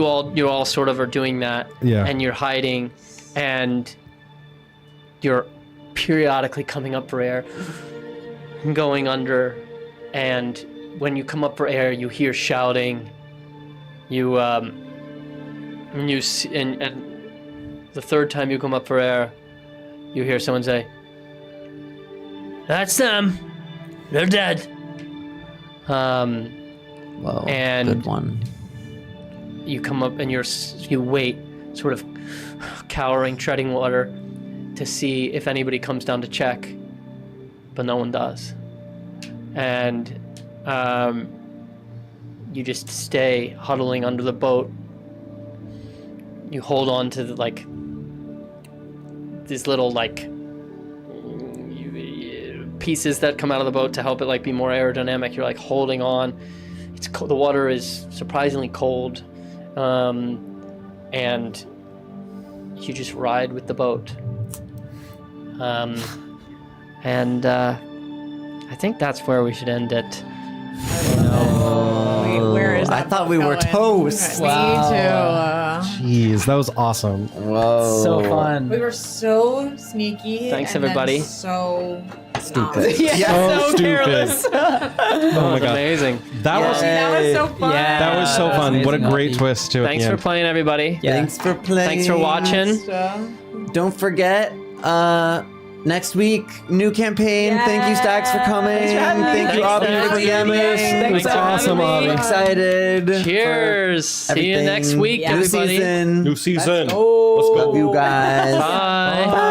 all sort of are doing that, Yeah. and you're hiding, and you're periodically coming up for air, and going under, and when you come up for air, you hear shouting. And the third time you come up for air, you hear someone say, "That's them. They're dead." Whoa. And- good one. You come up and you wait, sort of cowering, treading water, to see if anybody comes down to check, but no one does. And you just stay huddling under the boat. You hold on to these little pieces that come out of the boat to help it be more aerodynamic. You're holding on. It's the water is surprisingly cold. And you just ride with the boat. I think that's where we should end it. Wait, where is I that thought we were going? toast. Me too. Jeez, that was awesome. Whoa. So fun. We were so sneaky. Thanks, and then everybody. So Stupid. Yeah, So stupid. careless. Oh my god. Amazing. That was That was so fun. Yeah. that was so That was fun. What a amazing, great Aubie. twist to it. Thanks for playing, everybody. Yeah. Thanks for playing. Thanks for watching. Don't forget, next week, new campaign. Thank you, Stacks, for coming. Thank you, Thanks, Aubie, for Stacks. DMing. Thanks for awesome, having me. Aubie. Excited. Cheers. See you next week, New everybody. season. New season. Oh. Let's go. Love you guys. Bye. Bye.